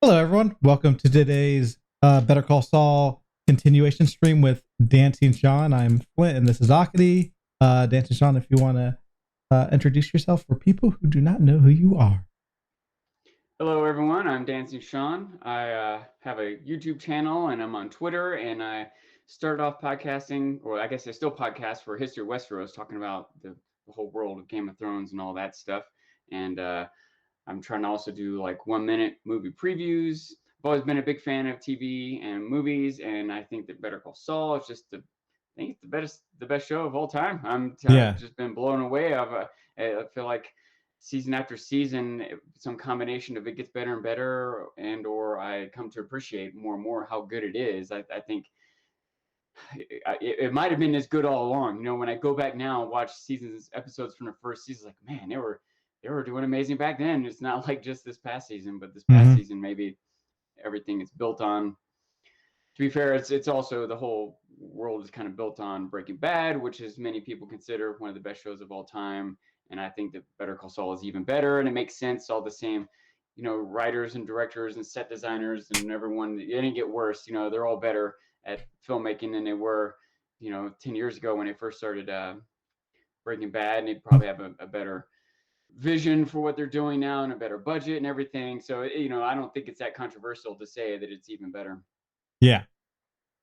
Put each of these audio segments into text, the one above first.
Hello, everyone. Welcome to today's Better Call Saul continuation stream with DancingSean. I'm Flint, and this is Akadi. DancingSean, if you want to introduce yourself for people who do not know who you are. Hello, everyone. I'm DancingSean. I have a YouTube channel, and I'm on Twitter. And I started off podcasting, or I guess I still podcast for History of Westeros, talking about the whole world of Game of Thrones and all that stuff. And I'm trying to also do like 1 minute movie previews. I've always been a big fan of TV and movies, and I think that Better Call Saul is just I think it's the best show of all time. I've just been blown away. I feel like season after season, some combination of it gets better and better, and or I come to appreciate more and more how good it is. I think it might have been this good all along. You know, when I go back now and watch episodes from the first season, like, man, they were doing amazing back then. It's not like just this past season, but this past season, maybe everything is built on. To be fair, it's also the whole world is kind of built on Breaking Bad, which is many people consider one of the best shows of all time. And I think that Better Call Saul is even better, and it makes sense. All the same, writers and directors and set designers and everyone. It didn't get worse. They're all better at filmmaking than they were, 10 years ago when they first started Breaking Bad, and they probably have a better vision for what they're doing now and a better budget and everything. So, I don't think it's that controversial to say that it's even better. Yeah.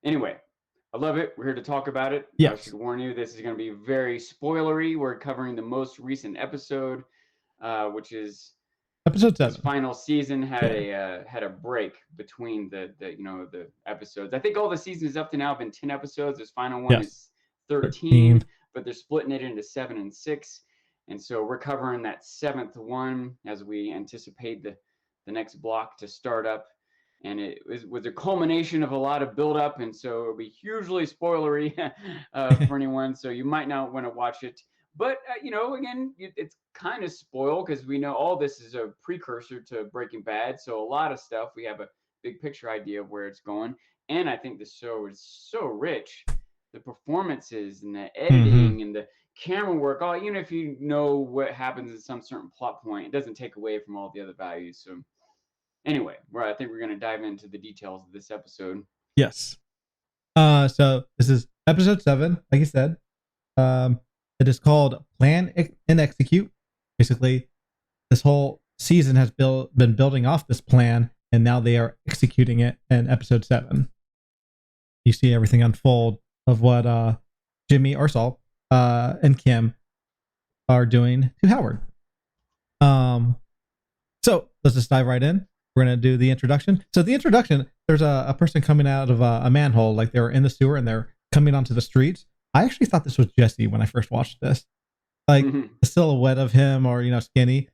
Anyway, I love it. We're here to talk about it. Yes. I should warn you, this is going to be very spoilery. We're covering the most recent episode, which is episode 7. This final season had a break between the episodes. I think all the seasons up to now have been 10 episodes. This final one is 13, but they're splitting it into 7 and 6. And so we're covering that 7th one as we anticipate the next block to start up. And it was a culmination of a lot of buildup, and so it'll be hugely spoilery for anyone. So you might not want to watch it. But, again, it's kind of spoiled because we know all this is a precursor to Breaking Bad. So a lot of stuff, we have a big picture idea of where it's going. And I think the show is so rich. The performances and the editing and the camera work, even if you know what happens at some certain plot point, it doesn't take away from all the other values. So anyway, I think we're going to dive into the details of this episode. Yes. So this is episode 7, like you said. It is called Plan and Execute. Basically, this whole season has been building off this plan, and now they are executing it in episode 7. You see everything unfold of what Jimmy or Saul and Kim are doing to Howard. So let's just dive right in. We're going to do the introduction. So the introduction, there's a person coming out of a manhole, like they were in the sewer and they're coming onto the streets. I actually thought this was Jesse when I first watched this. Like the silhouette of him or, skinny,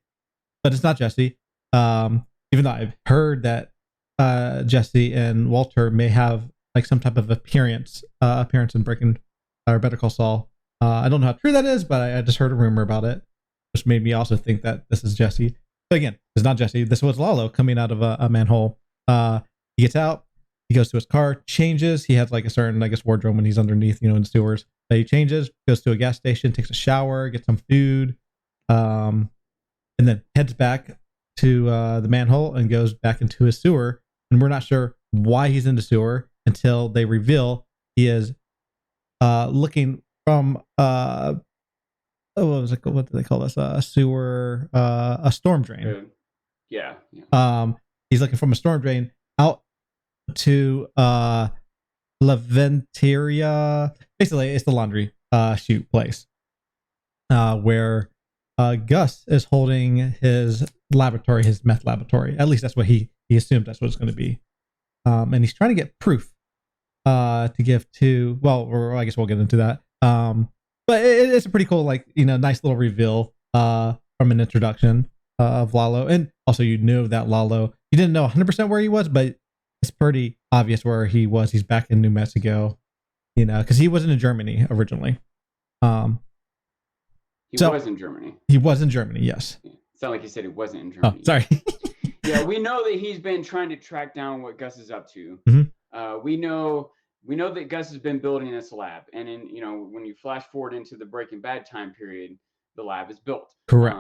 but it's not Jesse. Even though I've heard that Jesse and Walter may have like some type of appearance in Breaking or Better Call Saul. I don't know how true that is, but I just heard a rumor about it, which made me also think that this is Jesse. But again, it's not Jesse. This was Lalo coming out of a manhole. He gets out. He goes to his car, changes. He has like a certain, wardrobe when he's underneath, in the sewers. But he changes, goes to a gas station, takes a shower, gets some food, and then heads back to the manhole and goes back into his sewer. And we're not sure why he's in the sewer until they reveal he is looking from what do they call this? A sewer, a storm drain. Yeah. He's looking from a storm drain out to Laventeria. Basically, it's the laundry chute place where Gus is holding his laboratory, his meth laboratory. At least that's what he assumed that's what it's going to be. And he's trying to get proof to give to. Well, I guess we'll get into that. But it's a pretty cool, nice little reveal from an introduction of Lalo. And also, that Lalo, you didn't know 100% where he was, but it's pretty obvious where he was. He's back in New Mexico, because he wasn't in Germany originally. He was in Germany. He was in Germany, yes. It sounded like he said he wasn't in Germany. Oh, sorry. Yeah, we know that he's been trying to track down what Gus is up to. We know that Gus has been building this lab, and when you flash forward into the Breaking Bad time period, the lab is built. Correct.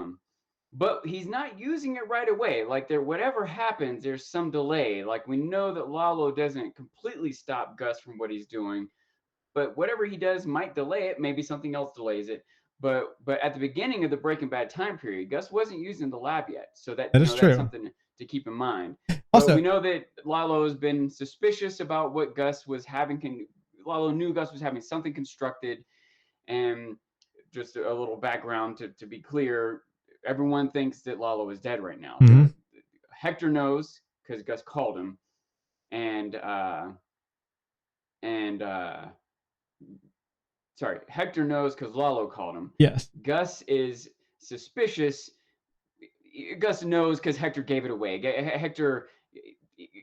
but he's not using it right away. Like whatever happens, there's some delay. Like we know that Lalo doesn't completely stop Gus from what he's doing, but whatever he does might delay it. Maybe something else delays it. But at the beginning of the Breaking Bad time period, Gus wasn't using the lab yet, so that That is that's true. something to keep in mind. But Also, we know that Lalo has been suspicious about what Gus was having. Lalo knew Gus was having something constructed, and just a little background to be clear, everyone thinks that Lalo is dead right now. mhm. Hector knows because Gus called him, and and sorry, Hector knows because Lalo called him. Yes. Gus is suspicious. Gus knows because Hector gave it away. Hector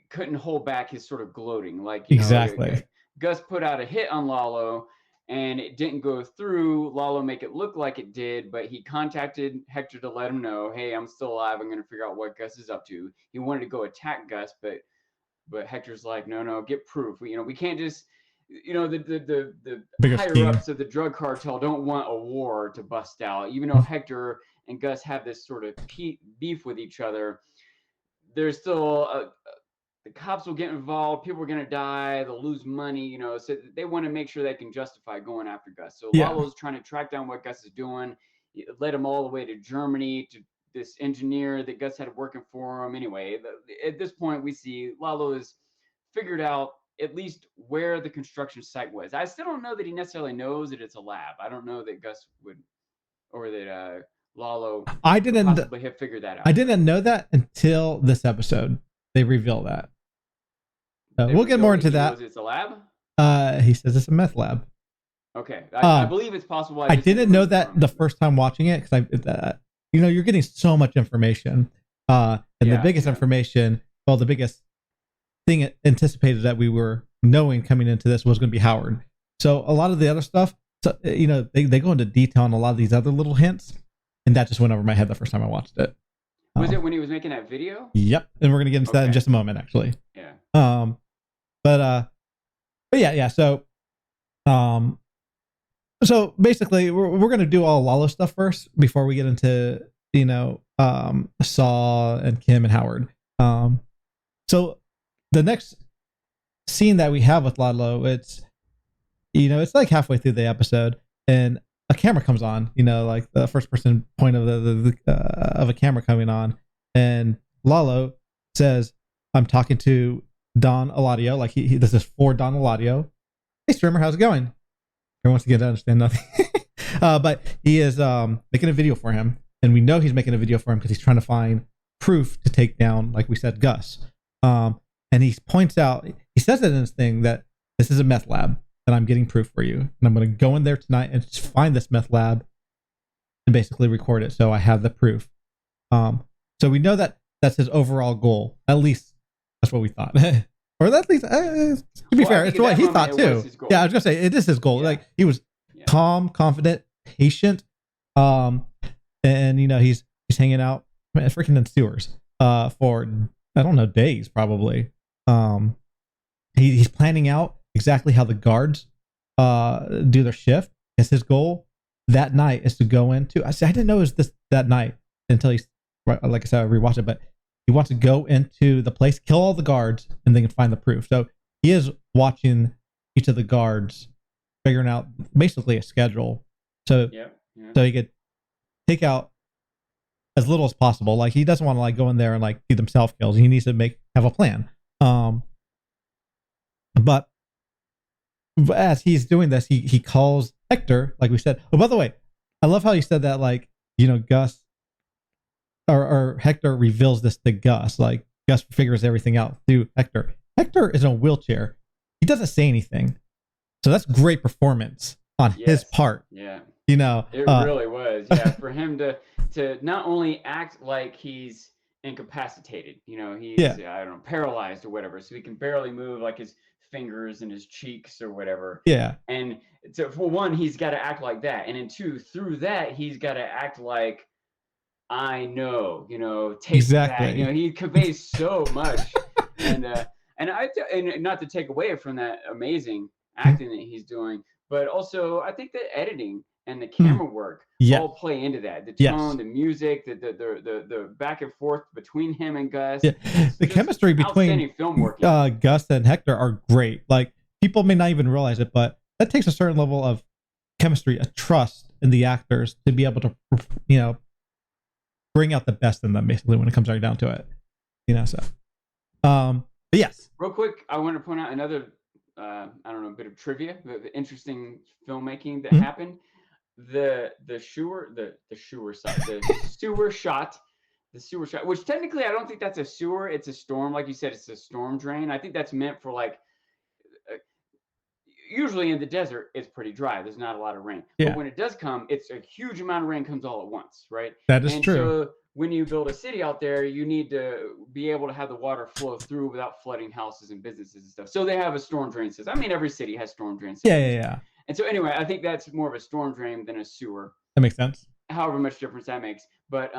couldn't hold back his sort of gloating. Like, Exactly. Gus put out a hit on Lalo and it didn't go through. Lalo make it look like it did, but he contacted Hector to let him know, hey, I'm still alive. I'm going to figure out what Gus is up to. He wanted to go attack Gus, but Hector's like, no, get proof. We can't just, the higher ups of the drug cartel don't want a war to bust out. Even though Hector and Gus have this sort of beef with each other, there's still the cops will get involved. People are going to die. They'll lose money, so they want to make sure they can justify going after Gus. So Lalo's trying to track down what Gus is doing. He led him all the way to Germany to this engineer that Gus had working for him. Anyway, at this point, we see Lalo has figured out at least where the construction site was. I still don't know that he necessarily knows that it's a lab. I don't know that Gus would, or that Lalo possibly have figured that out. I didn't know that until this episode. They reveal that. We'll get more into that. It's a lab? He says it's a meth lab. Okay. I believe it's possible. I didn't know that the first time watching it because you're getting so much information. And the biggest information, the biggest thing anticipated that we were knowing coming into this was going to be Howard. So a lot of the other stuff, they go into detail on a lot of these other little hints, and that just went over my head the first time I watched it. Was it when he was making that video? Yep, and we're going to get into that in just a moment, actually. Yeah. But yeah. So basically, we're going to do all Lalo stuff first before we get into Saul and Kim and Howard. So the next scene that we have with Lalo, it's like halfway through the episode, and a camera comes on. Like the first person point of of a camera coming on, and Lalo says, "I'm talking to Don Eladio." Like this is for Don Eladio. Hey, streamer, how's it going? Everyone wants to get to understand nothing. But he is making a video for him, and we know he's making a video for him because he's trying to find proof to take down, like we said, Gus. And he points out, he says it in his thing that this is a meth lab, and I'm getting proof for you, and I'm going to go in there tonight and just find this meth lab and basically record it, so I have the proof. So we know that that's his overall goal. At least that's what we thought. Or at least, to be fair, it's what he thought too. Yeah, I was gonna say it is his goal. Yeah. Like he was calm, confident, patient, and he's hanging out, freaking in sewers, for I don't know, days probably. He's planning out exactly how the guards do their shift. It's his goal that night is to go into. I didn't know it was that night until he's, like I said, I rewatched it, but he wants to go into the place, kill all the guards, and then find the proof. So he is watching each of the guards, figuring out basically a schedule. So so he could take out as little as possible. Like he doesn't want to go in there and see them self kills. He needs to have a plan. But as he's doing this, he calls Hector, like we said. Oh, by the way, I love how you said that, Gus or Hector reveals this to Gus. Like Gus figures everything out through Hector. Hector is in a wheelchair. He doesn't say anything. So that's great performance on his part. Yeah. It really was. Yeah. For him to not only act like he's incapacitated, he's, I don't know, paralyzed or whatever. So he can barely move his fingers and his cheeks or whatever. Yeah. And so for one, he's got to act like that. And then two, through that, he's got to act like, I know, take exactly. that. He conveys so much. and not to take away from that amazing acting that he's doing, but also I think that editing and the camera work all play into that. The tone, the music, the back and forth between him and Gus. Yeah. The chemistry between film working. Gus and Hector are great. Like, people may not even realize it, but that takes a certain level of chemistry, a trust in the actors to be able to, bring out the best in them, basically, when it comes right down to it. So. But yes. Real quick, I want to point out another, a bit of trivia, the interesting filmmaking that happened. The sewer shot, which technically I don't think that's a sewer, it's a storm. Like you said, it's a storm drain. I think that's meant for like, usually in the desert, it's pretty dry. There's not a lot of rain. Yeah. But when it does come, it's a huge amount of rain comes all at once, right? That is true. So when you build a city out there, you need to be able to have the water flow through without flooding houses and businesses and stuff. So they have a storm drain system. I mean, every city has storm drain systems. Yeah. And so anyway, I think that's more of a storm drain than a sewer. That makes sense. However much difference that makes. But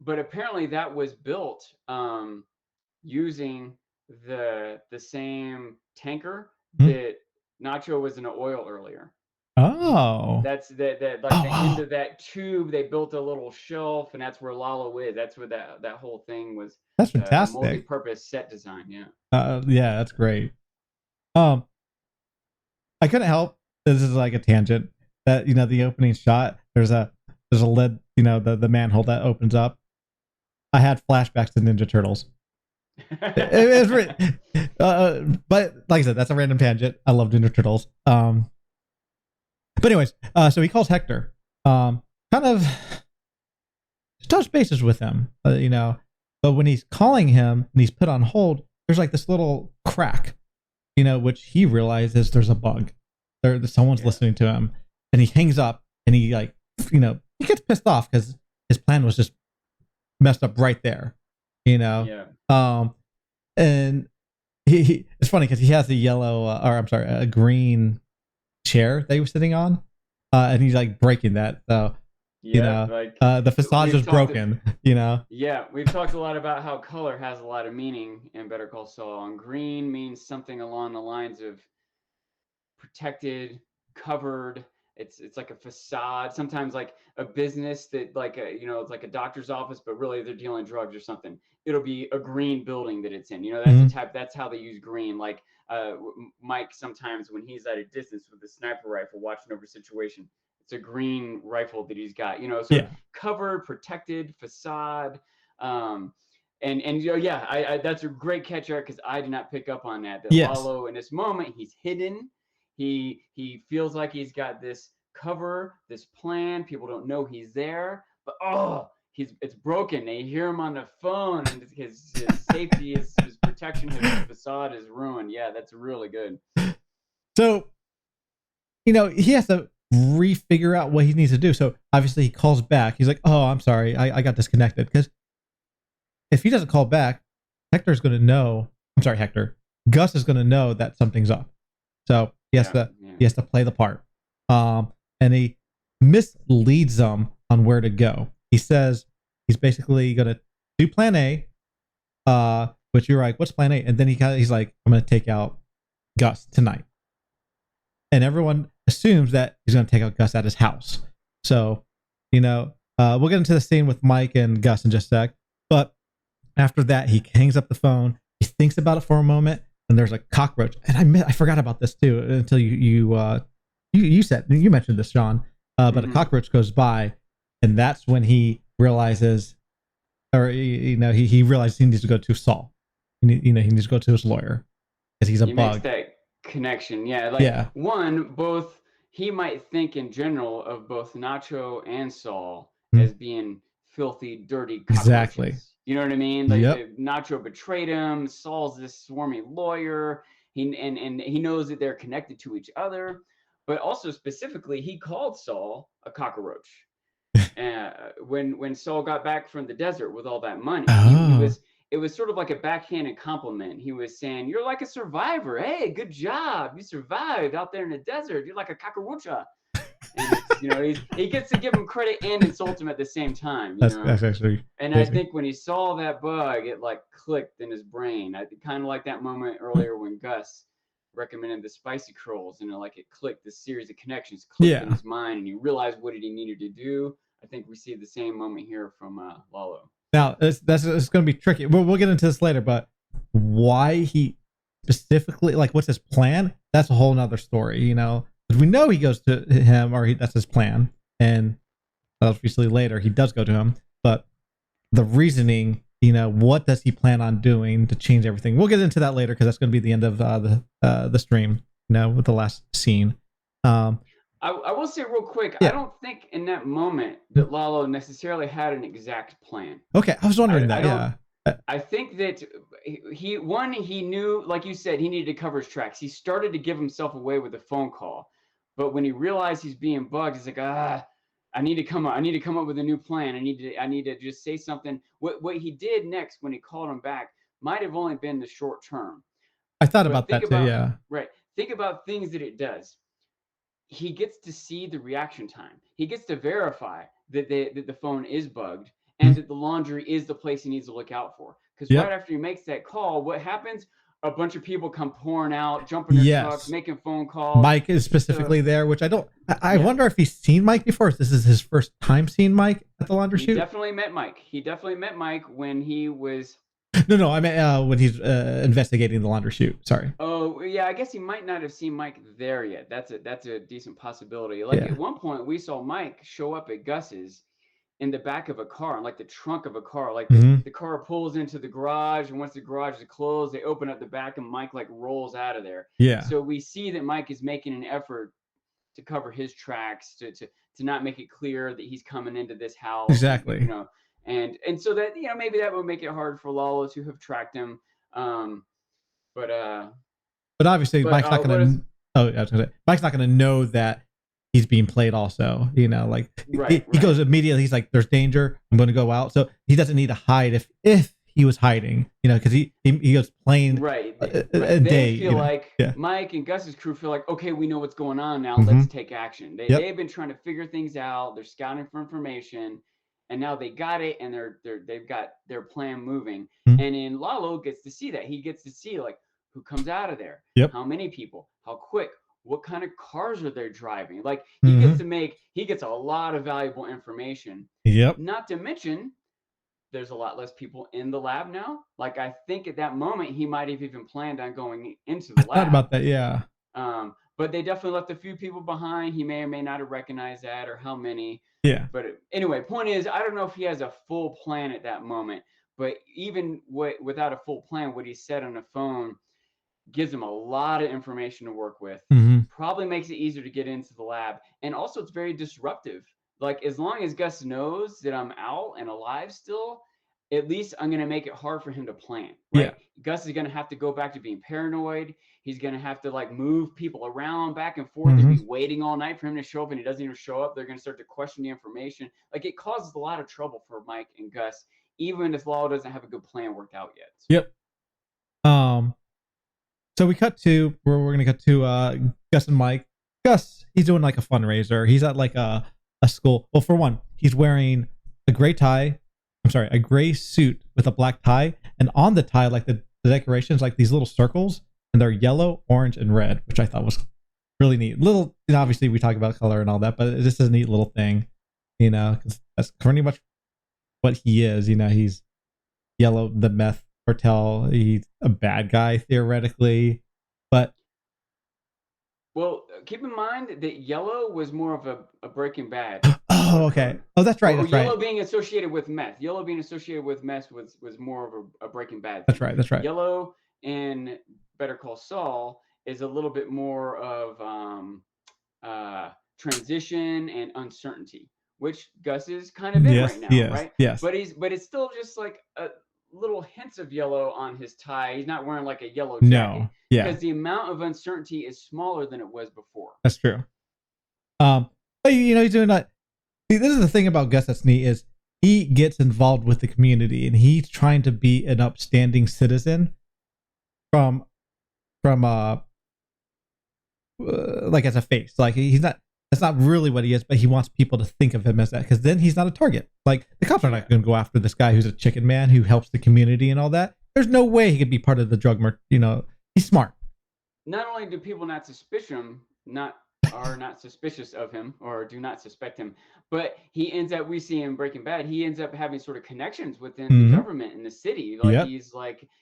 apparently that was built using the same tanker that Nacho was in the oil earlier. Oh. That's the end of that tube. They built a little shelf, and that's where Lalo is. That's where that whole thing was. That's fantastic. Multi-purpose set design. Yeah. Yeah, that's great. I couldn't help. This is like a tangent. That the opening shot. There's a lid. The manhole that opens up. I had flashbacks to Ninja Turtles. But like I said, that's a random tangent. I love Ninja Turtles. But anyways, so he calls Hector. Kind of touch bases with him. But when he's calling him and he's put on hold, there's like this little crack. Which he realizes there's a bug. Someone's listening to him, and he hangs up, and he he gets pissed off because his plan was just messed up right there. Yeah. And he it's funny because he has a green chair that he was sitting on, and he's like breaking that. So the facade is broken. Yeah, we've talked a lot about how color has a lot of meaning in Better Call Saul, and green means something along the lines of protected, covered. It's like a facade. Sometimes like a business that it's like a doctor's office, but really they're dealing drugs or something. It'll be a green building that it's in. That's how they use green. Like Mike, sometimes when he's at a distance with a sniper rifle watching over a situation, it's a green rifle that he's got. Covered, protected, facade. That's a great catch, Eric, because I did not pick up on that. Lalo in this moment, he's hidden. He feels like he's got this cover, this plan. People don't know he's there, but it's broken. They hear him on the phone, and his safety, his protection, his facade is ruined. Yeah, that's really good. So, he has to refigure out what he needs to do. So obviously he calls back. He's like, "Oh, I'm sorry, I got disconnected." Because if he doesn't call back, Hector's going to know. I'm sorry, Hector. Gus is going to know that something's up. So he has to play the part. And he misleads them on where to go. He says he's basically going to do plan A, which you're like, what's plan A? And then he's like, I'm going to take out Gus tonight. And everyone assumes that he's going to take out Gus at his house. So, we'll get into the scene with Mike and Gus in just a sec. But after that, he hangs up the phone. He thinks about it for a moment. And there's a cockroach, and I forgot about this too until you mentioned this, Sean. But a cockroach goes by, and that's when he realizes, he realizes he needs to go to Saul. He needs to go to his lawyer because he's a bug. Makes that connection, both he might think in general of both Nacho and Saul as being filthy, dirty cockroaches. Exactly. You know what I mean? Like Nacho betrayed him. Saul's this swarmy lawyer. He knows that they're connected to each other, but also specifically, he called Saul a cockroach. When Saul got back from the desert with all that money, it was sort of like a backhanded compliment. He was saying, "You're like a survivor. Hey, good job. You survived out there in the desert. You're like a cockroacha." And he gets to give him credit and insult him at the same time. That's actually. And crazy. I think when he saw that bug, it like clicked in his brain. I kind of like that moment earlier when Gus recommended the spicy curls, and like it clicked, the series of connections clicked in Yeah. his mind, and he realized what he needed to do. I think we see the same moment here from Lalo. Now it's going to be tricky. We'll get into this later, but why he specifically, like, what's his plan? That's a whole nother story, you know. Because we know he goes to him, or that's his plan, and obviously later he does go to him. But the reasoning, you know, what does he plan on doing to change everything? We'll get into that later because that's going to be the end of the stream, you know, with the last scene. I will say real quick, yeah. I don't think in that moment that Lalo necessarily had an exact plan. Okay, I was wondering that. I think that he knew, like you said, he needed to cover his tracks. He started to give himself away with a phone call, but when he realized he's being bugged, he's like, I need to come up with a new plan. I need to just say something. What he did next when he called him back might have only been the short term. I thought about that too. Yeah. Right. Think about things that it does. He gets to see the reaction time. He gets to verify that the phone is bugged and that the laundry is the place he needs to look out for. Because right after he makes that call, what happens? A bunch of people come pouring out, jumping in their trucks, making phone calls. Mike is specifically there, which I wonder if he's seen Mike before. If this is his first time seeing Mike at the laundry shoot. He definitely met Mike when he was... No, I meant when he's investigating the laundry chute. Sorry. Oh, yeah, I guess he might not have seen Mike there yet. That's a decent possibility. Like at one point, we saw Mike show up at Gus's in the back of a car, like the trunk of a car. Like the car pulls into the garage, and once the garage is closed, they open up the back, and Mike like rolls out of there. Yeah. So we see that Mike is making an effort to cover his tracks, to not make it clear that he's coming into this house. Exactly. You know. And so that, you know, maybe that would make it hard for Lalo to have tracked him. But obviously Mike's not going to. Mike's not going to know that he's being played. Also, you know, like he goes immediately. He's like, "There's danger. I'm going to go out." So he doesn't need to hide if he was hiding, you know, because he goes playing They feel like Mike and Gus's crew feel like, okay, we know what's going on now. Let's take action. They've been trying to figure things out. They're scouting for information. And now they got it, and they've got their plan moving. And then Lalo gets to see that. He gets to see like who comes out of there, how many people, how quick, what kind of cars are they driving. Like he gets a lot of valuable information. Yep. Not to mention, there's a lot less people in the lab now. Like I think at that moment he might have even planned on going into the lab. I thought about that, yeah. But they definitely left a few people behind. He may or may not have recognized that, or how many. Yeah. But anyway, point is, I don't know if he has a full plan at that moment. But even without a full plan, what he said on the phone gives him a lot of information to work with. Probably makes it easier to get into the lab. And also, it's very disruptive. Like, as long as Gus knows that I'm out and alive still, at least I'm going to make it hard for him to plan. Right? Yeah. Gus is going to have to go back to being paranoid. He's going to have to like move people around back and forth and be waiting all night for him to show up, and he doesn't even show up. They're going to start to question the information. Like, it causes a lot of trouble for Mike and Gus, even if Lalo doesn't have a good plan worked out yet. Yep. So we're going to cut to Gus and Mike. Gus, he's doing like a fundraiser. He's at like a school. Well, for one, he's wearing a gray suit with a black tie, and on the tie, like the decorations, like these little circles, and they're yellow, orange, and red, which I thought was really neat. Little, you know, obviously we talk about color and all that, but this is a neat little thing, you know, because that's pretty much what he is. You know, he's Yellow, the meth cartel. He's a bad guy theoretically, but well, keep in mind that Yellow was more of a Breaking Bad. Oh, okay. Oh, that's right. That's Yellow right. being associated with meth. Yellow being associated with meth was more of a Breaking Bad thing. That's right. Yellow in Better Call Saul is a little bit more of transition and uncertainty, which Gus is kind of in right now, right? Yes. But it's still just like a little hints of yellow on his tie. He's not wearing like a yellow jacket. No. Yeah. Because the amount of uncertainty is smaller than it was before. That's true. But you know, he's doing that. See, this is the thing about Gus that's neat is he gets involved with the community, and he's trying to be an upstanding citizen from like as a face. Like he's not. That's not really what he is, but he wants people to think of him as that, because then he's not a target. Like the cops are not going to go after this guy who's a chicken man who helps the community and all that. There's no way he could be part of the drug. You know, he's smart. not only do people not are not suspicious of him or do not suspect him, but he ends up, we see in Breaking Bad, he ends up having sort of connections within the Mm-hmm. government in the city. Yep.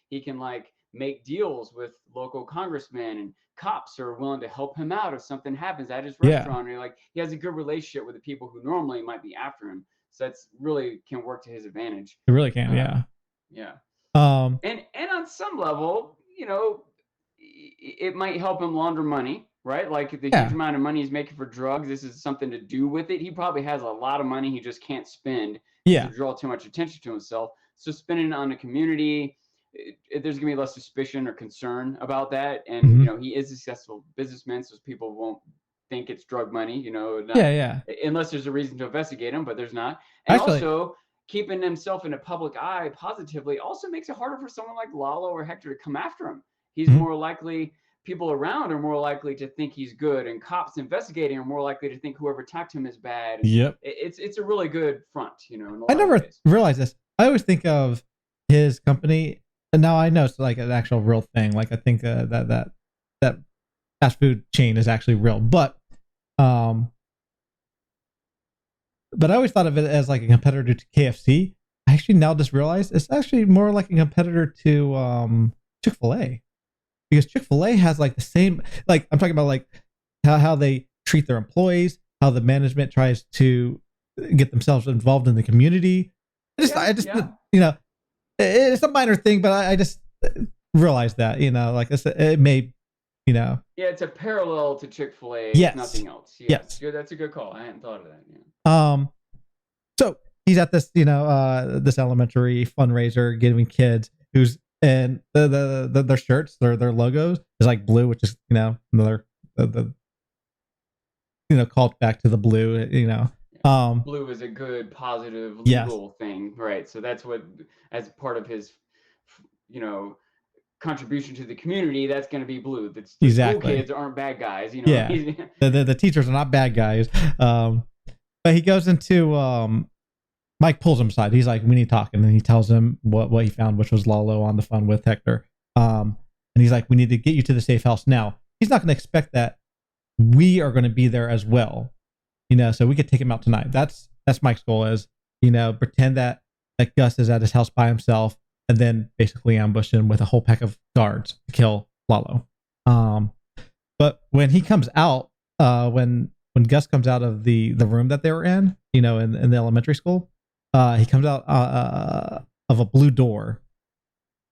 He can like make deals with local congressmen, and cops are willing to help him out if something happens at his Yeah. restaurant. Or like he has a good relationship with the people who normally might be after him. So that's really can work to his advantage. It really can. Yeah. Yeah. Um. And on some level, it might help him launder money, right? Like the huge Yeah. amount of money he's making for drugs, this is something to do with it. He probably has a lot of money he just can't spend because Yeah. it draw too much attention to himself. So spending it on the community, there's gonna be less suspicion or concern about that. And Mm-hmm. he is a successful businessman, so people won't think it's drug money. Yeah. Yeah. Unless there's a reason to investigate him, but there's not. And Actually. also, keeping himself in a public eye positively also makes it harder for someone like Lalo or Hector to come after him. He's Mm-hmm. more likely, people around are more likely to think he's good, and cops investigating are more likely to think whoever attacked him is bad. Yep. It's a really good front, in a lot I of never ways. realized this. I always think of his company, and now I know it's like an actual real thing. Like I think that fast food chain is actually real, um, but I always thought of it as like a competitor to KFC. I actually now just realized it's actually more like a competitor to Chick-fil-A, because Chick-fil-A has like the same, like I'm talking about like how they treat their employees, how the management tries to get themselves involved in the community. It's a minor thing, but I just realized that, like it may, Yeah, it's a parallel to Chick-fil-A, yes, if nothing else. Yes. That's a good call. I hadn't thought of that. Yeah. So he's at this, this elementary fundraiser giving kids and their shirts, their logos is like blue, which is, another, called back to the blue, Blue is a good, positive, legal thing, right? So that's what, as part of his, contribution to the community, that's going to be blue. The exactly. School kids aren't bad guys, Yeah, the teachers are not bad guys. But he goes into Mike pulls him aside. He's like, "We need to talk," and then he tells him what he found, which was Lalo on the phone with Hector. And he's like, "We need to get you to the safe house now." He's not going to expect that we are going to be there as well, so we could take him out tonight. That's Mike's goal, is pretend that Gus is at his house by himself, and then basically ambush him with a whole pack of guards to kill Lalo. But when he comes out, when Gus comes out of the room that they were in, in the elementary school, he comes out of a blue door.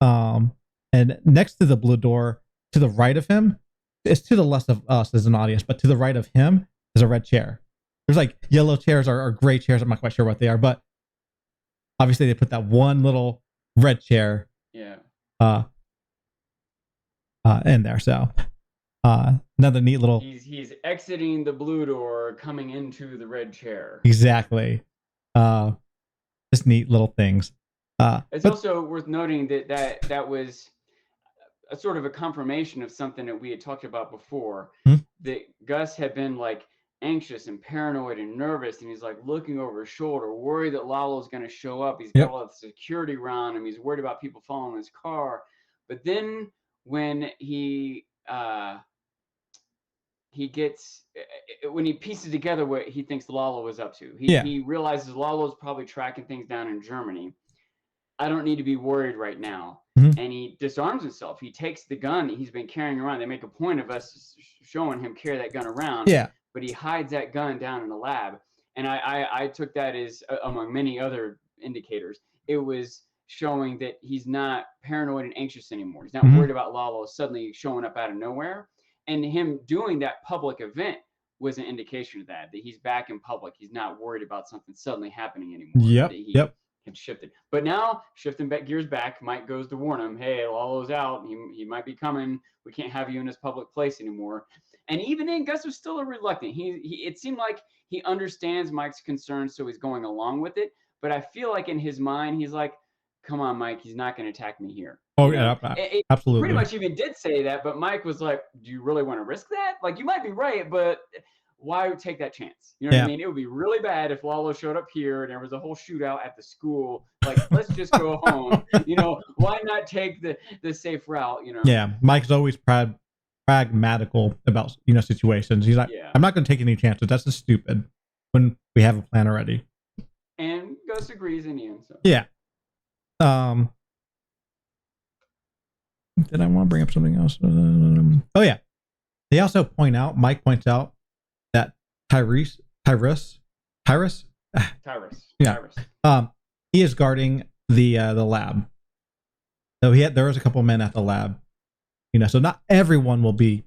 And next to the blue door, to the right of him, it's to the left of us as an audience, but to the right of him is a red chair. There's like yellow chairs or gray chairs. I'm not quite sure what they are, but obviously they put that one little red chair in there. So another neat little. He's exiting the blue door, coming into the red chair. Exactly. Just neat little things. It's also worth noting that was a sort of a confirmation of something that we had talked about before. That Gus had been like anxious and paranoid and nervous, and he's like looking over his shoulder, worried that Lalo's going to show up. He's got all the security around him. He's worried about people following his car. But then when he pieces together what he thinks Lalo was up to, he realizes Lalo's probably tracking things down in Germany. I don't need to be worried right now. And he disarms himself. He takes the gun he's been carrying around. They make a point of us showing him carry that gun around. Yeah. But he hides that gun down in the lab. And I took that as, among many other indicators, it was showing that he's not paranoid and anxious anymore. He's not worried about Lalo suddenly showing up out of nowhere. And him doing that public event was an indication of that he's back in public. He's not worried about something suddenly happening anymore. Yep. Shifted. But now, shifting gears back, Mike goes to warn him, hey, Lalo's out. He might be coming. We can't have you in this public place anymore. And even then, Gus was still reluctant. It seemed like he understands Mike's concerns, so he's going along with it. But I feel like in his mind, he's like, come on, Mike, he's not going to attack me here. Oh, yeah, absolutely. Pretty much even did say that, but Mike was like, do you really want to risk that? Like, you might be right, but why take that chance? You know what I mean? It would be really bad if Lalo showed up here and there was a whole shootout at the school. Like, let's just go home. Why not take the safe route? Yeah, Mike's always proud pragmatical about situations. He's like, I'm not going to take any chances. That's just stupid when we have a plan already. And Gus agrees in the end. So. Yeah. Did I want to bring up something else? Oh yeah. They also Mike points out that Tyrus. Yeah. He is guarding the lab. So there was a couple of men at the lab. So not everyone will be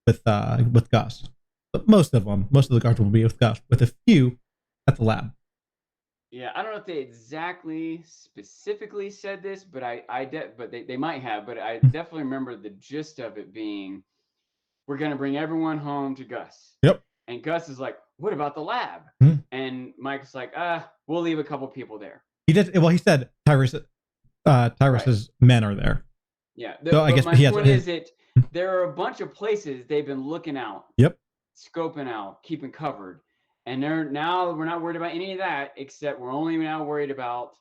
with Gus, but most of the guards will be with Gus, with a few at the lab. Yeah, I don't know if they exactly specifically said this, but they might have. But I definitely remember the gist of it being, we're gonna bring everyone home to Gus. Yep. And Gus is like, what about the lab? Mm-hmm. And Mike's like, we'll leave a couple people there. He did. Well, he said Tyrus's men are there. Yeah. So I guess my point is there are a bunch of places they've been looking out. Yep. Scoping out, keeping covered. And we're not worried about any of that, except we're only now worried about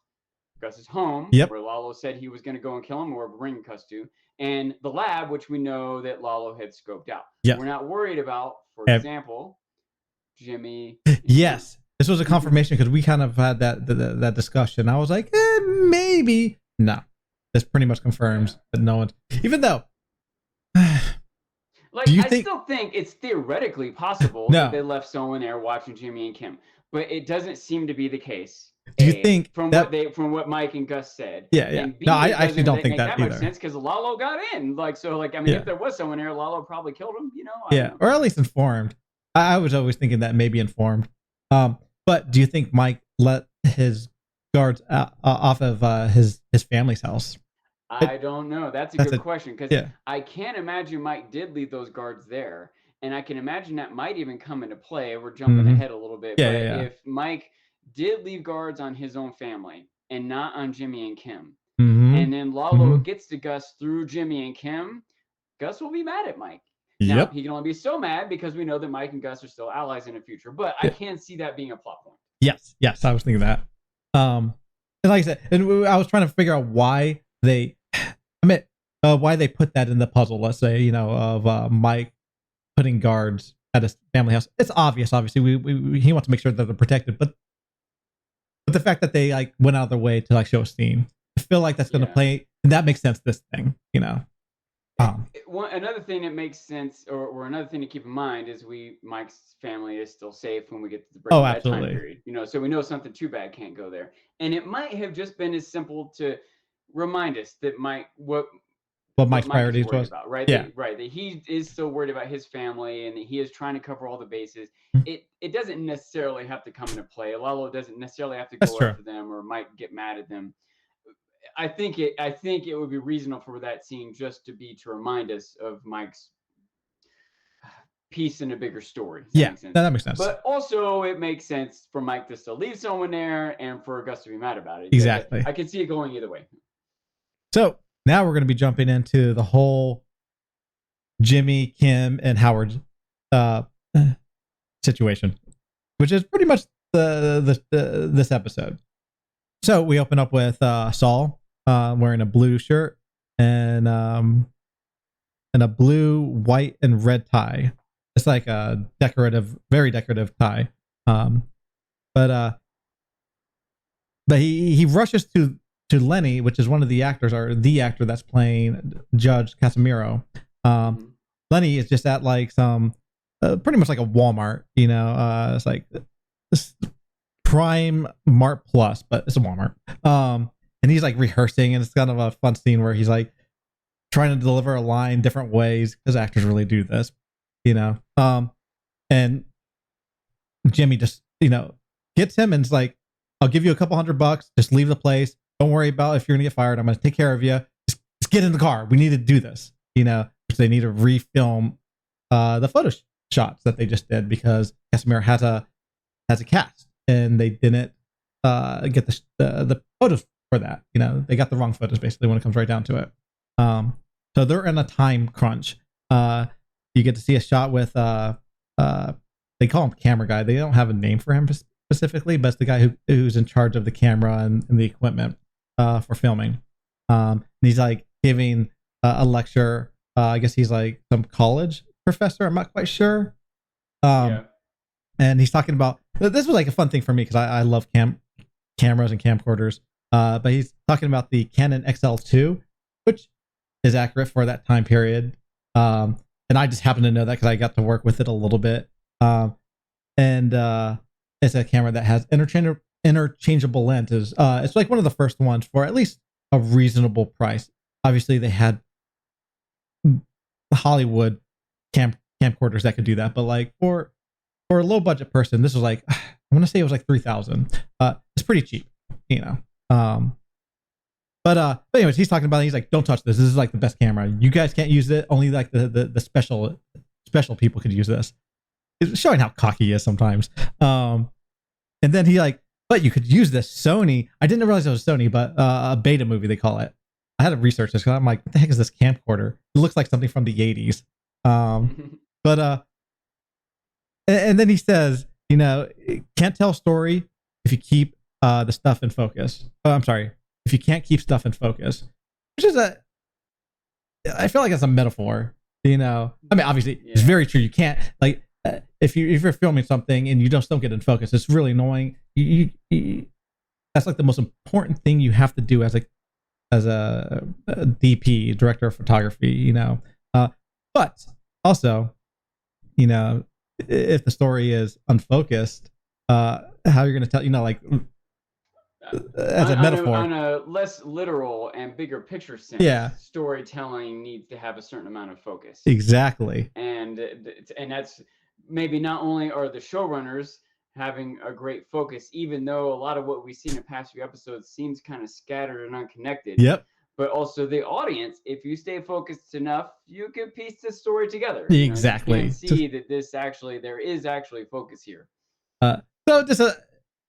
Gus's home, where Lalo said he was going to go and kill him, or bring Gus to, and the lab, which we know that Lalo had scoped out. Yep. We're not worried about, for example, Jimmy. Yes. This was a confirmation because we kind of had that discussion. I was like, maybe. No. This pretty much confirms that no one, even though. Still think it's theoretically possible that they left someone there watching Jimmy and Kim, but it doesn't seem to be the case. Do you think from what Mike and Gus said? Yeah. And B, no, I actually don't think that much either. sense because Lalo got in. If there was someone there, Lalo probably killed him. Or at least informed. I was always thinking that maybe informed. But do you think Mike let his guards off of his family's house? I don't know. That's a good question because I can't imagine Mike did leave those guards there, and I can imagine that might even come into play. We're jumping ahead a little bit, if Mike did leave guards on his own family and not on Jimmy and Kim, and then Lalo gets to Gus through Jimmy and Kim, Gus will be mad at Mike. Now, he can only be so mad because we know that Mike and Gus are still allies in the future, but I can't see that being a plot point. Yes, I was thinking that. And like I said, and I was trying to figure out why they put that in the puzzle. Let's say, of Mike putting guards at his family house. It's obvious. Obviously, he wants to make sure that they're protected, but the fact that they went out of their way to show esteem, I feel like that's going to play. And that makes sense. This thing, Another thing that makes sense, or another thing to keep in mind, is Mike's family is still safe when we get to the break of that time period. So we know something too bad can't go there, and it might have just been as simple to remind us that what Mike's priorities was about, right? That he is still worried about his family and that he is trying to cover all the bases. It doesn't necessarily have to come into play. Lalo doesn't necessarily have to go after them, or Mike get mad at them. I think it would be reasonable for that scene just to remind us of Mike's piece in a bigger story. That makes sense. But also it makes sense for Mike to still leave someone there and for Gus to be mad about it. Exactly. I can see it going either way. So now we're going to be jumping into the whole Jimmy, Kim, and Howard situation, which is pretty much this episode. So we open up with Saul wearing a blue shirt and a blue, white, and red tie. It's like a very decorative tie. But he rushes to Lenny, which is one of the actors, or the actor that's playing Judge Casimiro. Lenny is just at some pretty much like a Walmart, it's like this Prime Mart Plus, but it's a Walmart. And he's rehearsing, and it's kind of a fun scene where he's trying to deliver a line different ways, because actors really do this, and Jimmy just, gets him and is like, I'll give you a couple $100, just leave the place. Don't worry about if you're gonna get fired. I'm gonna take care of you. Just get in the car. We need to do this, because they need to refilm the photo shots that they just did, because Casimiro has a cast, and they didn't get the photos for that. They got the wrong photos basically when it comes right down to it. So they're in a time crunch. You get to see a shot with they call him camera guy. They don't have a name for him specifically, but it's the guy who's in charge of the camera and the equipment for filming. And he's giving a lecture I guess he's like some college professor. I'm not quite sure. Yeah. And he's talking about this was like a fun thing for me because I love cameras and camcorders. But he's talking about the Canon XL2, which is accurate for that time period. And I just happen to know that because I got to work with it a little bit. And it's a camera that has interchangeable lenses. It's like one of the first ones for at least a reasonable price. Obviously, they had Hollywood camcorders that could do that, but like for a low budget person, this was like I want to say it was like $3,000. It's pretty cheap, you know. But anyways, he's talking about it. He's like, don't touch this. This is like the best camera. You guys can't use it. Only like the special people could use this. It's showing how cocky he is sometimes. And then he like, but you could use this Sony. I didn't realize it was Sony, but a beta movie they call it. I had to research this because I'm like, what the heck is this camcorder? It looks like something from the 80s. But and then he says, you know, can't tell a story if you keep the stuff in focus. Oh, I'm sorry. If you can't keep stuff in focus, which is I feel like it's a metaphor, you know. I mean, obviously, it's very true. You can't like if you're filming something and you just don't get in focus, it's really annoying. You that's like the most important thing you have to do as a DP, director of photography, you know. But also, you know, if the story is unfocused, how you're going to tell, you know, like. As a metaphor, on a less literal and bigger picture sense, storytelling needs to have a certain amount of focus. Exactly, and that's maybe not only are the showrunners having a great focus, even though a lot of what we see in the past few episodes seems kind of scattered and unconnected. Yep. But also the audience, if you stay focused enough, you can piece this story together. Exactly. You can see that there is actually focus here. So just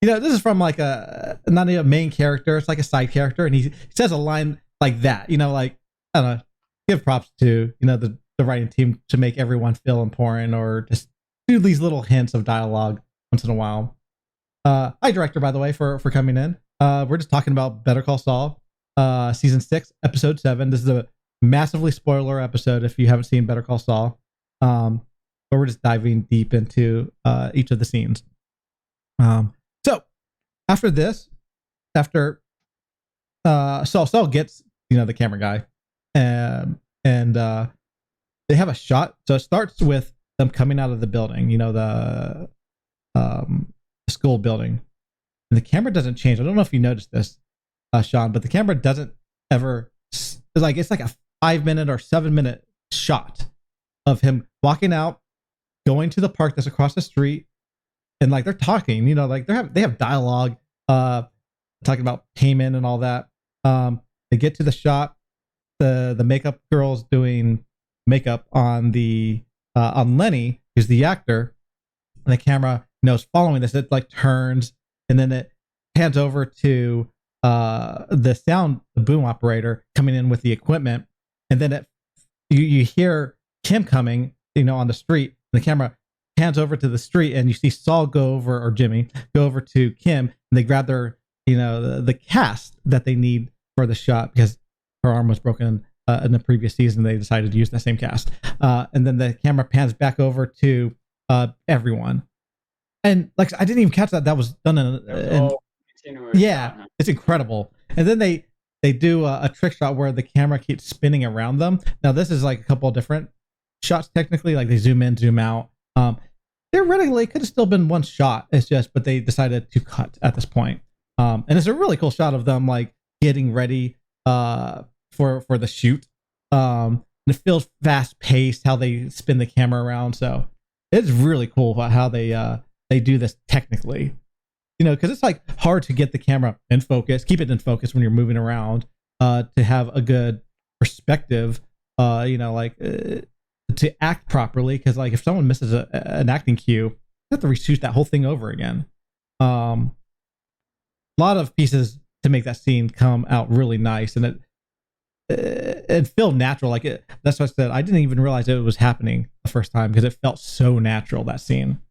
you know, this is from like not a main character, it's like a side character, and he says a line like that, you know, like, I don't know, give props to, you know, the writing team to make everyone feel important or just do these little hints of dialogue once in a while. Hi, director, by the way, for coming in. We're just talking about Better Call Saul, season 6, episode 7. This is a massively spoiler episode if you haven't seen Better Call Saul. But we're just diving deep into each of the scenes. So after this, Saul gets, you know, the camera guy, and they have a shot. So it starts with them coming out of the building, you know, the school building, and the camera doesn't change. I don't know if you noticed this, Sean, but the camera doesn't ever. It's like a 5-minute or 7-minute shot of him walking out, going to the park that's across the street. And like they're talking, you know, like they have dialogue, talking about payment and all that. They get to the shop, the makeup girl's doing makeup on on Lenny, who's the actor, and the camera, you know, is following this. It like turns, and then it hands over to the boom operator coming in with the equipment, and then you hear Kim coming, you know, on the street. And the camera hands over to the street, and you see Saul or Jimmy go over to Kim, and they grab their, you know, the cast that they need for the shot because her arm was broken in the previous season. They decided to use that same cast, and then the camera pans back over to everyone, and like I didn't even catch that was done it's incredible. And then they do a trick shot where the camera keeps spinning around them. Now this is like a couple of different shots technically, like they zoom in, zoom out. Theoretically, could have still been one shot. It's just, but they decided to cut at this point. And it's a really cool shot of them like getting ready for the shoot. And it feels fast paced how they spin the camera around. So it's really cool how they do this technically. You know, because it's like hard to get the camera in focus, keep it in focus when you're moving around, to have a good perspective. You know, like. To act properly, because like if someone misses an acting cue, you have to reshoot that whole thing over again. A lot of pieces to make that scene come out really nice, and it felt natural. Like that's what I said. I didn't even realize it was happening the first time because it felt so natural, that scene.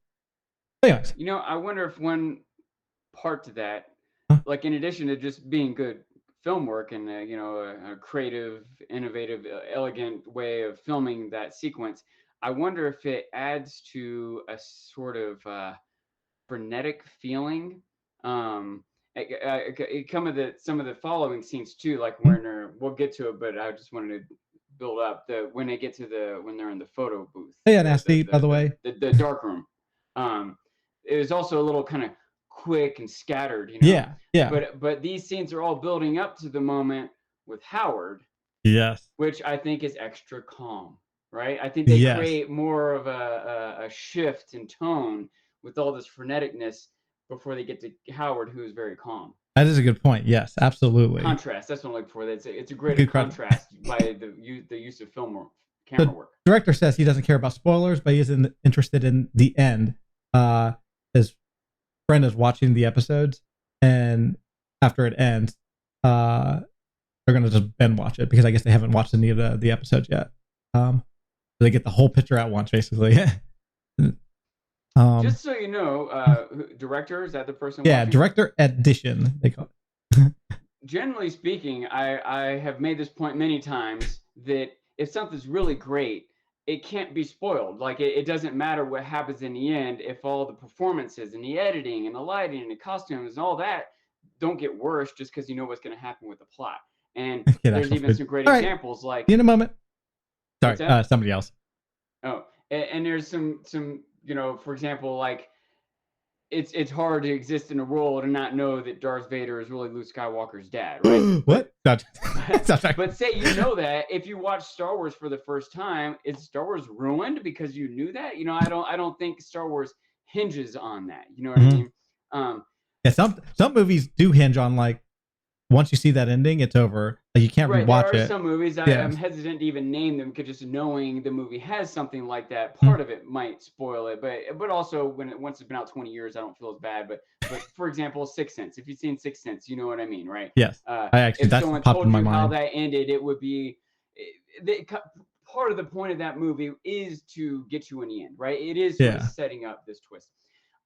But anyways, you know, I wonder if one part to that, like in addition to just being good film work and a creative, innovative, elegant way of filming that sequence. I wonder if it adds to a sort of frenetic feeling. Some of the following scenes too, like when we'll get to it, but I just wanted to build up when they get to when they're in the photo booth. Hey, Nasty, by the way. The dark room. It was also a little kind of quick and scattered, you know. Yeah. But these scenes are all building up to the moment with Howard. Yes. Which I think is extra calm, right? I think they create more of a shift in tone with all this freneticness before they get to Howard, who is very calm. That is a good point. Yes, absolutely. Contrast. That's what I'm looking for. It's a great contrast by the use of camera work. The director says he doesn't care about spoilers, but he isn't interested in the end. His friend is watching the episodes, and after it ends, they're going to just binge watch it because I guess they haven't watched any of the episodes yet. So they get the whole picture at once, basically. Just so you know, director, is that the person? Yeah, watching? Director addition, they call it. Generally speaking, I have made this point many times that if something's really great, it can't be spoiled. Like it doesn't matter what happens in the end if all the performances and the editing and the lighting and the costumes and all that don't get worse just because you know what's going to happen with the plot. And there's even some great examples like in a moment. Sorry, somebody else. Oh, and there's some for example, like it's hard to exist in a world and not know that Darth Vader is really Luke Skywalker's dad, right? What? But say you know that if you watch Star Wars for the first time, is Star Wars ruined because you knew that? I don't think Star Wars hinges on that. You know what I mean? Yeah, some movies do hinge on like once you see that ending, it's over. Like you can't rewatch it. There are some movies I'm hesitant to even name them because just knowing the movie has something like that, part of it might spoil it. But also once it's been out 20 years, I don't feel as bad. But for example, Sixth Sense. If you've seen Sixth Sense, you know what I mean, right? Yes. If someone told you how that ended, it would be part of the point of that movie is to get you in the end, right? It is sort of setting up this twist.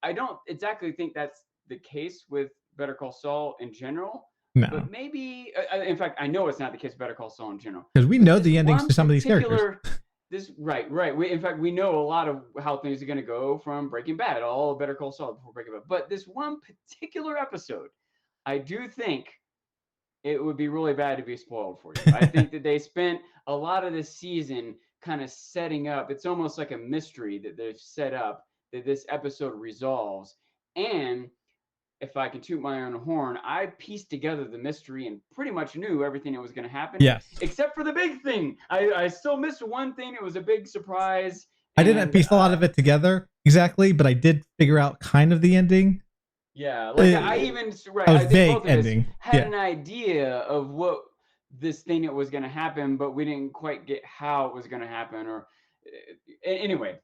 I don't exactly think that's the case with Better Call Saul in general. No. But maybe, in fact, I know it's not the case with Better Call Saul in general. Because we know the endings to some of these characters. Right. In fact, we know a lot of how things are going to go from Breaking Bad, all of Better Call Saul before Breaking Bad. But this one particular episode, I do think it would be really bad to be spoiled for you. I think that they spent a lot of this season kind of setting up. It's almost like a mystery that they've set up that this episode resolves. And if I can toot my own horn, I pieced together the mystery and pretty much knew everything that was going to happen. Yes. Except for the big thing. I still missed one thing. It was a big surprise. I didn't piece a lot of it together exactly, but I did figure out kind of the ending. Yeah. Like I even, right. I vague ending. Had an idea of what this thing that was going to happen, but we didn't quite get how it was going to happen. Or anyway.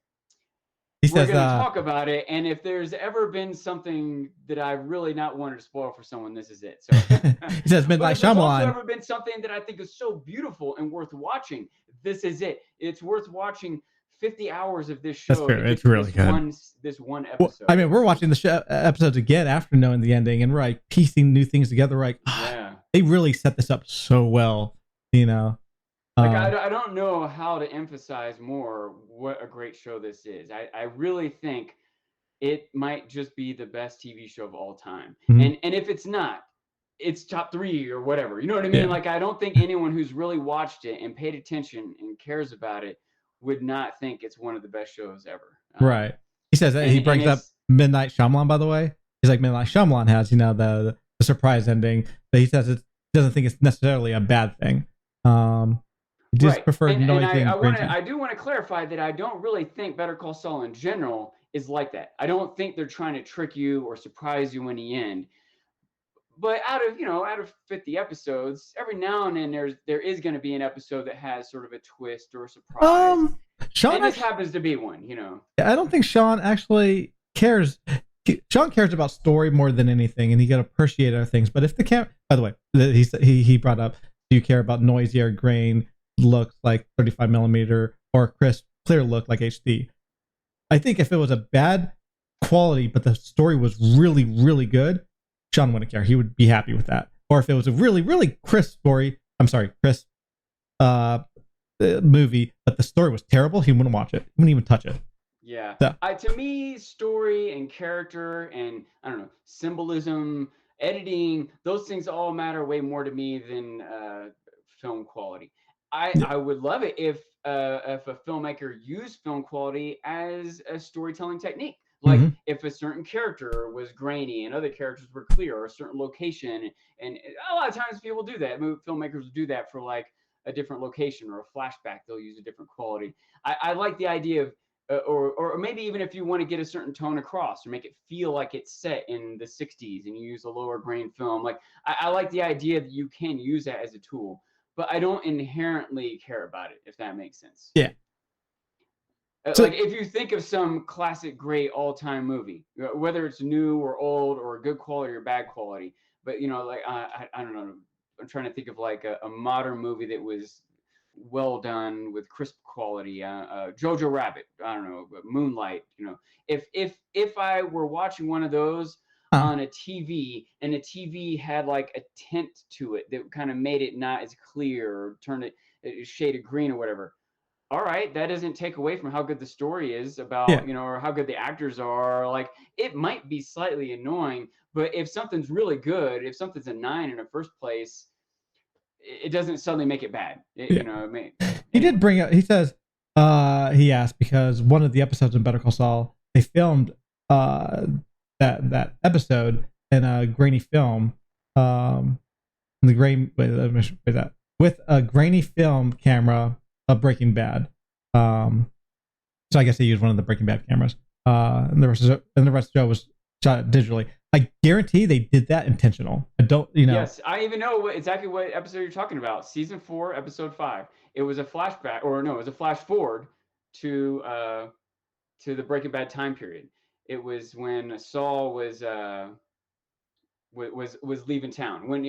We're going to talk about it, and if there's ever been something that I really not wanted to spoil for someone, this is it. So he says Midnight Shyamalan. There's also ever been something that I think is so beautiful and worth watching. This is it. It's worth watching 50 hours of this show. That's fair. It's really good. This one episode. Well, I mean, we're watching the episodes again after knowing the ending, and we're like piecing new things together. Like, they really set this up so well, you know. Like I don't know how to emphasize more what a great show this is. I really think it might just be the best TV show of all time. And if it's not, it's top 3 or whatever. You know what I mean? Yeah. Like I don't think anyone who's really watched it and paid attention and cares about it would not think it's one of the best shows ever. Right. He says that he brings up Midnight Shyamalan, by the way. He's like, Midnight Shyamalan has, you know, the surprise ending, but he says it doesn't think it's necessarily a bad thing. Just prefer noisy and I do want to clarify that I don't really think Better Call Saul in general is like that. I don't think they're trying to trick you or surprise you in the end. But out of 50 episodes, every now and then there is going to be an episode that has sort of a twist or a surprise. Sean, and this happens to be one, you know. I don't think Sean actually cares. Sean cares about story more than anything, and he got to appreciate other things. But if the camera, by the way, he brought up, do you care about noisy or grain looks like 35 millimeter or crisp, clear look like HD? I think if it was a bad quality, but the story was really, really good, Sean wouldn't care. He would be happy with that. or if it was a really, really crisp movie, but the story was terrible, he wouldn't watch it. He wouldn't even touch it. Yeah. So, To me, story and character and I don't know, symbolism, editing, those things all matter way more to me than film quality. I would love it if a filmmaker used film quality as a storytelling technique. Like if a certain character was grainy and other characters were clear, or a certain location, and a lot of times people do that. Filmmakers do that for like a different location or a flashback. They'll use a different quality. I like the idea of or maybe even if you want to get a certain tone across or make it feel like it's set in the 60s and you use a lower grain film. Like I like the idea that you can use that as a tool, but I don't inherently care about it, if that makes sense. Yeah. Like if you think of some classic great all-time movie, whether it's new or old or good quality or bad quality, but like I don't know, I'm trying to think of like a modern movie that was well done with crisp quality. Jojo Rabbit, I don't know, Moonlight. If I were watching one of those on a TV and the TV had like a tint to it that kind of made it not as clear or turned it a shade of green or whatever. All right, that doesn't take away from how good the story is about, or how good the actors are. Like it might be slightly annoying, but if something's really good, if something's a 9 in the first place, it doesn't suddenly make it bad. He did bring up, he says, he asked because one of the episodes in Better Call Saul, they filmed that episode in a grainy film, with a grainy film camera of Breaking Bad. So I guess they used one of the Breaking Bad cameras. And the rest of the show was shot digitally. I guarantee they did that intentional. I don't, Yes, I even know exactly what episode you're talking about. Season 4, episode 5. It was a flashback, or no, it was a flash forward to the Breaking Bad time period. It was when Saul was leaving town. When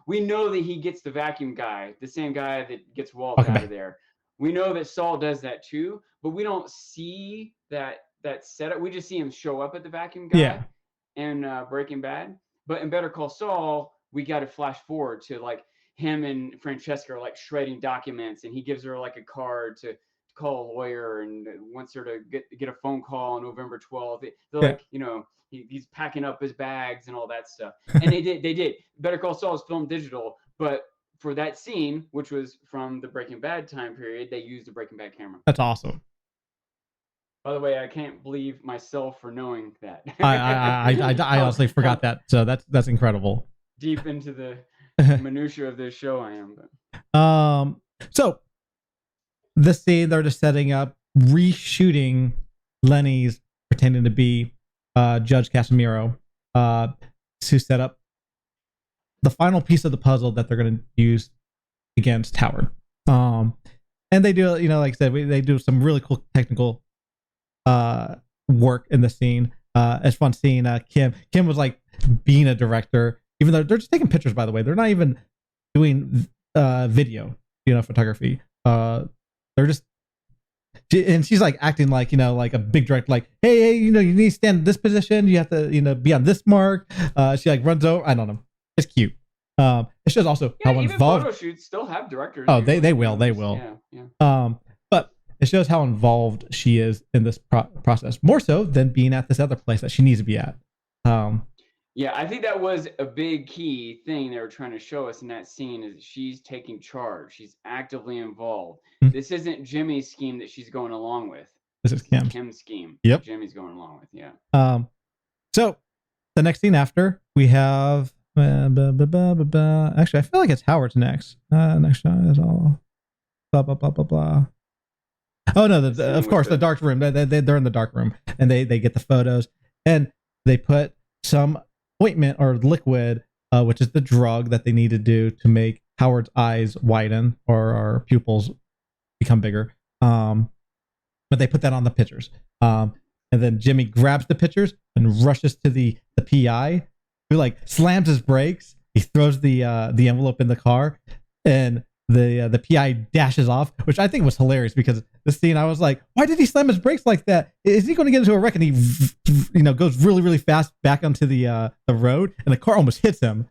we know that he gets the vacuum guy, the same guy that gets Walt out of there. We know that Saul does that too, but we don't see that setup. We just see him show up at the vacuum guy in Breaking Bad. But in Better Call Saul, we got to flash forward to like him and Francesca are like shredding documents, and he gives her like a card to call a lawyer and wants her to get a phone call on November 12th. They're like, he's packing up his bags and all that stuff. And they did. Better Call Saul is filmed digital, but for that scene, which was from the Breaking Bad time period, they used the Breaking Bad camera. That's awesome. By the way, I can't believe myself for knowing that. I honestly forgot that. So that's incredible. Deep into the minutia of this show, I am. But. So this scene, they're just setting up, reshooting Lenny's pretending to be Judge Casimiro to set up the final piece of the puzzle that they're going to use against Howard. And they do, like I said, they do some really cool technical work in the scene. It's fun seeing Kim. Kim was like being a director, even though they're just taking pictures, by the way. They're not even doing video, photography. They're just, and she's like acting like, like a big director, like, hey, you need to stand in this position. You have to, be on this mark. She like runs over. I don't know. It's cute. It shows also how even involved. Photo shoots still have directors. Oh, they will. Yeah. But it shows how involved she is in this process, more so than being at this other place that she needs to be at. Yeah, I think that was a big key thing they were trying to show us in that scene is she's taking charge. She's actively involved. Mm-hmm. This isn't Jimmy's scheme that she's going along with. This is Kim's scheme. Yep. Jimmy's going along with. Yeah. So the next scene after we have actually I feel like it's Howard's next. Next shot is all blah blah blah blah blah. Oh no, of course the dark room. They're in the dark room and they get the photos and they put some ointment or liquid, which is the drug that they need to do to make Howard's eyes widen or our pupils become bigger. But they put that on the pictures. And then Jimmy grabs the pictures and rushes to the PI, who like slams his brakes. He throws the envelope in the car, and the PI dashes off, which I think was hilarious because the scene I was like, why did he slam his brakes like that? Is he going to get into a wreck? And he goes really really fast back onto the road, and the car almost hits him.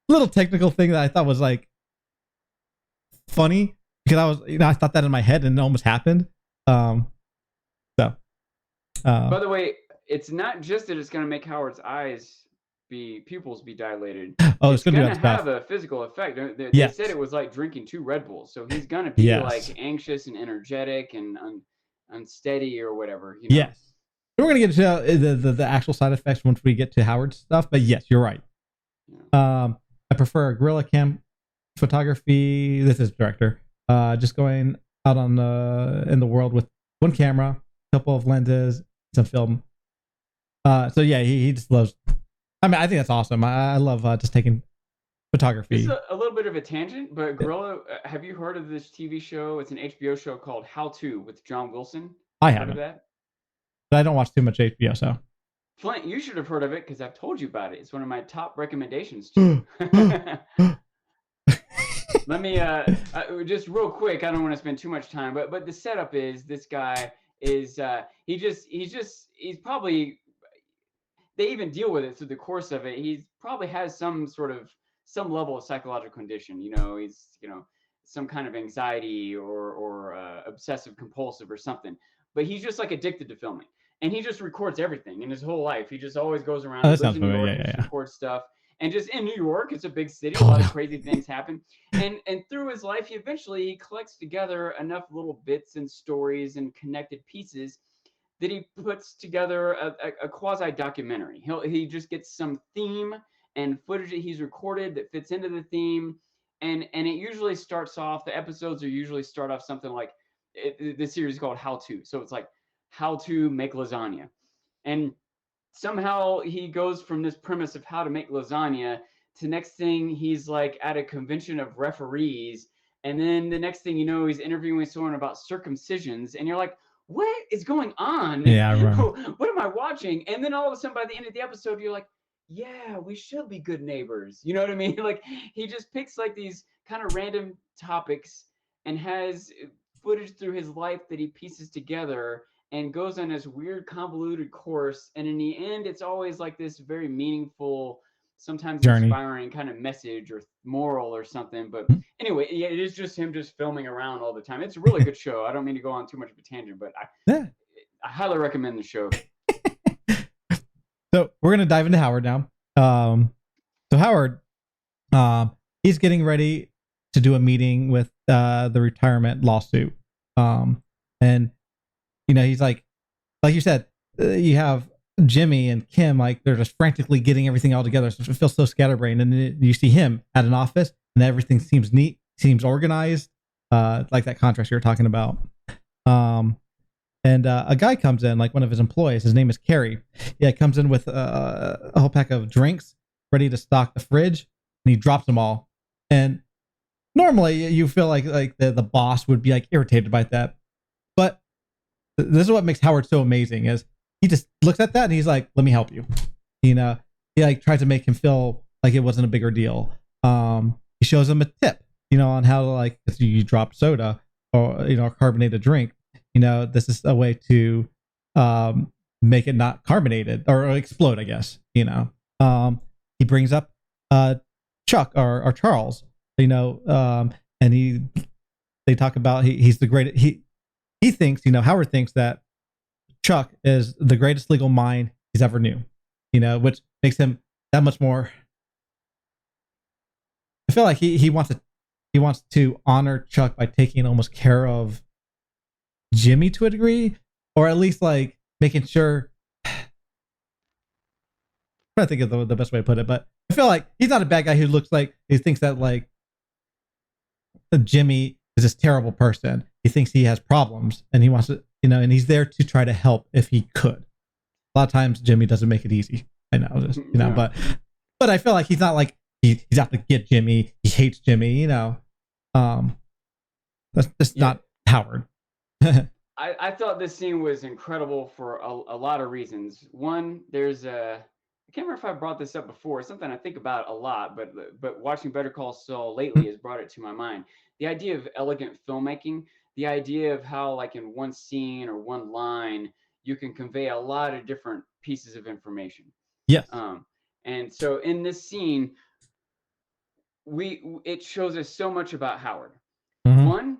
little technical thing that I thought was like funny because I was, I thought that in my head and it almost happened. Um, so, By the way, it's not just that it's going to make Howard's pupils be dilated. oh, it's It's gonna do going other to stuff. have a physical effect. They said Yes, it was like drinking 2 Red Bulls. So he's going to be yes, like anxious and energetic and unsteady or whatever, yes. We're gonna get to the actual side effects once we get to Howard's stuff, but yes, you're right. I prefer guerrilla cam photography. This is director. Just going out on in the world with one camera, a couple of lenses, some film. So yeah, he just loves. I mean, I think that's awesome. I love just taking photography. This is a little bit of a tangent, but Gorilla, have you heard of this TV show? It's an HBO show called How To with John Wilson. I Heard of haven't, that? but I don't watch too much HBO. So Flint, you should have heard of it because I've told you about it. It's one of my top recommendations too. Let me just real quick. I don't want to spend too much time, but the setup is this guy is he's probably, they even deal with it through the course of it. He probably has some level of psychological condition. He's some kind of anxiety or obsessive compulsive or something. But he's just like addicted to filming, and he just records everything in his whole life. He just always goes around. oh, He that lives sounds in New familiar. York. Yeah, He just yeah, records stuff, and just in New York, it's a big city. A lot of crazy things happen, and through his life, he collects together enough little bits and stories and connected pieces that he puts together a quasi documentary. He just gets some theme and footage that he's recorded that fits into the theme, and it usually starts off. The episodes are usually start off something like the series is called How To, so it's like how to make lasagna, and somehow he goes from this premise of how to make lasagna to next thing he's like at a convention of referees, and then the next thing you know he's interviewing someone about circumcisions, and you're like, what is going on? yeah. I remember. What am I watching? And then all of a sudden by the end of the episode you're like, yeah, we should be good neighbors. You know what I mean? Like, he just picks like these kind of random topics and has footage through his life that he pieces together and goes on this weird convoluted course, and in the end it's always like this very meaningful, sometimes Journey. inspiring kind of message or moral or something. But anyway, yeah, it is just him just filming around all the time. It's a really good show. I don't mean to go on too much of a tangent, but Yeah. I highly recommend the show. So we're gonna dive into Howard now. So Howard, he's getting ready to do a meeting with the retirement lawsuit. And he's like you said, you have Jimmy and Kim, like they're just frantically getting everything all together. So it feels so scatterbrained. And then you see him at an office, and everything seems neat, seems organized, like that contrast you were talking about. And a guy comes in, like one of his employees. His name is Kerry. Yeah, comes in with a whole pack of drinks, ready to stock the fridge, and he drops them all. And normally, you feel like the boss would be like irritated by that, but this is what makes Howard so amazing: is he just looks at that and he's like, "Let me help you." He like tries to make him feel like it wasn't a bigger deal. He shows him a tip, on how to, like, if you drop soda or a carbonated drink. This is a way to make it not carbonated or explode, I guess. He brings up Chuck or Charles, and they talk about he's the greatest. He thinks, Howard thinks that Chuck is the greatest legal mind he's ever knew, which makes him that much more. I feel like he wants to honor Chuck by taking almost care of Jimmy to a degree, or at least like making sure. I'm trying to think of the best way to put it, but I feel like he's not a bad guy who looks like he thinks that like Jimmy is this terrible person. He thinks he has problems, and he wants to, and he's there to try to help if he could. A lot of times, Jimmy doesn't make it easy. I know, just Yeah. but I feel like he's not like he's out to get Jimmy. He hates Jimmy. That's just not Howard. I thought this scene was incredible for a lot of reasons. One, I can't remember if I brought this up before. It's something I think about a lot, but watching Better Call Saul lately has brought it to my mind. The idea of elegant filmmaking, the idea of how, like, in one scene or one line, you can convey a lot of different pieces of information. Yes. And so in this scene, it shows us so much about Howard. Mm-hmm. One,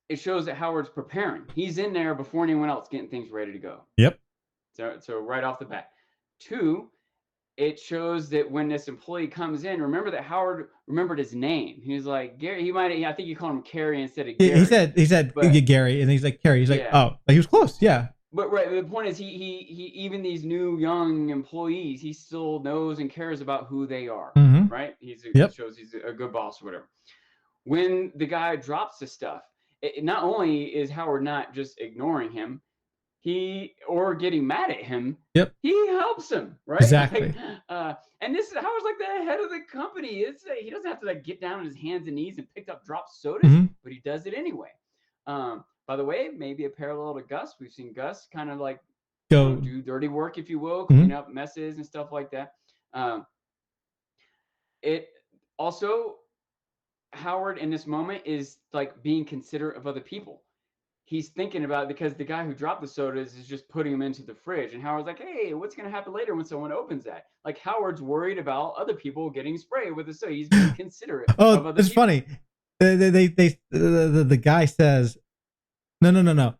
it shows that Howard's preparing. He's in there before anyone else, getting things ready to go. Yep. So right off the bat. Two, it shows that when this employee comes in, remember that Howard remembered his name. He was like, Gary. I think you called him Carrie instead of Gary. He said Gary, and he's like Carrie. He's like, oh, he was close. Yeah. But right, the point is, he even these new young employees, he still knows and cares about who they are. Mm-hmm. Right? He shows he's a good boss or whatever. When the guy drops the stuff, not only is Howard not just ignoring him, or getting mad at him. Yep. He helps him, right? Exactly. And this Howard's like the head of the company. He doesn't have to like get down on his hands and knees and pick up drop sodas, but he does it anyway. By the way, maybe a parallel to Gus. We've seen Gus kind of like do dirty work, if you will, clean up messes and stuff like that. It also, Howard in this moment is like being considerate of other people. He's thinking about it because the guy who dropped the sodas is just putting them into the fridge. And Howard's like, hey, what's going to happen later when someone opens that? Like, Howard's worried about other people getting sprayed with the soda. He's being considerate of other it's people. Funny. The guy says, no.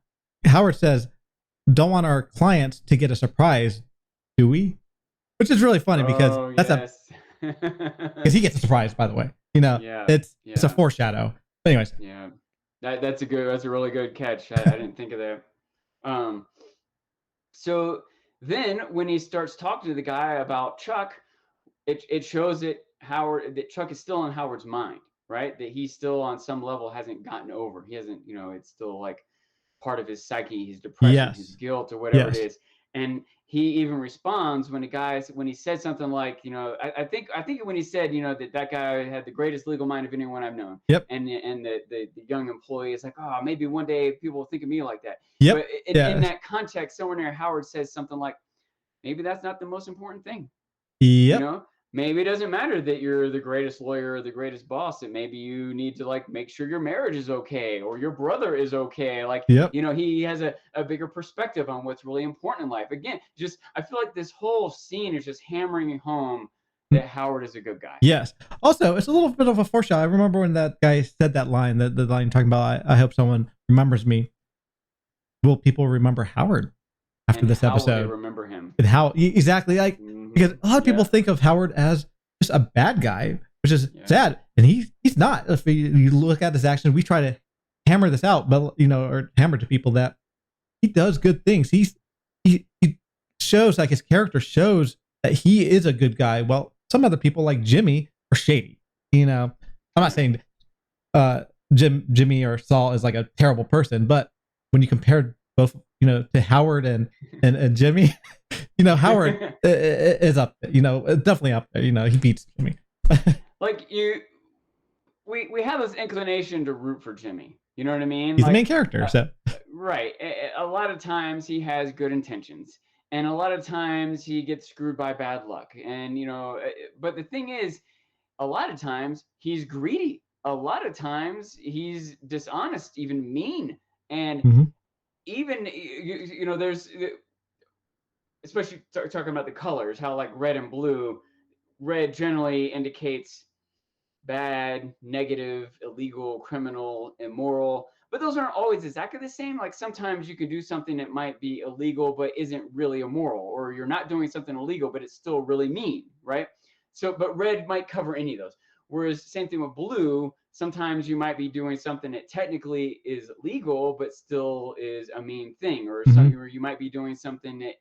Howard says, don't want our clients to get a surprise, do we? Which is really funny because because he gets a surprise, by the way. It's a foreshadow. But anyways. Yeah. That's a really good catch. I didn't think of that. So then when he starts talking to the guy about Chuck, it shows that Chuck is still in Howard's mind, right? That he still on some level hasn't gotten over. He hasn't, it's still like part of his psyche, his depression, his guilt, or whatever it is. And he even responds when he said something like, I think when he said, that guy had the greatest legal mind of anyone I've known. Yep. And the young employee is like, oh, maybe one day people will think of me like that. Yep. But in that context, somewhere near Howard says something like, maybe that's not the most important thing. Yep. Maybe it doesn't matter that you're the greatest lawyer or the greatest boss, that maybe you need to like make sure your marriage is okay or your brother is okay. Like, he has a bigger perspective on what's really important in life. Again, I feel like this whole scene is just hammering home that Howard is a good guy. Yes. Also, it's a little bit of a foreshadow. I remember when that guy said that line, the line talking about, I hope someone remembers me. Will people remember Howard after this episode? They remember him. And how exactly, like, because a lot of people think of Howard as just a bad guy, which is sad, and he's not. If you look at his actions, we try to hammer this out, but or hammer to people that he does good things. He shows, like, his character shows that he is a good guy. Well, some other people like Jimmy are shady. I'm not saying Jimmy or Saul is like a terrible person, but when you compare both, to Howard and Jimmy, Howard is up there, definitely up there. He beats Jimmy. Like we have this inclination to root for Jimmy. You know what I mean? He's the main character, so right. A lot of times he has good intentions, and a lot of times he gets screwed by bad luck. And but the thing is, a lot of times he's greedy. A lot of times he's dishonest, even mean, and even there's, especially talking about the colors, how like red and blue. Red generally indicates bad, negative, illegal, criminal, immoral, but those aren't always exactly the same. Like sometimes you can do something that might be illegal but isn't really immoral, or you're not doing something illegal but it's still really mean, right? So, but red might cover any of those. Whereas same thing with blue, sometimes you might be doing something that technically is legal but still is a mean thing, or where you might be doing something that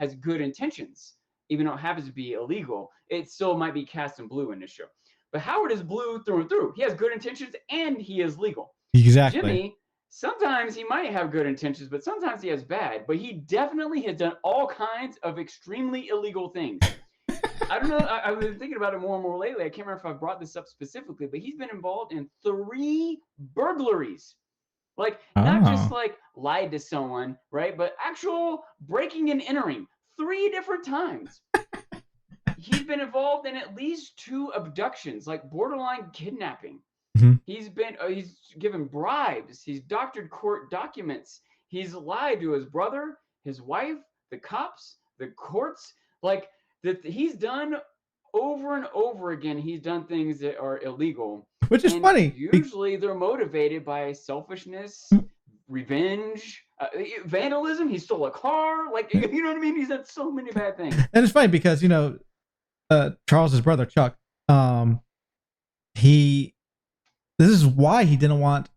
has good intentions, even though it happens to be illegal. It still might be cast in blue in this show. But Howard is blue through and through. He has good intentions and he is legal. Exactly. Jimmy, sometimes he might have good intentions, but sometimes he has bad. But he definitely has done all kinds of extremely illegal things. I don't know. I've been thinking about it more and more lately. I can't remember if I brought this up specifically, but he's been involved in 3 burglaries. Like, not just like lied to someone, right? But actual breaking and entering 3 different times. He's been involved in at least 2 abductions, like borderline kidnapping. He's given bribes. He's doctored court documents. He's lied to his brother, his wife, the cops, the courts. Like, that he's done over and over again, he's done things that are illegal. Which is And funny. usually they're motivated by selfishness, revenge, vandalism. He stole a car. Like, you know what I mean? He's done so many bad things. And it's funny because, Charles's brother, Chuck, this is why he didn't want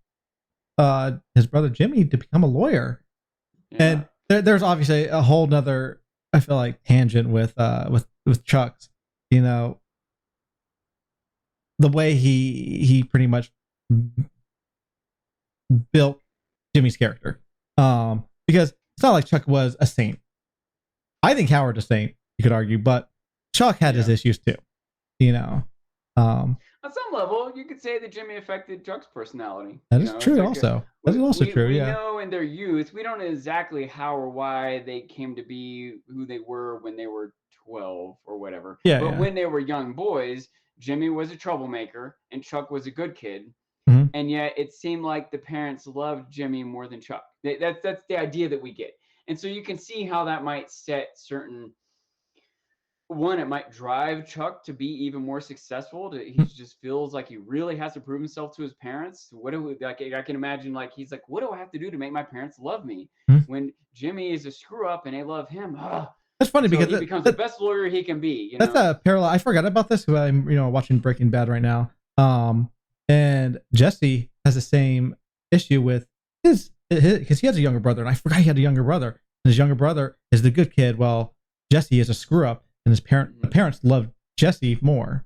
his brother Jimmy to become a lawyer. Yeah. And there's obviously a whole nother, I feel like, tangent with Chuck's, the way he pretty much built Jimmy's character. Because it's not like Chuck was a saint. I think Howard's a saint, you could argue, but Chuck had his issues too, On some level, you could say that Jimmy affected Chuck's personality. That is true. Like that is also true. We know in their youth, we don't know exactly how or why they came to be who they were when they were 12 or whatever. Yeah. But when they were young boys, Jimmy was a troublemaker and Chuck was a good kid. Mm-hmm. And yet it seemed like the parents loved Jimmy more than Chuck. That's the idea that we get. And so you can see how that might set certain. One, it might drive Chuck to be even more successful. He just feels like he really has to prove himself to his parents. What do we, like? I can imagine, like, he's like, what do I have to do to make my parents love me? Mm-hmm. When Jimmy is a screw up and they love him. That's funny because he becomes the best lawyer he can be. That's a parallel. I forgot about this. I'm watching Breaking Bad right now. And Jesse has the same issue with his because he has a younger brother, and I forgot he had a younger brother. And his younger brother is the good kid, while Jesse is a screw up. And the parents loved Jesse more,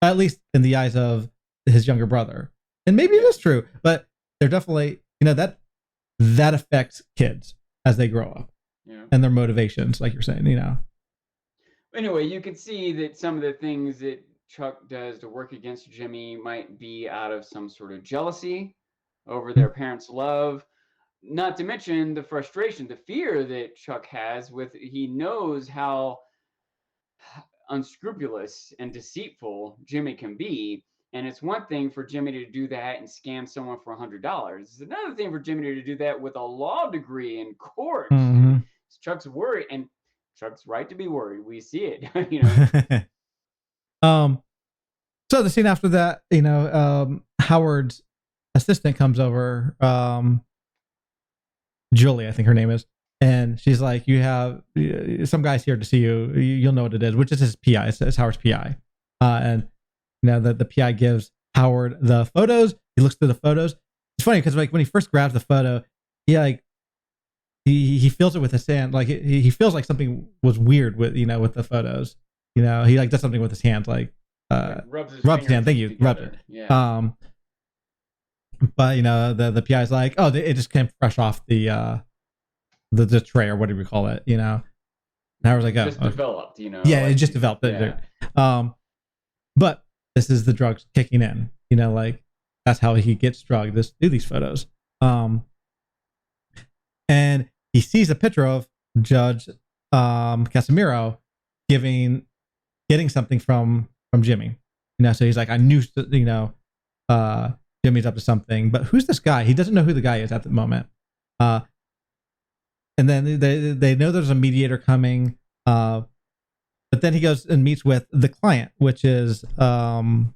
at least in the eyes of his younger brother. And maybe it is true, but they're definitely, that affects kids as they grow up and their motivations, like you're saying, Anyway, you can see that some of the things that Chuck does to work against Jimmy might be out of some sort of jealousy over their parents' love. Not to mention the frustration, the fear that Chuck has he knows how unscrupulous and deceitful Jimmy can be. And it's one thing for Jimmy to do that and scam someone for $100. It's another thing for Jimmy to do that with a law degree in court. Mm-hmm. Chuck's worried, and Chuck's right to be worried. We see it, So the scene after that, Howard's assistant comes over, Julie, I think her name is. And she's like, you have some guys here to see you. You'll know what it is, which is his PI. It's Howard's PI. And the PI gives Howard the photos. He looks through the photos. It's funny because when he first grabs the photo, he feels it with his hand. Like he feels like something was weird with the photos. He does something with his hand, like rubs his hand. Thank you. Rubbed it. Yeah. But the PI is like, oh, it just came fresh off the tray or whatever you call it, And I was like, oh, just developed, Yeah, it just developed. Yeah. But this is the drugs kicking in, that's how he gets drugged. Do these photos. And he sees a picture of Judge Casimiro getting something from Jimmy. So he's like, I knew, Jimmy's up to something, but who's this guy? He doesn't know who the guy is at the moment. And then they know there's a mediator coming, but then he goes and meets with the client, which is Irene,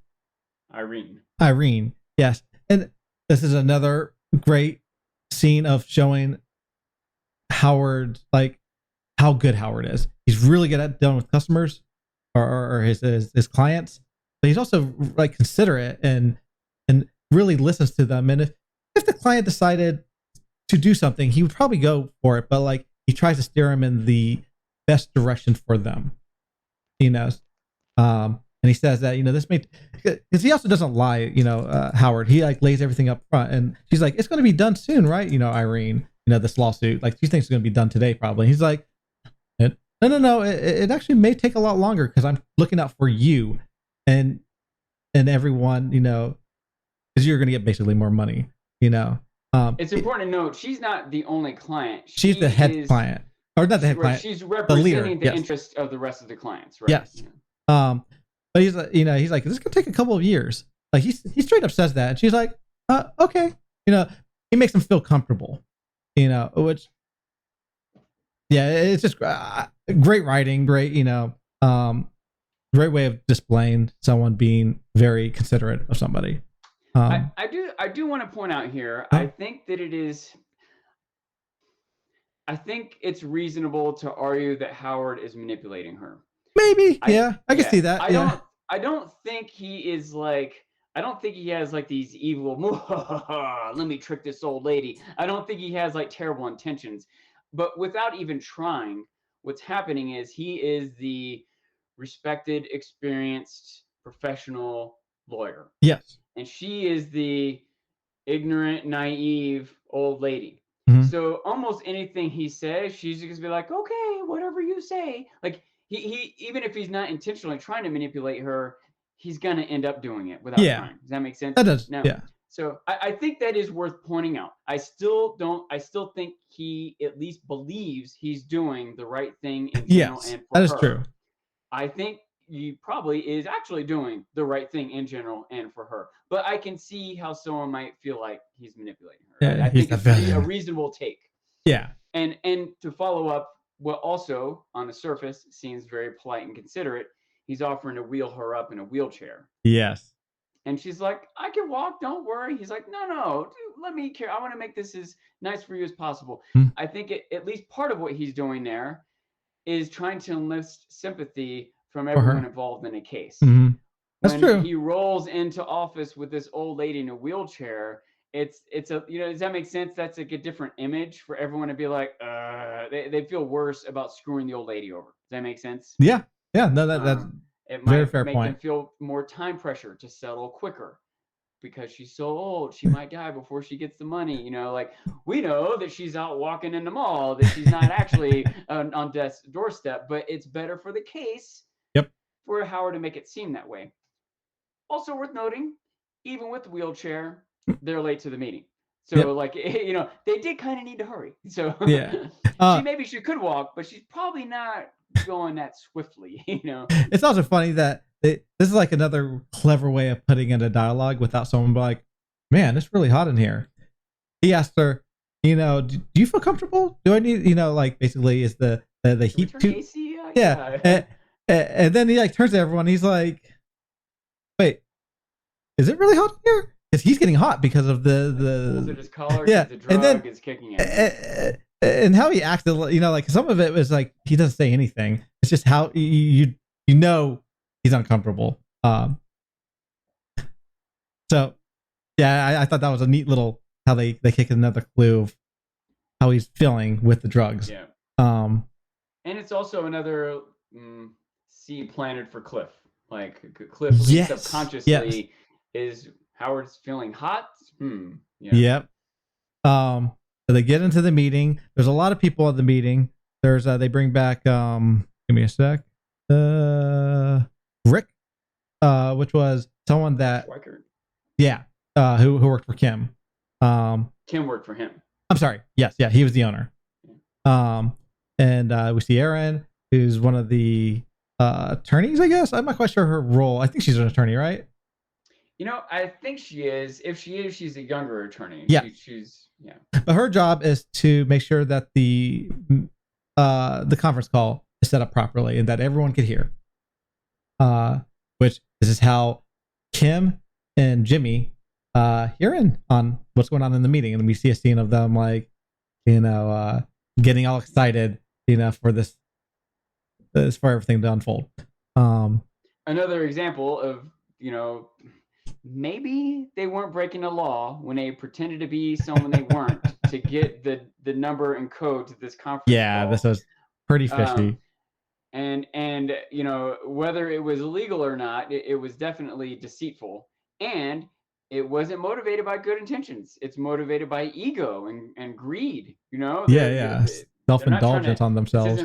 yes. And this is another great scene of showing Howard, like how good Howard is. He's really good at dealing with customers or his clients, but he's also like considerate and really listens to them. And if the client decided to do something, he would probably go for it, but like he tries to steer him in the best direction for them. And he says that this may, because he also doesn't lie. Howard, he like lays everything up front, and she's like, it's going to be done soon, right? Irene, this lawsuit, like she thinks it's going to be done today, probably. He's like, no, it actually may take a lot longer because I'm looking out for you and everyone, because you're going to get basically more money, It's important to note she's not the only client. She's the head client, or not the head client. She's representing the interest of the rest of the clients, right? Yes. But he's like, he's like, this could take a couple of years. Like he straight up says that, and she's like, okay. He makes them feel comfortable. Which, yeah, it's just great writing, great. great way of displaying someone being very considerate of somebody. I do want to point out here, I think that I think it's reasonable to argue that Howard is manipulating her. Maybe, I can see that. I don't think he is like, I don't think he has like these evil, let me trick this old lady. I don't think he has like terrible intentions. But without even trying, what's happening is he is the respected, experienced, professional lawyer. Yes. And she is the ignorant, naive old lady. Mm-hmm. So almost anything he says, she's just gonna be like, okay, whatever you say. Like he even if he's not intentionally trying to manipulate her, he's gonna end up doing it without trying. Does that make sense? That does. Now, so I think that is worth pointing out. I still think he at least believes he's doing the right thing in general and for that is her. true. I think he probably is actually doing the right thing in general and for her. But I can see how someone might feel like he's manipulating her. Yeah, I think it's a reasonable take. Yeah. And to follow up, what also on the surface seems very polite and considerate, he's offering to wheel her up in a wheelchair. Yes. And she's like, I can walk, don't worry. He's like, no, dude, let me care. I want to make this as nice for you as possible. I think at least part of what he's doing there is trying to enlist sympathy from everyone involved in a case. That's true. When he rolls into office with this old lady in a wheelchair, it's a, does that make sense? That's like a different image for everyone to be like, they feel worse about screwing the old lady over. Does that make sense? Yeah. No, that's it very might fair make point. them feel more time pressure to settle quicker because she's so old. She might die before she gets the money. Like we know that she's out walking in the mall, that she's not actually on death's doorstep, but it's better for the case. For Howard to make it seem that way. Also worth noting, even with the wheelchair, they're late to the meeting. So they did kind of need to hurry. So maybe she could walk, but she's probably not going that swiftly. It's also funny that this is like another clever way of putting in a dialogue without someone being like, man, it's really hot in here. He asked her, do you feel comfortable? Do I need, like basically is the heat too? AC? And then he like turns to everyone. He's like, wait, is it really hot in here? Because he's getting hot because of the his collar, the drug is kicking in. And how he acted, like some of it was like he doesn't say anything. It's just how you he's uncomfortable. So yeah, I thought that was a neat little how they kick another clue of how he's feeling with the drugs. Yeah. And it's also another seed planted for Cliff. Like Cliff subconsciously is Howard's feeling hot. Yep. So they get into the meeting. There's a lot of people at the meeting. There's they bring back give me a sec. Rick, which was someone that who worked for Kim. Kim worked for him. I'm sorry. Yes, he was the owner. And we see Erin, who's one of the attorneys, I guess. I'm not quite sure her role. I think she's an attorney, right? I think she is. If she is, she's a younger attorney. Yeah. She's. But her job is to make sure that the conference call is set up properly and that everyone could hear. Which this is how Kim and Jimmy hear in on what's going on in the meeting, and we see a scene of them like, getting all excited, for this for everything to unfold. Another example of maybe they weren't breaking the law when they pretended to be someone they weren't to get the number and code to this conference call. This was pretty fishy. And whether it was illegal or not, it was definitely deceitful, and it wasn't motivated by good intentions. It's motivated by ego and greed. Self-indulgence on themselves.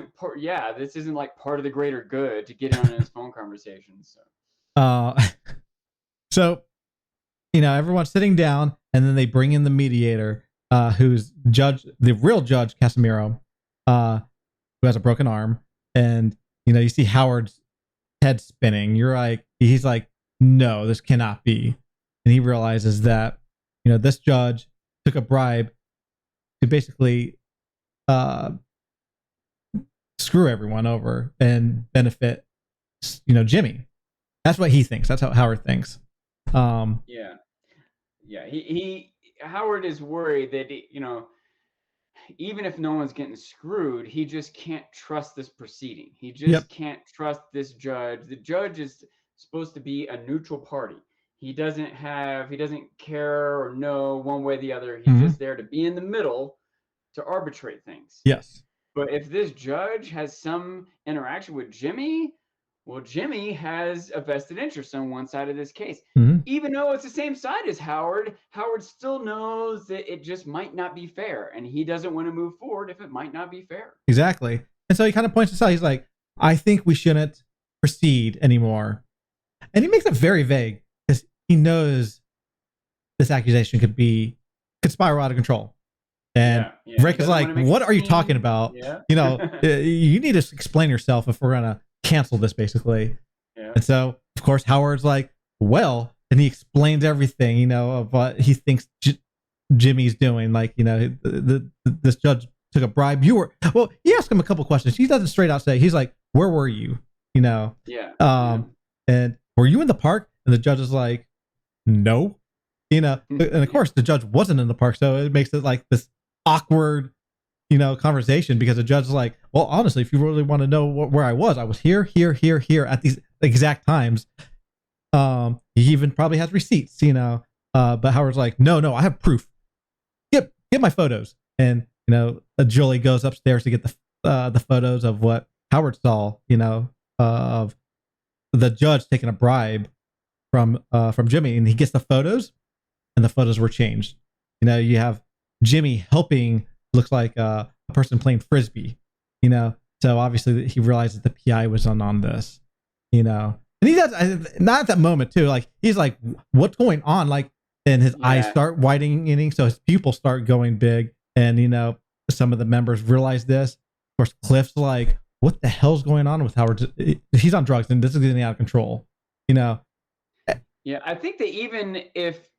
This isn't like part of the greater good to get on this phone conversation. So. So, everyone's sitting down, and then they bring in the mediator, who's the real judge, Casimiro, who has a broken arm, and you see Howard's head spinning. He's like, no, this cannot be, and he realizes that this judge took a bribe to basically screw everyone over and benefit Jimmy. That's what he thinks. That's how Howard thinks. Yeah. He Howard is worried that even if no one's getting screwed, he just can't trust this proceeding. He just Yep. can't trust this judge. The judge is supposed to be a neutral party. He doesn't care or know one way or the other. He's just there to be in the middle to arbitrate things. Yes. But if this judge has some interaction with Jimmy, well, Jimmy has a vested interest on one side of this case. Even though it's the same side as Howard, Howard still knows that it just might not be fair, and he doesn't want to move forward if it might not be fair. Exactly. And so he kind of points this out. He's like, I think we shouldn't proceed anymore. And he makes it very vague because he knows this accusation could spiral out of control. And Rick is like, what are you talking about? Yeah. You need to explain yourself if we're going to cancel this, basically. Yeah. And so, of course, Howard's like, well, and he explains everything, of what he thinks Jimmy's doing. Like, this judge took a bribe. He asked him a couple questions. He doesn't straight out say, he's like, where were you? Yeah. And were you in the park? And the judge is like, no. And of course, the judge wasn't in the park. So it makes it like this awkward, conversation, because the judge is like, well, honestly, if you really want to know where I was here at these exact times. He even probably has receipts, but Howard's like, no, I have proof. Get my photos. And, Julie goes upstairs to get the photos of what Howard saw, of the judge taking a bribe from Jimmy, and he gets the photos, and the photos were changed. You have Jimmy helping, looks like a person playing Frisbee, so obviously he realized that the PI was on this, and he does, not at that moment too, like he's like, what's going on? Like, and his eyes start widening, so his pupils start going big, and some of the members realize this. Of course, Cliff's like, what the hell's going on with Howard? He's on drugs, and this is getting out of control. Yeah, I think that even if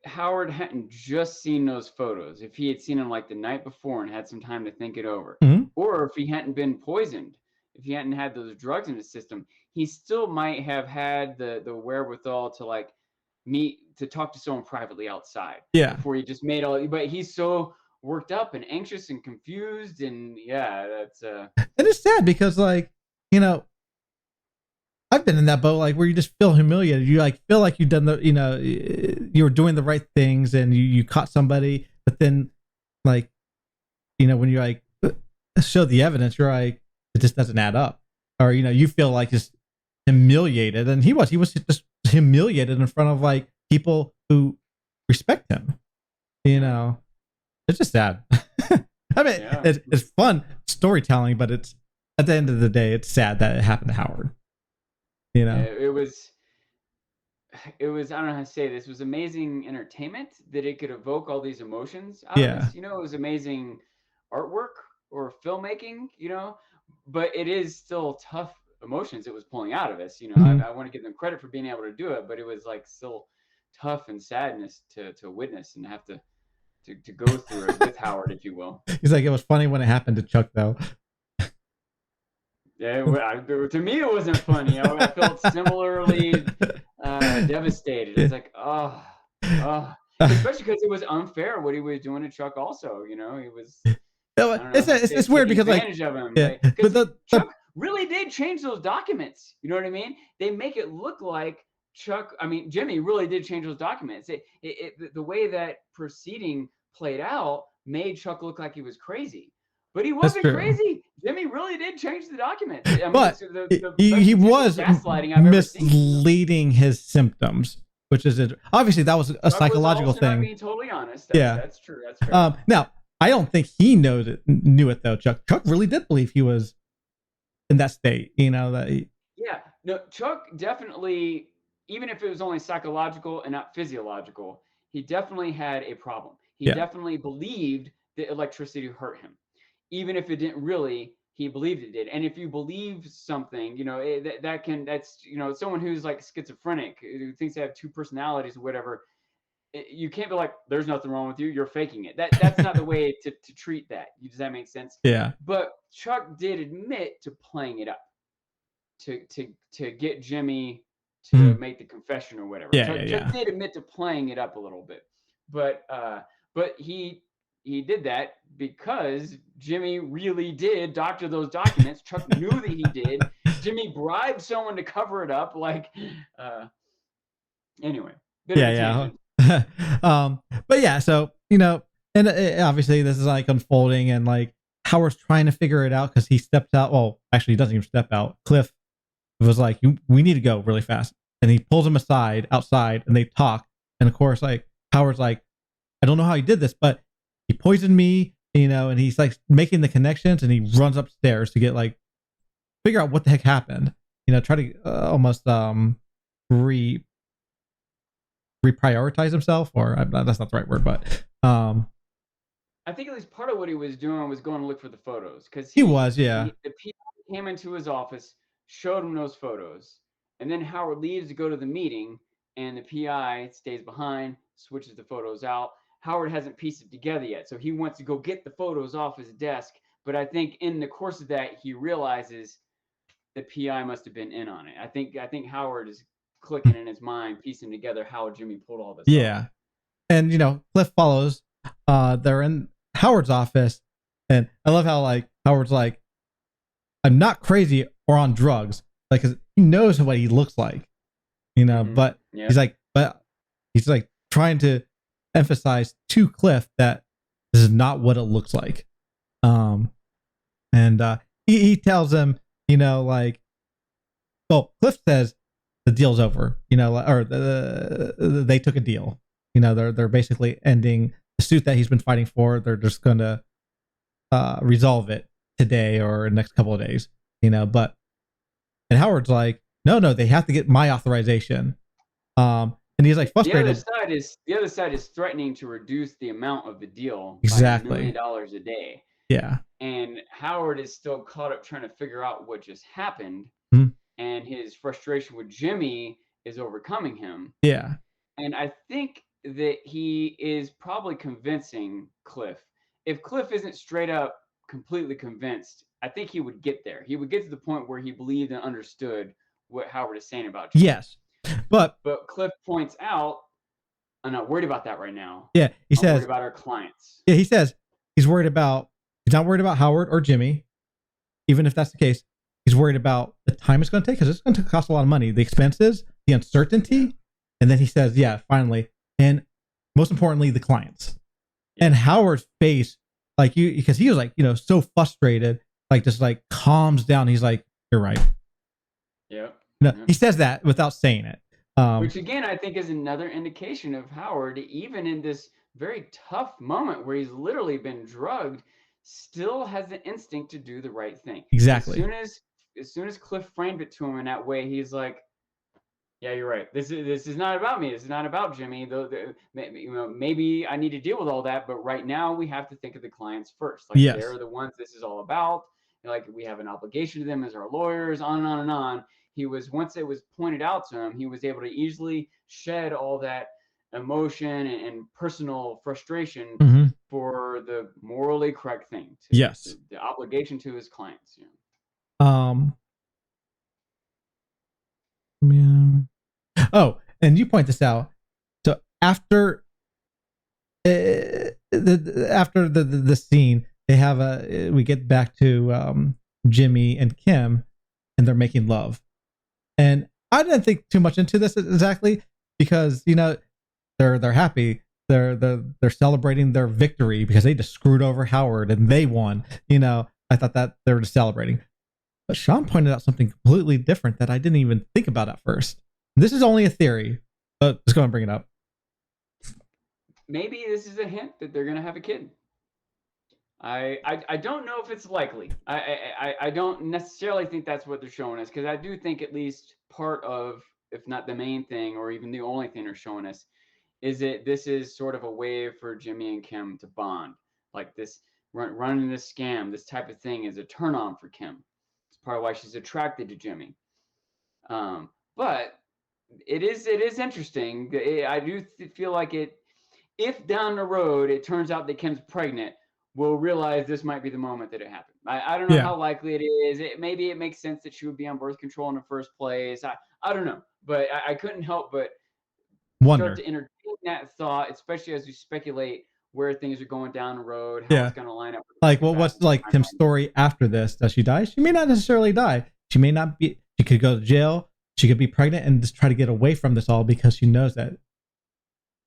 Howard hadn't just seen those photos, if he had seen them like the night before and had some time to think it over, or if he hadn't been poisoned, if he hadn't had those drugs in his system, he still might have had the wherewithal to talk to someone privately outside. Yeah. Before he just made but he's so worked up and anxious and confused, and that's and it's sad because, like, I've been in that boat, like, where you just feel humiliated. You like feel like you've done you were doing the right things and you caught somebody, but then, like, when you like show the evidence, you're like, it just doesn't add up, or you feel like just humiliated, and he was just humiliated in front of like people who respect him. It's just sad. I mean, it's fun storytelling, but it's, at the end of the day, it's sad that it happened to Howard. It was I don't know how to say this. It was amazing entertainment that it could evoke all these emotions out of us. It was amazing artwork or filmmaking, but it is still tough emotions it was pulling out of us. I want to give them credit for being able to do it, but it was like still tough and sadness to witness and have to go through it with Howard, if you will. He's like, it was funny when it happened to Chuck, though. Yeah, to me it wasn't funny. I felt similarly devastated. It's like, especially because it was unfair what he was doing to Chuck. Also, he was. It's weird because, like, advantage of him. Yeah, but Chuck really did change those documents. You know what I mean? They make it look like Jimmy really did change those documents. The way that proceeding played out made Chuck look like he was crazy. But he wasn't crazy. Jimmy really did change the document. But he was misleading his symptoms, which is obviously that was a psychological thing. Being totally honest, that's true. That's fair. Now, I don't think he knew it though. Chuck really did believe he was in that state. Chuck definitely, even if it was only psychological and not physiological, he definitely had a problem. He definitely believed that electricity hurt him. Even if it didn't really, he believed it did. And if you believe something, that's someone who's like schizophrenic, who thinks they have two personalities or whatever, you can't be like, there's nothing wrong with you, you're faking it. That's not the way to treat that. Does that make sense? Yeah. But Chuck did admit to playing it up. to get Jimmy to Mhm. make the confession or whatever. Yeah, Chuck yeah, Chuck yeah. did admit to playing it up a little bit, but he did that because Jimmy really did doctor those documents. Chuck knew that he did. Jimmy bribed someone to cover it up. Uh, anyway, bit of a Yeah, tangent. yeah. But yeah, so and obviously this is like unfolding, and like Howard's trying to figure it out because he stepped out. Well, actually, he doesn't even step out. Cliff was like, "We need to go really fast," and he pulls him aside outside, and they talk. And of course, like Howard's like, "I don't know how he did this, but he poisoned me," and he's like making the connections, and he runs upstairs to get like figure out what the heck happened. Try to almost re reprioritize himself, or that's not the right word, but I think at least part of what he was doing was going to look for the photos because he was, yeah, the people came into his office, showed him those photos, and then Howard leaves to go to the meeting, and the PI stays behind, switches the photos out. Howard hasn't pieced it together yet, so he wants to go get the photos off his desk. But I think in the course of that, he realizes the PI must have been in on it. I think Howard is clicking in his mind, piecing together how Jimmy pulled all this off. yeah. And Cliff follows. They're in Howard's office, and I love how like Howard's like, "I'm not crazy or on drugs," like 'cause he knows what he looks like, but Yeah. he's like trying to emphasize to Cliff that this is not what it looks like. And he tells him, like, well, Cliff says the deal's over, or they took a deal. They're basically ending the suit that he's been fighting for. They're just going to resolve it today or in the next couple of days. But and Howard's like, no, they have to get my authorization. And he's like frustrated. The other side is threatening to reduce the amount of the deal Exactly. by $1 million a day. Yeah. And Howard is still caught up trying to figure out what just happened, and his frustration with Jimmy is overcoming him. Yeah. And I think that he is probably convincing Cliff. If Cliff isn't straight up completely convinced, I think he would get there. He would get to the point where he believed and understood what Howard is saying about Jimmy. Yes. But Cliff points out, I'm not worried about that right now. Yeah, he says worried about our clients. Yeah, he says he's not worried about Howard or Jimmy, even if that's the case. He's worried about the time it's going to take because it's going to cost a lot of money, the expenses, the uncertainty, and then he says, "Yeah, finally," and most importantly, the clients. Yeah. And Howard's face, like because he was like so frustrated, like just like calms down. He's like, "You're right." Yeah. He says that without saying it. Which again, I think is another indication of Howard, even in this very tough moment where he's literally been drugged, still has the instinct to do the right thing. Exactly. As soon as Cliff framed it to him in that way, he's like, "Yeah, you're right. This is not about me. This is not about Jimmy. Maybe I need to deal with all that, but right now we have to think of the clients first. Like they're the ones this is all about. Like we have an obligation to them as our lawyers. On and on and on." Once it was pointed out to him, he was able to easily shed all that emotion and personal frustration for the morally correct thing. The obligation to his clients. Oh, and you point this out. So after the scene, they have we get back to Jimmy and Kim, and they're making love. And I didn't think too much into this exactly because they're happy. They're celebrating their victory because they just screwed over Howard and they won. I thought that they were just celebrating. But Sean pointed out something completely different that I didn't even think about at first. This is only a theory, but let's go and bring it up. Maybe this is a hint that they're going to have a kid. I don't know if it's likely. I don't necessarily think that's what they're showing us because I do think at least part of, if not the main thing or even the only thing they're showing us, is that this is sort of a way for Jimmy and Kim to bond. Like this running this scam, this type of thing is a turn on for Kim. It's part of why she's attracted to Jimmy. But it is interesting. I do feel like if down the road it turns out that Kim's pregnant, will realize this might be the moment that it happened. I don't know how likely it is. Maybe it makes sense that she would be on birth control in the first place. I don't know, but I couldn't help but start to entertain that thought, especially as you speculate where things are going down the road, how it's going to line up. Like, well, what's like Kim's story after this? Does she die? She may not necessarily die. She may not be. She could go to jail. She could be pregnant and just try to get away from this all because she knows that,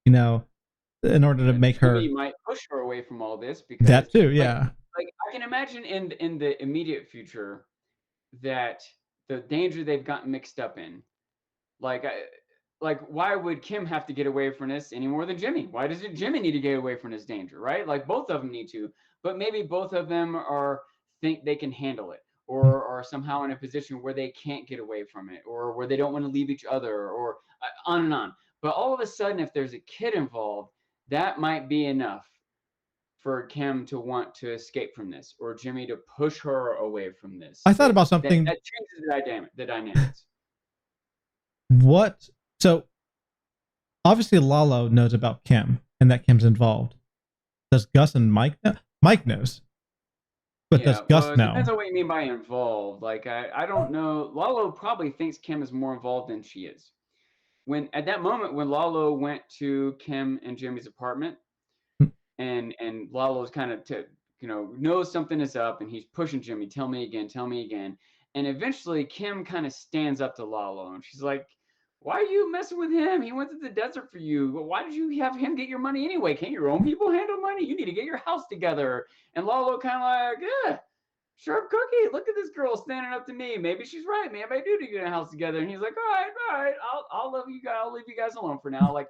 in order to make her. You might push her away from all this because that too, yeah. Like I can imagine in the immediate future that the danger they've gotten mixed up in, like why would Kim have to get away from this any more than Jimmy? Why does Jimmy need to get away from this danger, right? Like both of them need to, but maybe both of them think they can handle it, or are somehow in a position where they can't get away from it, or where they don't want to leave each other, or on and on. But all of a sudden, if there's a kid involved, that might be enough for Kim to want to escape from this, or Jimmy to push her away from this. I thought about something that changes the dynamics. What? So obviously Lalo knows about Kim and that Kim's involved. Does Gus and Mike know? Mike knows. But does Gus know? Depends on what you mean by involved. Like I don't know. Lalo probably thinks Kim is more involved than she is. At that moment when Lalo went to Kim and Jimmy's apartment, and Lalo's kind of knows something is up, and he's pushing Jimmy, tell me again. And eventually Kim kind of stands up to Lalo, and she's like, why are you messing with him? He went to the desert for you. Why did you have him get your money anyway? Can't your own people handle money? You need to get your house together. And Lalo kind of like, sharp cookie. Look at this girl standing up to me. Maybe she's right. Maybe I do need to get a house together. And he's like, all right. I'll love you guys. I'll leave you guys alone for now. Like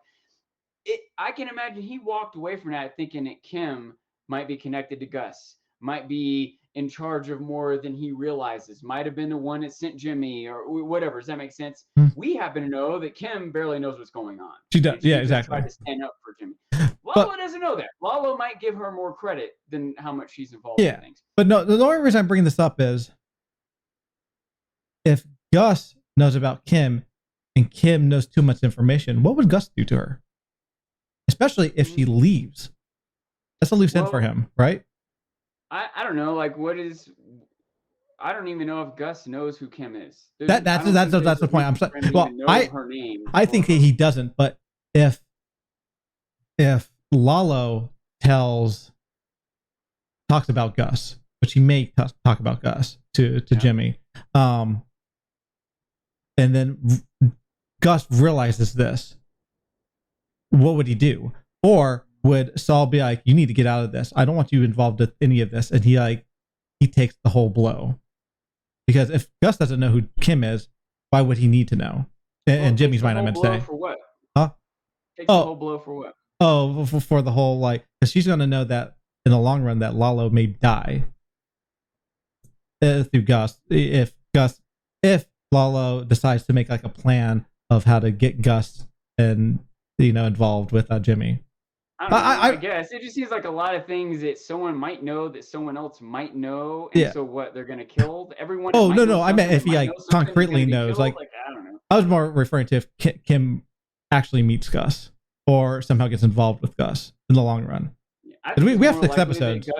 I can imagine he walked away from that thinking that Kim might be connected to Gus, might be in charge of more than he realizes, might have been the one that sent Jimmy or whatever. Does that make sense? We happen to know that Kim barely knows what's going on. She does. Yeah, exactly. Tried to stand up for Jimmy. Lalo doesn't know that. Lalo might give her more credit than how much she's involved in things. But no, the only reason I'm bringing this up is if Gus knows about Kim and Kim knows too much information, what would Gus do to her? Especially if she leaves. That's a loose end for him, right? I don't know. Like, I don't even know if Gus knows who Kim is. That's the point. I'm sorry. Well, her name. I think he doesn't. But if Lalo talks about Gus, which he may talk about Gus to Jimmy, and then Gus realizes this, what would he do? Or would Saul be like, you need to get out of this. I don't want you involved with any of this. And he takes the whole blow. Because if Gus doesn't know who Kim is, why would he need to know? And Jimmy's mind, I meant to say. For what? Huh? Takes the whole blow for what? Oh, for the whole, because she's going to know that in the long run that Lalo may die through Gus. If Lalo decides to make a plan of how to get Gus and involved with Jimmy. I guess it just seems like a lot of things that someone might know that someone else might know, and so what, they're gonna kill everyone. Oh no, I meant if he concretely knows. I don't know. I was more referring to if Kim actually meets Gus or somehow gets involved with Gus in the long run. We have 6 episodes.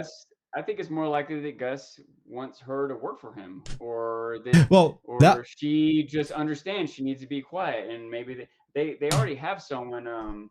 I think it's more likely that Gus wants her to work for him, or that she just understands she needs to be quiet, and maybe they already have someone.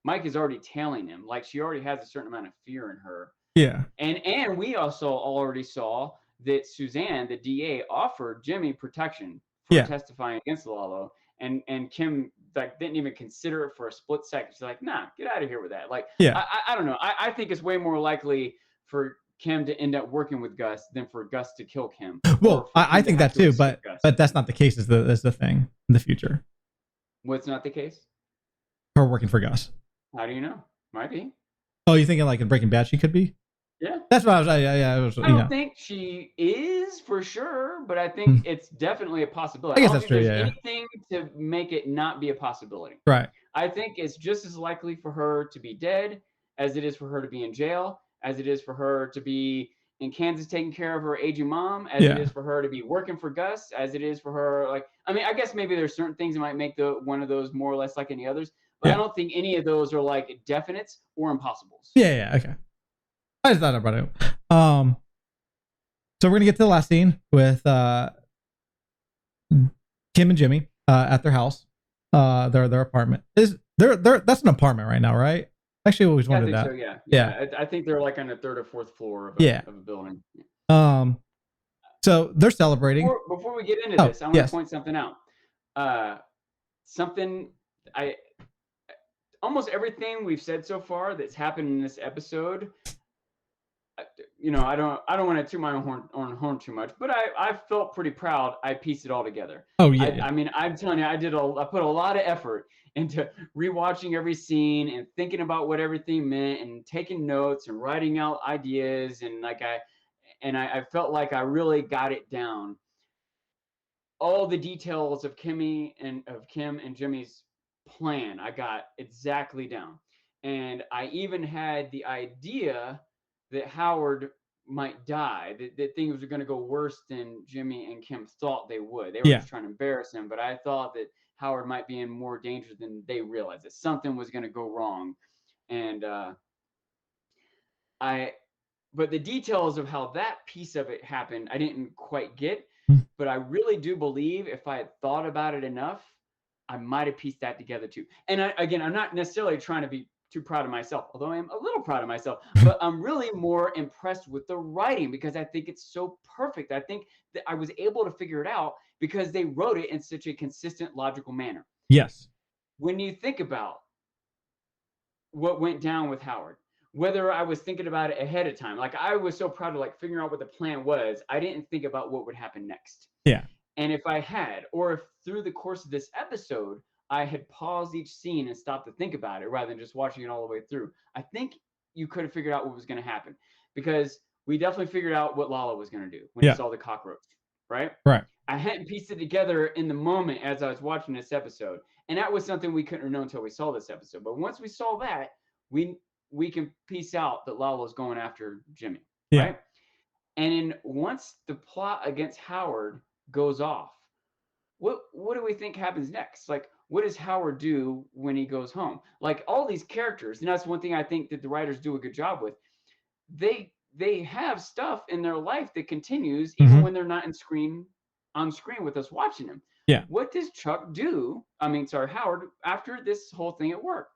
Mike is already tailing him. Like, she already has a certain amount of fear in her. Yeah. And we also already saw that Suzanne, the DA, offered Jimmy protection for testifying against Lalo. And Kim didn't even consider it for a split second. She's like, nah, get out of here with that. I don't know. I think it's way more likely for Kim to end up working with Gus than for Gus to kill Kim. Well, I think that too, but that's not the case is the thing in the future. What's not the case? Her working for Gus. How do you know? Might be. Oh, you thinking in Breaking Bad she could be? Yeah. That's what I was. I don't think she is for sure, but I think it's definitely a possibility. I guess that's true. There's anything to make it not be a possibility. Right. I think it's just as likely for her to be dead as it is for her to be in jail, as it is for her to be in Kansas taking care of her aging mom, as it is for her to be working for Gus, as it is for her. I guess maybe there's certain things that might make one of those more or less like any others. But I don't think any of those are definites or impossibles. Yeah, okay. I just thought about it. So we're gonna get to the last scene with Kim and Jimmy at their house, their apartment. That's an apartment right now, right? Actually, I always wondered that. So, yeah. I think they're like on the third or fourth floor of a building. So they're celebrating. Before we get into this, I want to point something out. Almost everything we've said so far that's happened in this episode, I don't want to toot my own horn too much, but I felt pretty proud. I pieced it all together. Oh yeah. I mean, I'm telling you, I put a lot of effort into rewatching every scene and thinking about what everything meant and taking notes and writing out ideas, and I felt like I really got it down. All the details of Kim and Jimmy's plan, I got exactly down. And I even had the idea that Howard might die, that things were going to go worse than Jimmy and Kim thought they would. They were just trying to embarrass him, but I thought that Howard might be in more danger than they realized, that something was going to go wrong. And but the details of how that piece of it happened, I didn't quite get. But I really do believe if I had thought about it enough, I might have pieced that together too. And I'm not necessarily trying to be too proud of myself, although I am a little proud of myself, but I'm really more impressed with the writing because I think it's so perfect. I think that I was able to figure it out because they wrote it in such a consistent, logical manner. Yes. When you think about what went down with Howard, whether I was thinking about it ahead of time, like I was so proud of figuring out what the plan was, I didn't think about what would happen next. Yeah. And if I had, or if through the course of this episode, I had paused each scene and stopped to think about it rather than just watching it all the way through, I think you could have figured out what was going to happen, because we definitely figured out what Lala was going to do when he saw the cockroach, right? Right. I hadn't pieced it together in the moment as I was watching this episode. And that was something we couldn't have known until we saw this episode. But once we saw that, we can piece out that Lala's going after Jimmy, right? And once the plot against Howard goes off, what do we think happens next? Like, what does Howard do when he goes home? Like, all these characters, and that's one thing I think that the writers do a good job with. They have stuff in their life that continues even when they're not on screen with us watching them. Yeah. What does Chuck do? Howard, after this whole thing at work?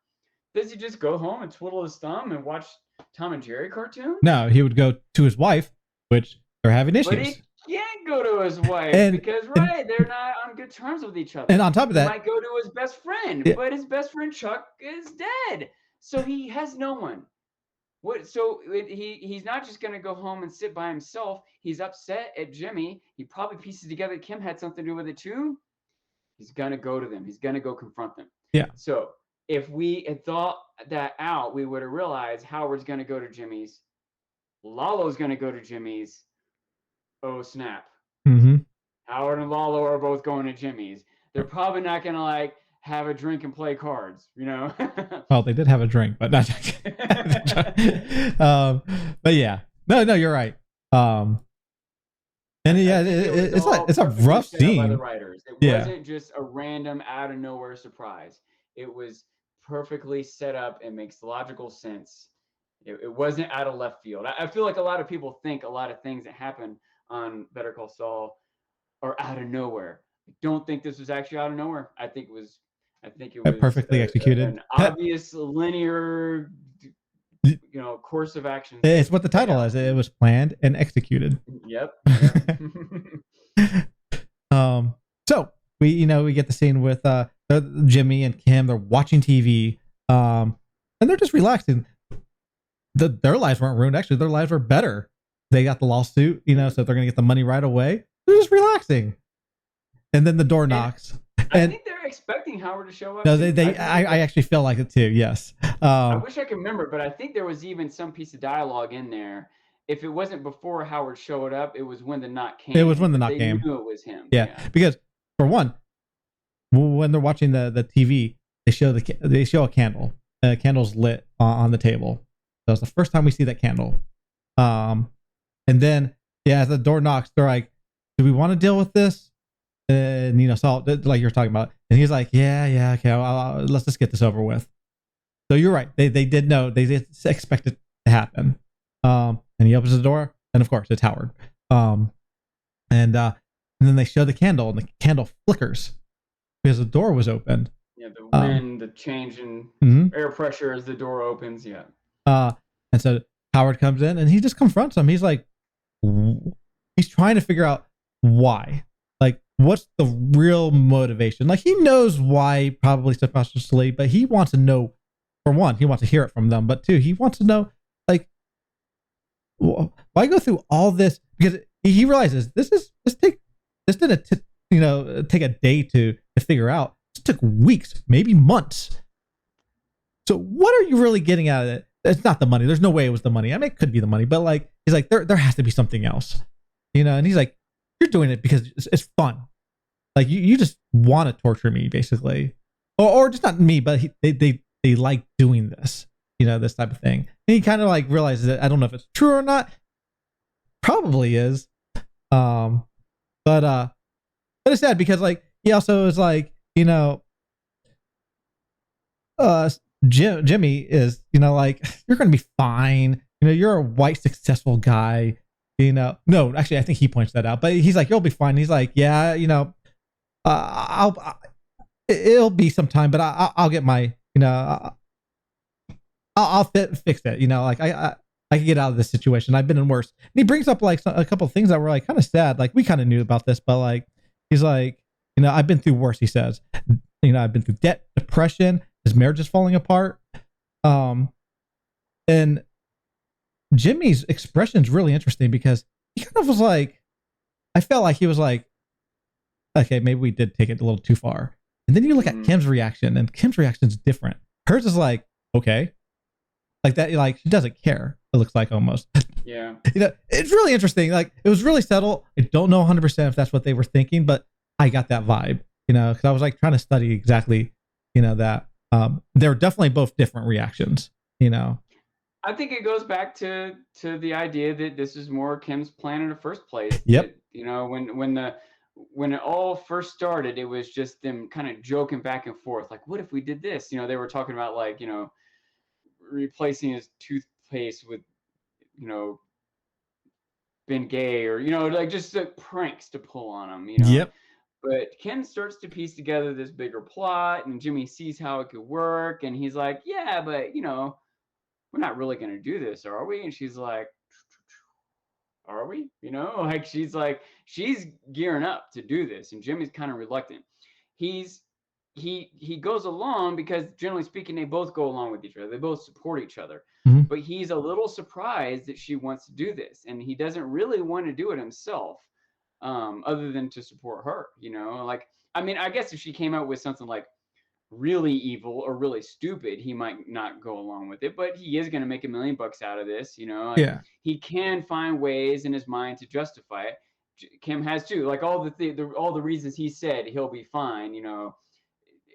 Does he just go home and twiddle his thumb and watch Tom and Jerry cartoons? No, he would go to his wife, which they're having issues. But he can't go to his wife because they're not on good terms with each other. And on top of that, he might go to his best friend, but his best friend Chuck is dead, so he has no one. He's not just going to go home and sit by himself. He's upset at Jimmy. He probably pieces together Kim had something to do with it too. He's going to go to them. He's going to go confront them. Yeah. So if we had thought that out, we would have realized Howard's going to go to Jimmy's. Lalo's going to go to Jimmy's. Oh, snap. Howard and Lalo are both going to Jimmy's. They're probably not going to have a drink and play cards, Well, they did have a drink, but not. But yeah, no, you're right. And it's a rough scene. By the writers. It wasn't just a random out of nowhere surprise. It was perfectly set up and makes logical sense. It wasn't out of left field. I feel like a lot of people think a lot of things that happen on Better Call Saul are out of nowhere. I don't think this was actually out of nowhere. I think it was perfectly executed, an obvious linear, course of action. It's what the title is. It was planned and executed. Yep. So we get the scene with Jimmy and Kim. They're watching TV, and they're just relaxing. Their lives weren't ruined. Actually, their lives were better. They got the lawsuit, so they're gonna get the money right away. They're just relaxing. And then the door knocks. I think they're expecting Howard to show up. No, I actually feel like it too. Yes. I wish I could remember, but I think there was even some piece of dialogue in there. If it wasn't before Howard showed up, it was when the knock came. It was when the knock came. They knew it was him. Yeah, because for one, when they're watching the TV, they show a candle. A candle's lit on the table. So it's the first time we see that candle. And then as the door knocks, they're like, "Do we want to deal with this?" And Saul, like you're talking about, and he's like, "Yeah, okay, let's just get this over with." So you're right. They did know. They did expect it to happen. And he opens the door, and of course it's Howard. Um, and then they show the candle, and the candle flickers because the door was opened. Yeah, the wind, the change in air pressure as the door opens. Yeah. And so Howard comes in, and he just confronts him. He's like, he's trying to figure out why. Like, what's the real motivation? Like, he knows why probably subconsciously, but he wants to know. For one, he wants to hear it from them, but two, he wants to know, like, why go through all this? Because he realizes this didn't take a day to figure out. This took weeks, maybe months. So what are you really getting out of it? It's not the money. There's no way it was the money. I mean, it could be the money, but like, he's like, there has to be something else, and he's like, you're doing it because it's fun. Like, you just want to torture me, basically, or just not me, but they like doing this, this type of thing. And he kind of like realizes that, I don't know if it's true or not. Probably is. But it's sad because like he also is like, Jimmy is, like, you're gonna be fine. You're a white successful guy. No, actually, I think he points that out. But he's like, you'll be fine. He's like, yeah, it'll be some time, but I'll get my, I'll fix it. Like I can get out of this situation. I've been in worse. And he brings up like a couple of things that were like kind of sad. Like, we kind of knew about this, but like, he's like, I've been through worse. He says, I've been through debt, depression. His marriage is falling apart. And Jimmy's expression is really interesting because he kind of was like, I felt like he was like, okay, maybe we did take it a little too far. And then you look at Kim's reaction, and Kim's reaction is different. Hers is like, okay, like that, like she doesn't care. It looks like almost. Yeah. It's really interesting. Like, it was really subtle. I don't know 100% if that's what they were thinking, but I got that vibe. Because I was like trying to study exactly, that. They're definitely both different reactions. I think it goes back to the idea that this is more Kim's plan in the first place. Yep. That, when it all first started, it was just them kind of joking back and forth. Like, what if we did this? They were talking about like, replacing his toothpaste with, Ben Gay, or, like just pranks to pull on him, Yep. But Kim starts to piece together this bigger plot, and Jimmy sees how it could work, and he's like, yeah, but we're not really going to do this, are we? And she's like, are we? Like, she's gearing up to do this, and Jimmy's kind of reluctant. He goes along because, generally speaking, they both go along with each other. They both support each other. Mm-hmm. But he's a little surprised that she wants to do this, and he doesn't really want to do it himself, other than to support her. Like, I mean, I guess if she came out with something like really evil or really stupid, he might not go along with it, but he is going to make $1 million out of this. Yeah. He can find ways in his mind to justify it. Kim has too. Like, all the reasons he said he'll be fine,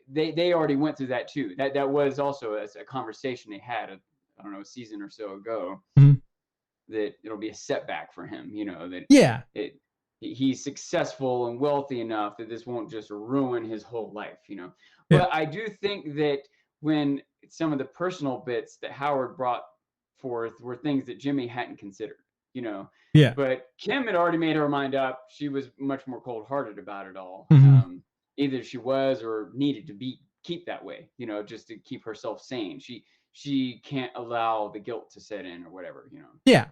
they already went through that too. That was also a conversation they had, I don't know, a season or so ago, that it'll be a setback for him, that he's successful and wealthy enough that this won't just ruin his whole life, But I do think that when some of the personal bits that Howard brought forth were things that Jimmy hadn't considered, Yeah. But Kim had already made her mind up. She was much more cold-hearted about it all. Either she was or needed to keep that way, just to keep herself sane. She can't allow the guilt to set in or whatever, Yeah.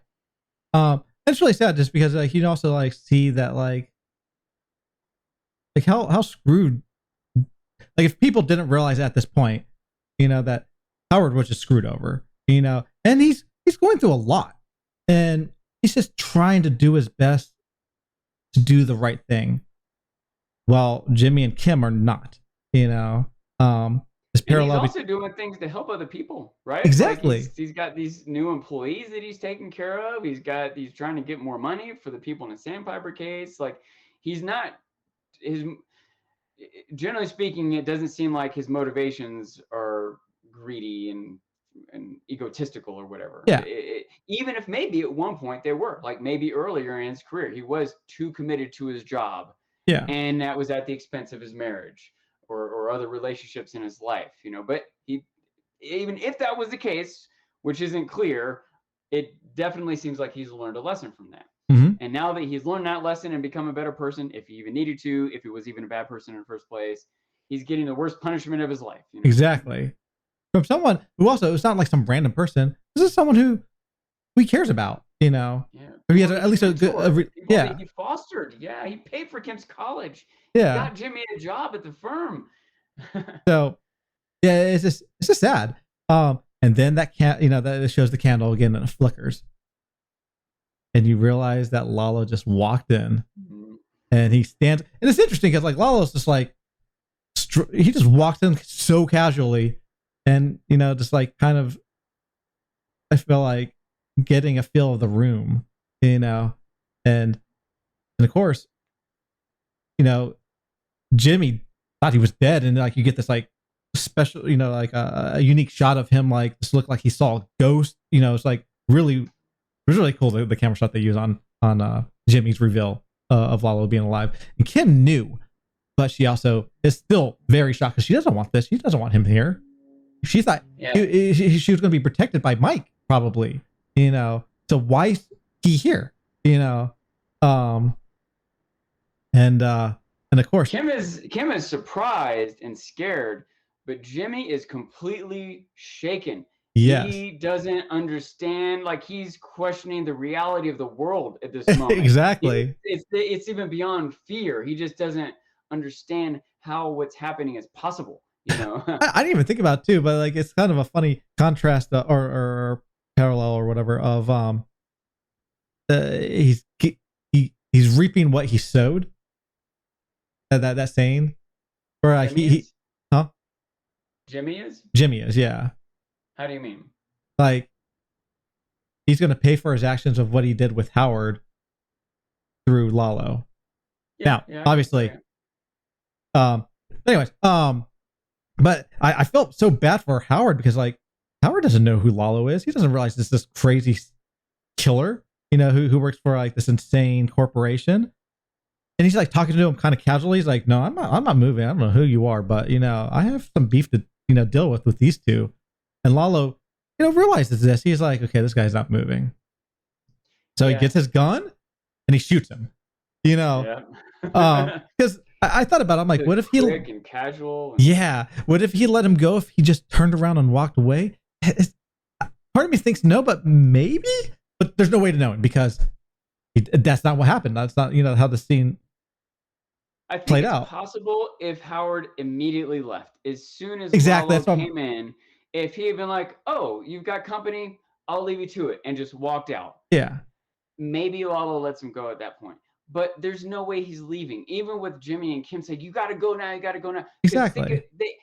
It's really sad just because like you also like see that like how screwed, like, if people didn't realize at this point, that Howard was just screwed over, and he's going through a lot, and he's just trying to do his best to do the right thing, while Jimmy and Kim are not, this parallel. He's also doing things to help other people, right? Exactly. Like, he's got these new employees that he's taking care of. He's trying to get more money for the people in the sandpiper case. Like, he's not generally speaking, it doesn't seem like his motivations are greedy and egotistical or whatever. Yeah. Even if maybe at one point they were, like, maybe earlier in his career, he was too committed to his job. Yeah. And that was at the expense of his marriage or other relationships in his life, But even if that was the case, which isn't clear, it definitely seems like he's learned a lesson from that. Mm-hmm. And now that he's learned that lesson and become a better person, if he even needed to, if he was even a bad person in the first place, he's getting the worst punishment of his life. Exactly. From someone who also, it's not like some random person. This is someone who he cares about, Yeah. Or he has at least a good, People that yeah, he fostered. Yeah, he paid for Kim's college. He yeah. got Jimmy a job at the firm. So yeah, it's just sad. And then that that shows the candle again and it flickers, and you realize that Lalo just walked in, and he stands, and it's interesting because like Lalo's just like he just walked in so casually, and just like kind of, I feel like getting a feel of the room, and of course, Jimmy thought he was dead, and like you get this like special, like a unique shot of him, like this looked like he saw a ghost. It's like it was really cool, the camera shot they use on Jimmy's reveal of Lalo being alive. And Kim knew, but she also is still very shocked because she doesn't want this. She doesn't want him here. She thought she was going to be protected by Mike, probably. So why is he here? And of course, Kim is surprised and scared, but Jimmy is completely shaken. Yes. He doesn't understand, like he's questioning the reality of the world at this moment. Exactly. It's even beyond fear. He just doesn't understand how what's happening is possible. I didn't even think about it too, but like it's kind of a funny contrast or parallel or whatever of he's reaping what he sowed. That saying, or like huh? Jimmy is. Jimmy is, yeah. How do you mean? Like he's going to pay for his actions of what he did with Howard through Lalo. Now, obviously, anyways, but I felt so bad for Howard because like Howard doesn't know who Lalo is. He doesn't realize this crazy killer, who works for like this insane corporation. And he's like talking to him kind of casually. He's like, "No, I'm not moving. I don't know who you are, but I have some beef to deal with these two." And Lalo, realizes this. He's like, "Okay, this guy's not moving." So he gets his gun and he shoots him. Because I thought about it. I'm like, what if he quick and casual? Yeah, what if he let him go? If he just turned around and walked away? Part of me thinks no, but maybe. But there's no way to know it because that's not what happened. That's not how the scene. I think played it's out. possible if Howard immediately left. As soon as Exactly, Lalo came in, if he had been like, "Oh, you've got company, I'll leave you to it," and just walked out. Yeah. Maybe Lalo lets him go at that point. But there's no way he's leaving. Even with Jimmy and Kim saying, "You got to go now, you got to go now." Exactly.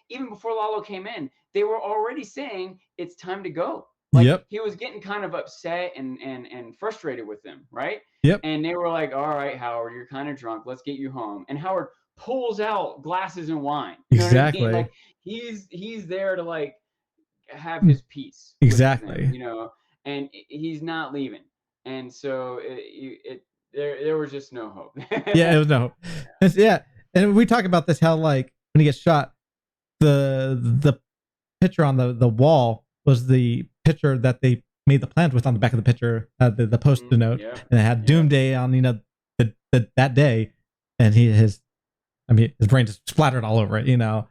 Even before Lalo came in, they were already saying it's time to go. Like he was getting kind of upset and frustrated with them, right? Yep. And they were like, "All right, Howard, you're kind of drunk. Let's get you home." And Howard pulls out glasses and wine. You know exactly. What I mean? Like he's there to like have his peace. Exactly. Them, and he's not leaving. And so there was just no hope. Yeah, it was no hope. Yeah, and we talk about this how like when he gets shot, the picture on the wall was the picture that they made the plans with on the back of the picture, the post-it note, and it had Doomsday on that day, and his brain just splattered all over it, Yeah.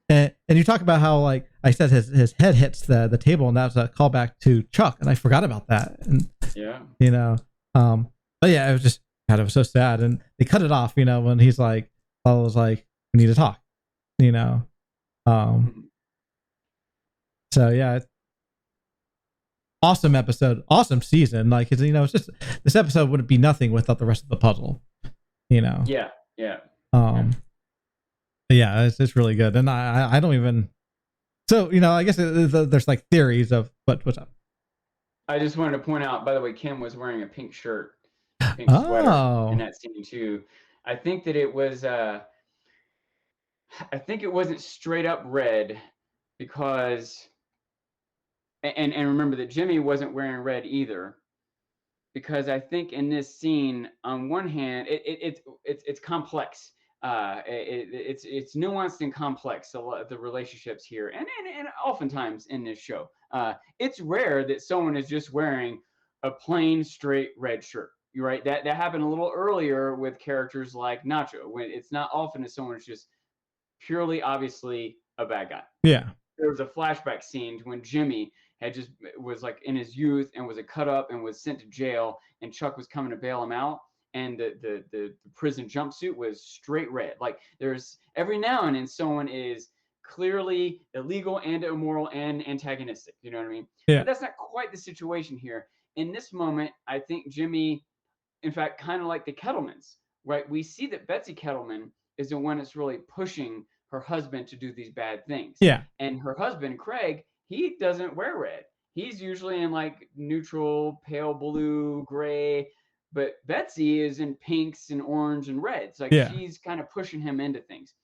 And you talk about how like I said his head hits the table, and that was a callback to Chuck, and I forgot about that. And but yeah, it was just God, it was so sad, and they cut it off, when he's like, I was like, we need to talk, So yeah, awesome episode, awesome season. Like it's it's just this episode wouldn't be nothing without the rest of the puzzle, Yeah. Yeah, it's really good, and I don't even. So I guess there's like theories of what's up. I just wanted to point out, by the way, Kim was wearing a pink shirt, pink sweater in that scene too. I think that it was. I think it wasn't straight up red, because. And remember that Jimmy wasn't wearing red either, because I think in this scene, on one hand, it's complex. It's nuanced and complex. So the relationships here, and oftentimes in this show, It's rare that someone is just wearing a plain straight red shirt. You're right. That happened a little earlier with characters like Nacho, when it's not often that someone's just purely obviously a bad guy. Yeah. There was a flashback scene when Jimmy had just was like in his youth and was a cut up and was sent to jail, and Chuck was coming to bail him out, and the prison jumpsuit was straight red. Like there's every now and then someone is clearly illegal and immoral and antagonistic. You know what I mean? Yeah. But that's not quite the situation here. In this moment, I think Jimmy, in fact, kind of like the Kettlemans, right? We see that Betsy Kettleman is the one that's really pushing her husband to do these bad things. Yeah. And her husband, Craig, he doesn't wear red. He's usually in like neutral, pale blue, gray. But Betsy is in pinks and orange and reds. Like she's kind of pushing him into things.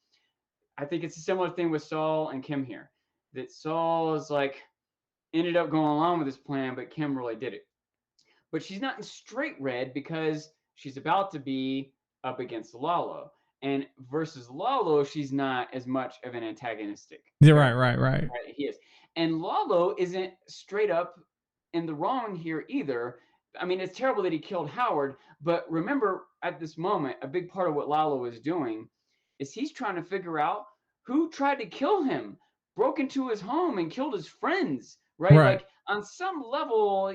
I think it's a similar thing with Saul and Kim here. That Saul is like ended up going along with his plan, but Kim really did it. But she's not in straight red because she's about to be up against Lalo. And versus Lalo, she's not as much of an antagonistic. Yeah, right. He is. And Lalo isn't straight up in the wrong here either. I mean, it's terrible that he killed Howard, but remember at this moment, a big part of what Lalo is doing is he's trying to figure out who tried to kill him, broke into his home and killed his friends, right? Like on some level,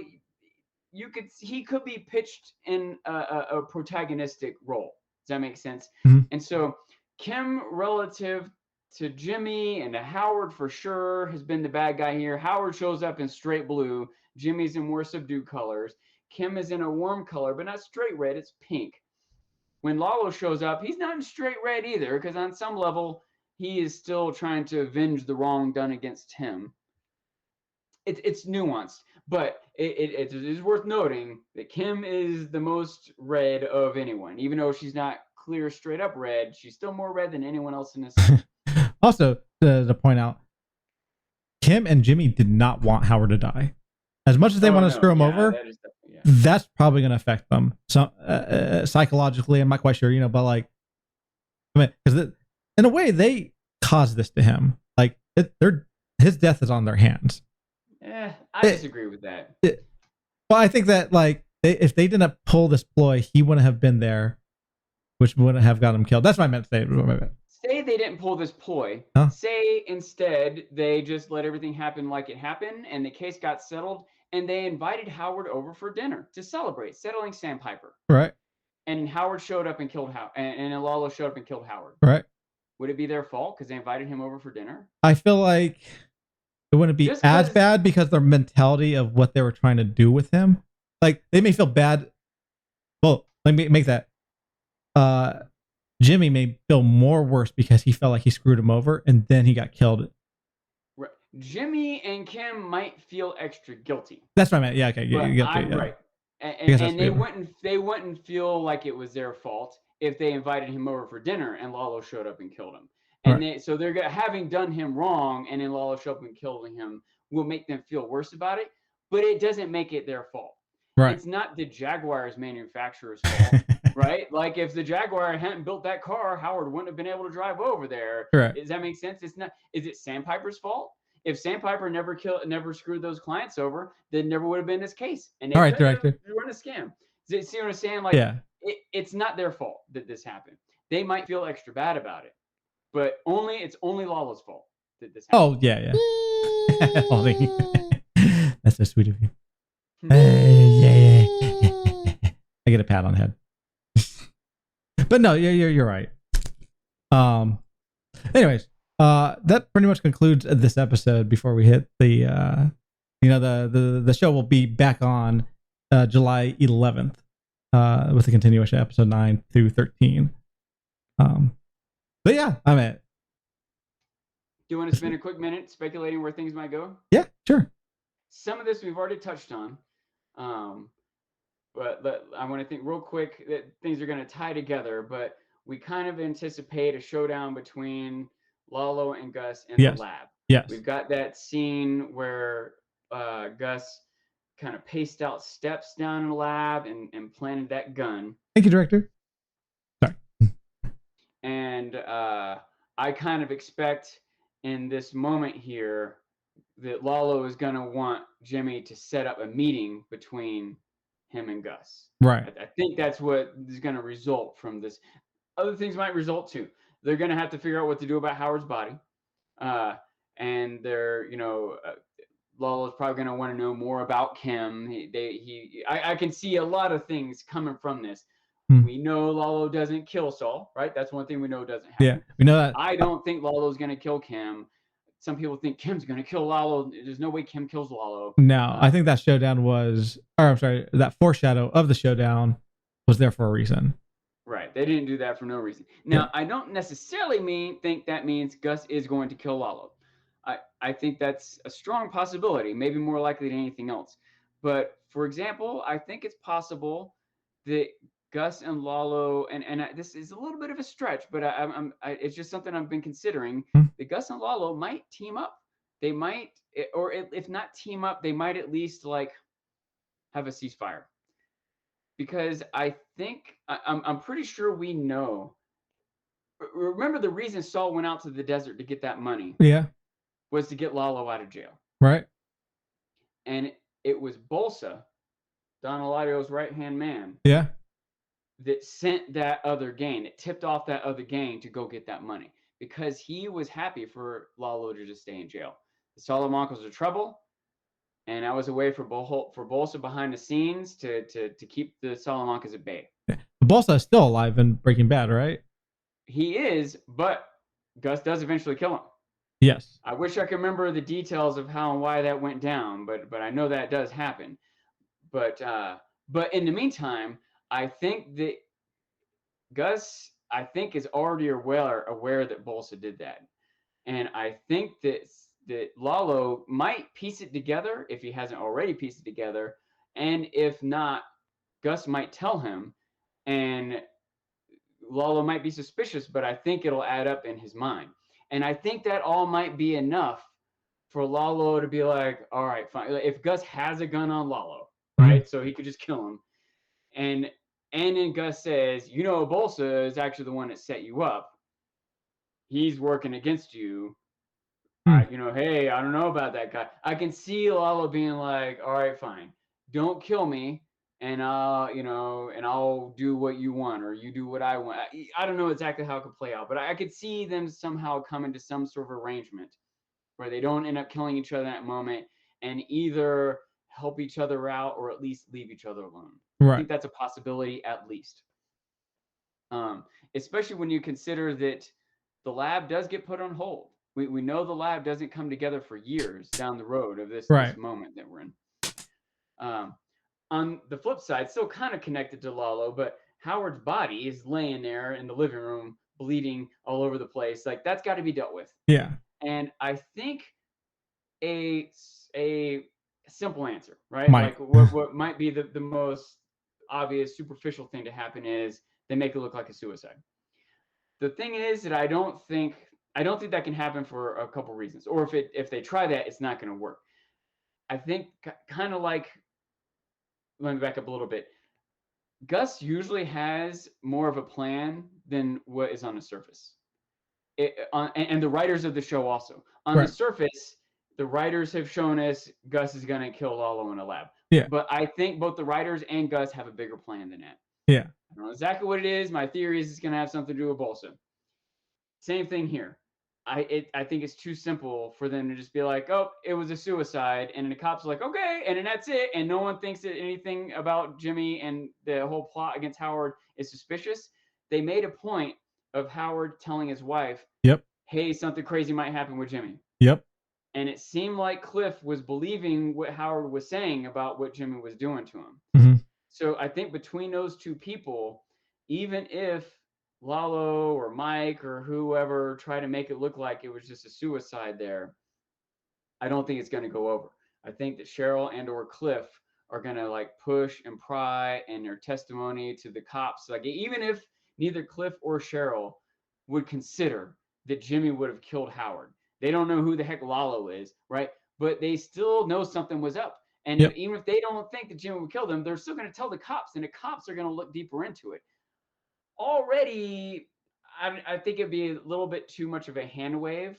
he could be pitched in a protagonistic role. Does that make sense? Mm-hmm. And so Kim, relative to Jimmy and to Howard for sure, has been the bad guy here. Howard shows up in straight blue. Jimmy's in more subdued colors. Kim is in a warm color, but not straight red. It's pink. When Lalo shows up, he's not in straight red either, because on some level, he is still trying to avenge the wrong done against him. It's nuanced, but it is worth noting that Kim is the most red of anyone. Even though she's not clear, straight up red, she's still more red than anyone else in this. Also, to point out, Kim and Jimmy did not want Howard to die. As much as they want to screw him over, that's probably going to affect them psychologically. I'm not quite sure, but like, I mean, because in a way, they caused this to him. Like, his death is on their hands. I disagree with that. Well, I think that like if they didn't pull this ploy, he wouldn't have been there, which wouldn't have got him killed. That's what I meant to say. Say they didn't pull this ploy. Huh? Say instead they just let everything happen like it happened, and the case got settled, and they invited Howard over for dinner to celebrate settling Sandpiper. Right. And Howard showed up and killed Howard, and Lalo showed up and killed Howard. Right. Would it be their fault because they invited him over for dinner? I feel like it wouldn't be as bad because their mentality of what they were trying to do with him. Like, they may feel bad. Well, let me make that. Jimmy may feel more worse because he felt like he screwed him over and then he got killed. Right. Jimmy and Kim might feel extra guilty. That's what I meant. Yeah, okay. Right. And they wouldn't feel like it was their fault if they invited him over for dinner and Lalo showed up and killed him. And so they're having done him wrong, and then Lalo showed up and killing him will make them feel worse about it, but it doesn't make it their fault. Right. It's not the Jaguar's manufacturer's fault, right? Like if the Jaguar hadn't built that car, Howard wouldn't have been able to drive over there. Correct. Does that make sense? It's not. Is it Sandpiper's fault? If Sandpiper never screwed those clients over, then never would have been this case. And they director. run a scam. See what I'm saying? Like, it's not their fault that this happened. They might feel extra bad about it. But it's only Lalo's fault that this happened. Oh, yeah. Oh, thank you. That's so sweet of you. Yeah. I get a pat on the head. But no, you're right. Anyways, that pretty much concludes this episode before we hit the show will be back on July 11th with the continuation of episode 9 through 13. But yeah, I'm at. Do you want to spend a quick minute speculating where things might go? Yeah, sure. Some of this we've already touched on, but I want to think real quick that things are going to tie together. But we kind of anticipate a showdown between Lalo and Gus in the lab. Yes. We've got that scene where Gus kind of paced out steps down in the lab and planted that gun. Thank you, director. Sorry. And I kind of expect in this moment here, that Lalo is going to want Jimmy to set up a meeting between him and Gus. Right. I think that's what is going to result from this. Other things might result too. They're going to have to figure out what to do about Howard's body. And they're, Lalo's probably going to want to know more about Kim. I can see a lot of things coming from this. We know Lalo doesn't kill Saul, right? That's one thing we know doesn't happen. Yeah, we know that. I don't think Lalo's going to kill Kim. Some people think Kim's going to kill Lalo. There's no way Kim kills Lalo. No, I think that showdown that foreshadow of the showdown was there for a reason. Right. They didn't do that for no reason. Now, I don't necessarily think that means Gus is going to kill Lalo. I think that's a strong possibility, maybe more likely than anything else. But for example, I think it's possible that Gus and Lalo, and this is a little bit of a stretch, but it's just something I've been considering. That Gus and Lalo might team up. They might, or if not team up, they might at least like have a ceasefire. Because I think I'm pretty sure we know. Remember the reason Saul went out to the desert to get that money? Yeah. Was to get Lalo out of jail. Right. And it was Bolsa, Don Eladio's right-hand man. Yeah. That sent that other gang, that tipped off that other gang to go get that money. Because he was happy for Lalo to just stay in jail. The Salamancas are trouble. And I was a way for Bolsa behind the scenes to keep the Salamancas at bay. Yeah. Bolsa is still alive in Breaking Bad, right? He is, but Gus does eventually kill him. Yes. I wish I could remember the details of how and why that went down, but I know that does happen. But in the meantime, I think that Gus, is already aware that Bolsa did that. And I think that Lalo might piece it together if he hasn't already pieced it together. And if not, Gus might tell him. And Lalo might be suspicious, but I think it'll add up in his mind. And I think that all might be enough for Lalo to be like, all right, fine. If Gus has a gun on Lalo, right? So he could just kill him. And then Gus says, Bolsa is actually the one that set you up. He's working against you. Hey, I don't know about that guy. I can see Lalo being like, all right, fine. Don't kill me. And I'll do what you want, or you do what I want. I don't know exactly how it could play out, but I could see them somehow coming to some sort of arrangement where they don't end up killing each other in that moment, and either help each other out or at least leave each other alone. Right. I think that's a possibility at least. Especially when you consider that the lab does get put on hold. We know the lab doesn't come together for years down the road of this moment that we're in. On the flip side, still kind of connected to Lalo, but Howard's body is laying there in the living room, bleeding all over the place. Like, that's got to be dealt with. Yeah. And I think a simple answer, right? Mike. Like what might be the most obvious superficial thing to happen is they make it look like a suicide. The thing is that I don't think that can happen for a couple reasons. Or if they try that, it's not going to work. I think kind of like, let me back up a little bit. Gus usually has more of a plan than what is on the surface. And the writers of the show also. On the surface, the writers have shown us Gus is going to kill Lalo in a lab. Yeah. But I think both the writers and Gus have a bigger plan than that. Yeah. I don't know exactly what it is. My theory is it's going to have something to do with Bolsa. Same thing here. I think it's too simple for them to just be like, oh, it was a suicide. And then the cops are like, okay. And then that's it. And no one thinks that anything about Jimmy and the whole plot against Howard is suspicious. They made a point of Howard telling his wife, hey, something crazy might happen with Jimmy. Yep. And it seemed like Cliff was believing what Howard was saying about what Jimmy was doing to him. Mm-hmm. So I think between those two people, even if Lalo or Mike or whoever try to make it look like it was just a suicide there, I don't think it's going to go over. I think that Cheryl and or Cliff are going to like push and pry in their testimony to the cops. Like, even if neither Cliff or Cheryl would consider that Jimmy would have killed Howard, they don't know who the heck Lalo is, right? But they still know something was up. And even if they don't think that Jimmy would kill them, they're still going to tell the cops, and the cops are going to look deeper into it. Already, I think it'd be a little bit too much of a hand wave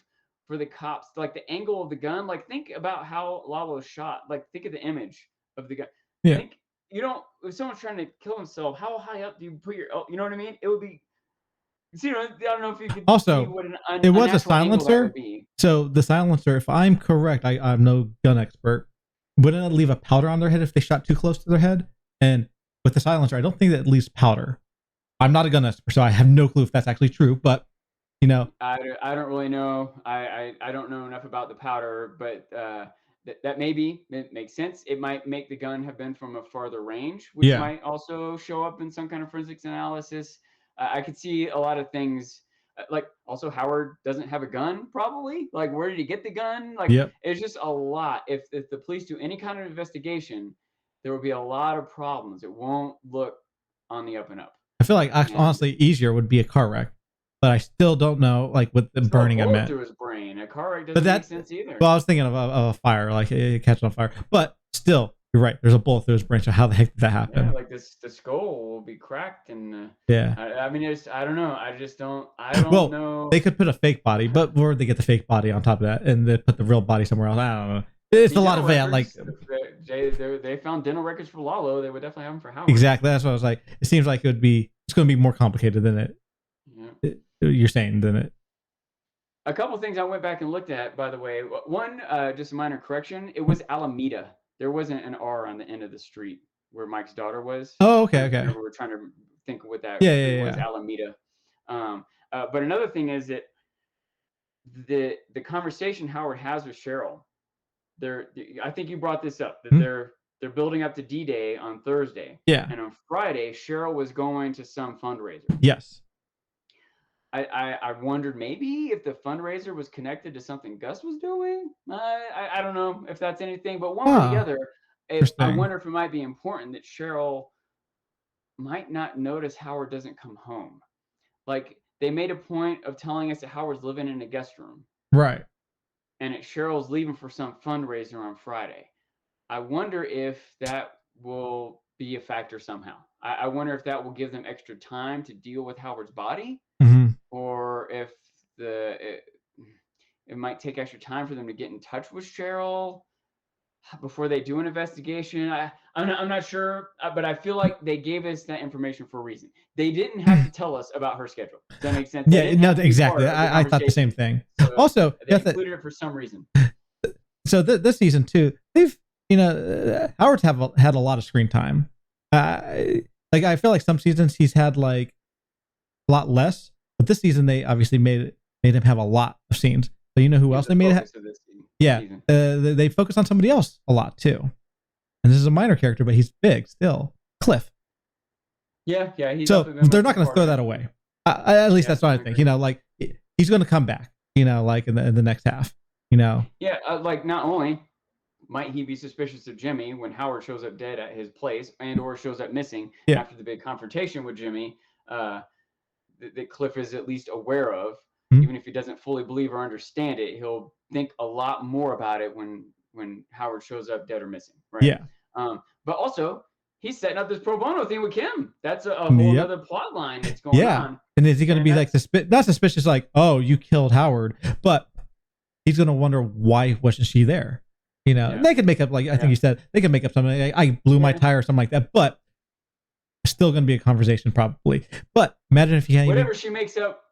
for the cops, like the angle of the gun. Like think about how Lalo's shot. Like think of the image of the gun. Yeah. Think you don't. If someone's trying to kill himself, how high up do you put your? You know what I mean? It would be. So, I don't know if you could Also, see what it was a unnatural angle that silencer. would be. So the silencer, if I'm correct, I'm no gun expert. Wouldn't it leave a powder on their head if they shot too close to their head? And with the silencer, I don't think that it leaves powder. I'm not a gun expert, so I have no clue if that's actually true. But I don't really know. I don't know enough about the powder, but that maybe it makes sense. It might make the gun have been from a farther range, which might also show up in some kind of forensics analysis. I could see a lot of things. Like also Howard doesn't have a gun, probably. Like where did he get the gun? Like it's just a lot. If the police do any kind of investigation, there will be a lot of problems. It won't look on the up and up. I feel like honestly easier would be a car wreck, but I still don't know like what the burning it meant. Through his brain, a car wreck doesn't make sense either. Well, I was thinking of a fire, like it catching on fire, but still. You're right. There's a bullet through his brain. So how the heck did that happen? Yeah, like the skull will be cracked, and I mean, I don't know. I don't know. They could put a fake body, but where would they get the fake body on top of that, and they put the real body somewhere else? I don't know. It's a lot of like. They found dental records for Lalo. They would definitely have them for Howard. Exactly. That's what I was like. It seems like it's going to be more complicated than you're saying, than it. A couple things I went back and looked at, by the way. One, just a minor correction. It was Alameda. There wasn't an R on the end of the street where Mike's daughter was. Oh, okay. We were trying to think of what that was. Alameda. But another thing is that the conversation Howard has with Cheryl, I think you brought this up, that they're building up to D-Day on Thursday. Yeah. And on Friday, Cheryl was going to some fundraiser. Yes. I wondered maybe if the fundraiser was connected to something Gus was doing. I don't know if that's anything, but one or the other, I wonder if it might be important that Cheryl might not notice Howard doesn't come home. Like they made a point of telling us that Howard's living in a guest room. Right. And that Cheryl's leaving for some fundraiser on Friday. I wonder if that will be a factor somehow. I wonder if that will give them extra time to deal with Howard's body. Or if it might take extra time for them to get in touch with Cheryl before they do an investigation. I'm not sure, but I feel like they gave us that information for a reason. They didn't have to tell us about her schedule. Does that make sense? Yeah, no, exactly. I thought the same thing. So also, they included it for some reason. So this season too, they've Howard's had a lot of screen time. I feel like some seasons he's had like a lot less. But this season, they obviously made him have a lot of scenes. So you know who else they made it? They focused on somebody else a lot too. And this is a minor character, but he's big still. Cliff. Yeah. So they're not going to throw that away. At least that's what I think. Like he's going to come back. Like in the next half. Yeah. Like not only might he be suspicious of Jimmy when Howard shows up dead at his place and/or shows up missing after the big confrontation with Jimmy. That Cliff is at least aware of, even if he doesn't fully believe or understand it, he'll think a lot more about it when Howard shows up dead or missing, right? Yeah. But also, he's setting up this pro bono thing with Kim. That's a whole other plot line that's going on. And is he going to be like not suspicious, like, oh, you killed Howard, but he's going to wonder why wasn't she there? They could make up, like I think you said, they could make up something like, I blew my tire or something like that, but still going to be a conversation probably. But imagine if you whatever she makes up,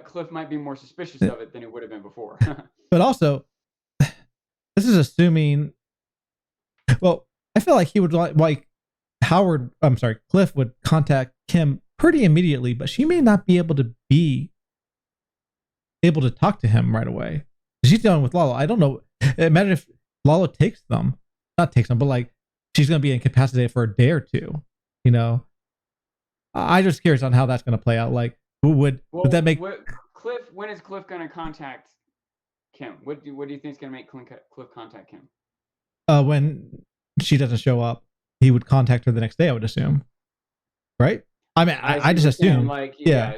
Cliff might be more suspicious of it than it would have been before. But also, this is assuming. Well, I feel like he would like Cliff would contact Kim pretty immediately, but she may not be able to talk to him right away. She's dealing with Lalo. I don't know. Imagine if Lalo not takes them, but like she's going to be incapacitated for a day or two. I'm just curious on how that's going to play out. Like, would that make Cliff? When is Cliff going to contact Kim? What do you think is going to make Cliff contact Kim? When she doesn't show up, he would contact her the next day. I would assume, right? I mean, I just assume. Like, yeah.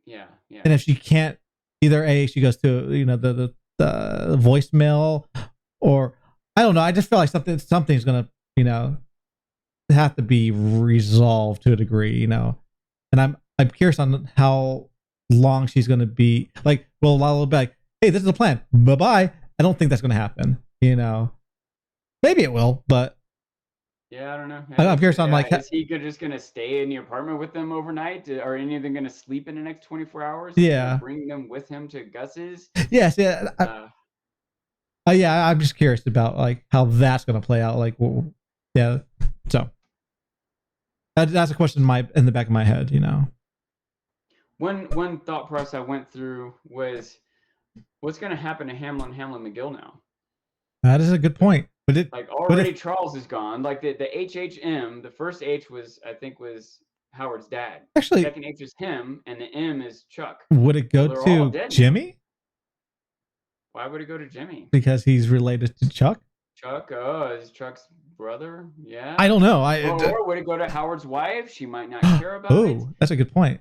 And if she can't, either she goes to the voicemail, or I don't know. I just feel like something's going to have to be resolved to a degree, and I'm curious on how long she's going to be. Like, will Lalo be like, hey, this is a plan. Bye-bye. I don't think that's going to happen. Maybe it will, but yeah, I don't know. I'm curious on like, is he just going to stay in the apartment with them overnight? Are any of them going to sleep in the next 24 hours? Yeah. Bring them with him to Gus's? Yes. Yeah. Yeah. I'm just curious about like how that's going to play out. Like, yeah. So that's a question in the back of my head, One thought process I went through was, what's going to happen to Hamlin McGill now? That is a good point. But Charles is gone. Like the HHM, the first H was Howard's dad. Actually, the second H is him, and the M is Chuck. Would it go to Jimmy? Why would it go to Jimmy? Because he's related to Chuck. Chuck, is Chuck's brother? Yeah. I don't know. Or would it go to Howard's wife? She might not care about it. Oh, that's a good point.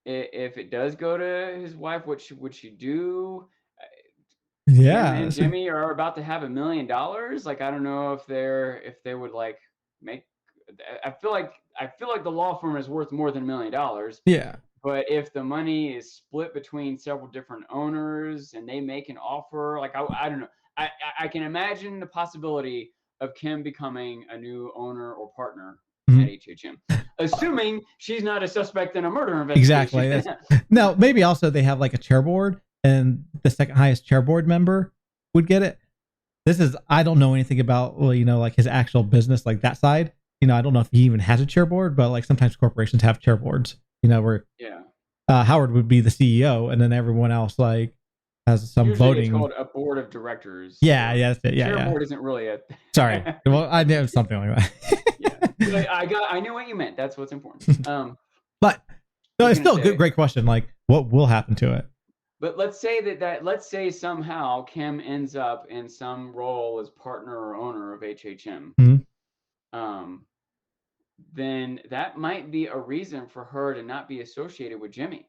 If it does go to his wife, what would she do? Yeah. Him and Jimmy are about to have $1 million. Like, I don't know if they would like make. I feel like the law firm is worth more than $1 million. Yeah. But if the money is split between several different owners and they make an offer, like I don't know. I can imagine the possibility of Kim becoming a new owner or partner at HHM, assuming she's not a suspect in a murder investigation. Exactly. Now, maybe also they have like a chair board, and the second highest chair board member would get it. I don't know anything about, like his actual business, like that side. I don't know if he even has a chair board, but like sometimes corporations have chair boards, where Howard would be the CEO, and then everyone else like has some usually voting. It's called a board of directors. Yeah, that's it. Yeah, chair board isn't really a. Sorry. Well, I knew something like that. Yeah, I knew what you meant. That's what's important. But no, it's still a great question. Like, what will happen to it? But let's say let's say somehow Kim ends up in some role as partner or owner of HHM. Then that might be a reason for her to not be associated with Jimmy.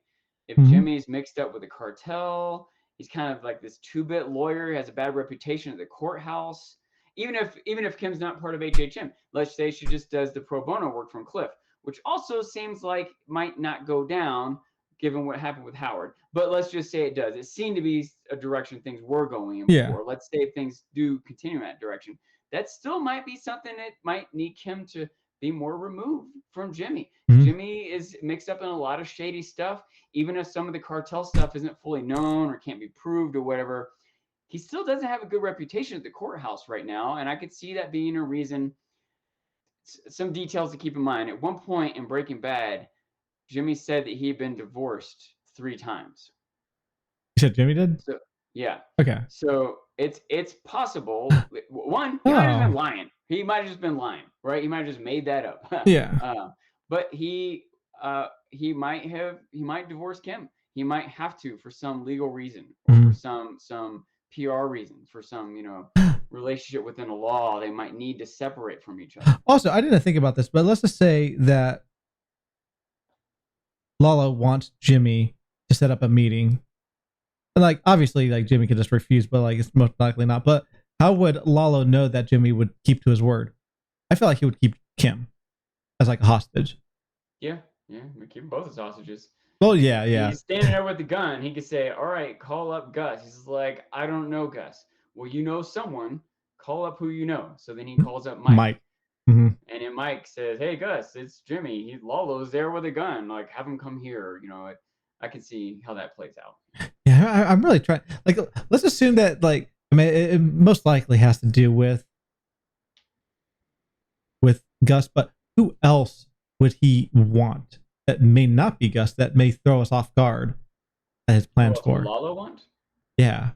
If Jimmy's mixed up with a cartel, he's kind of like this two-bit lawyer, has a bad reputation at the courthouse. Even if Kim's not part of HHM, let's say she just does the pro bono work from Cliff, which also seems like might not go down given what happened with Howard. But let's just say it does. It seemed to be a direction things were going in before. Let's say things do continue in that direction. That still might be something that might need Kim to be more removed from Jimmy. Jimmy is mixed up in a lot of shady stuff. Even if some of the cartel stuff isn't fully known or can't be proved or whatever, he still doesn't have a good reputation at the courthouse right now. And I could see that being a reason. Some details to keep in mind. At one point in Breaking Bad, Jimmy said that he'd been divorced 3 times. You said Jimmy did? So, yeah. Okay. So it's possible. One, he might have been lying. He might have just been lying, right? He might have just made that up. Yeah. But he might divorce Kim. He might have to for some legal reason, or for some PR reason, for some relationship within the law. They might need to separate from each other. Also, I didn't think about this, but let's just say that Lala wants Jimmy to set up a meeting. And like, obviously, like Jimmy could just refuse, but like it's most likely not. But how would Lalo know that Jimmy would keep to his word? I feel like he would keep Kim as like a hostage. Yeah, we keep both as hostages. Well, yeah. He's standing there with the gun. He could say, "All right, call up Gus." He's like, "I don't know Gus." Well, you know someone. Call up who you know. So then he calls up Mike. And then Mike says, "Hey Gus, it's Jimmy. Lalo's there with a gun. Like, have him come here." I can see how that plays out. Yeah, I'm really trying. Like, let's assume that, like, I mean, it most likely has to do with Gus, but who else would he want that may not be Gus, that may throw us off guard at his plans for? Lalo want? Yeah,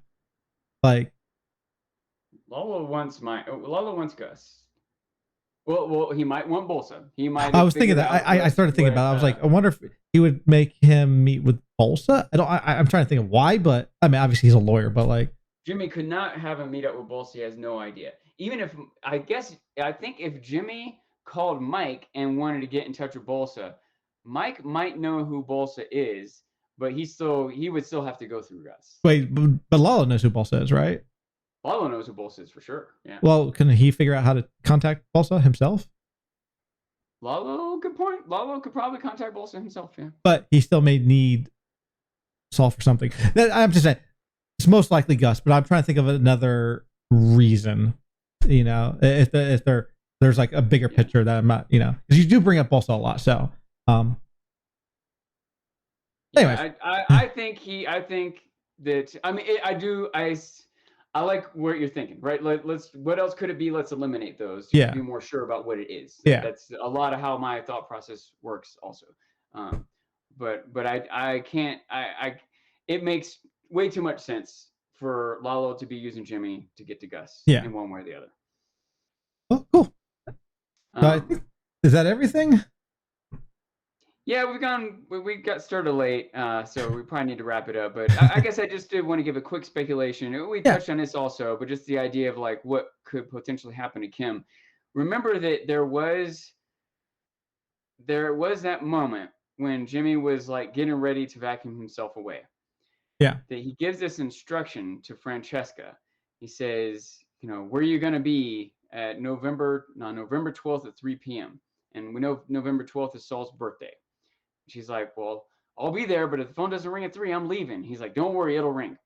like Lalo wants Gus. Well, he might want Bolsa. He might. I was thinking that. I started thinking about it. I was like, I wonder if he would make him meet with Bolsa. I'm trying to think of why, but I mean, obviously he's a lawyer, but like Jimmy could not have him meet up with Bolsa. He has no idea. Even if I think if Jimmy called Mike and wanted to get in touch with Bolsa, Mike might know who Bolsa is, but he would still have to go through Gus. Wait, but Lalo knows who Bolsa is, right? Lalo knows who Bolsa is for sure. Yeah. Well, can he figure out how to contact Bolsa himself? Lalo, good point. Lalo could probably contact Bolsa himself. Yeah. But he still may need Saul for something. I'm just saying it's most likely Gus, but I'm trying to think of another reason. If there's like a bigger picture that I'm not, because you do bring up Paul Saul a lot. So, anyway, I think that I like what you're thinking, right? What else could it be? Let's eliminate those to be more sure about what it is. Yeah, that's a lot of how my thought process works, also. But I can't. It makes way too much sense for Lalo to be using Jimmy to get to Gus. In one way or the other. Oh, cool. So I think, is that everything? Yeah, we got started late, so we probably need to wrap it up. But I guess I just did want to give a quick speculation. We touched on this also, but just the idea of like what could potentially happen to Kim. Remember that there was that moment when Jimmy was like getting ready to vacuum himself away. Yeah. That he gives this instruction to Francesca. He says, where are you going to be at November 12th at 3 p.m. And we know November 12th is Saul's birthday. She's like, well, I'll be there, but if the phone doesn't ring at 3, I'm leaving. He's like, don't worry, it'll ring.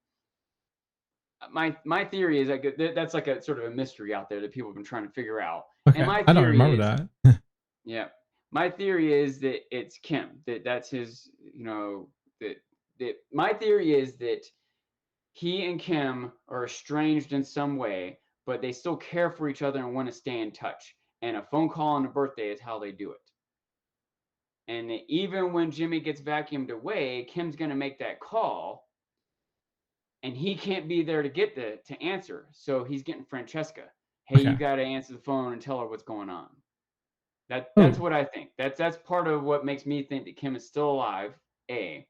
My theory is like that's like a sort of a mystery out there that people have been trying to figure out. Okay. And I don't remember that. Yeah. My theory is that it's Kim. That's his, that my theory is that he and Kim are estranged in some way, but they still care for each other and want to stay in touch. And a phone call on a birthday is how they do it. And even when Jimmy gets vacuumed away, Kim's going to make that call, and he can't be there to answer. So he's getting Francesca. Hey, you got to answer the phone and tell her what's going on. That's what I think. That's part of what makes me think that Kim is still alive, A.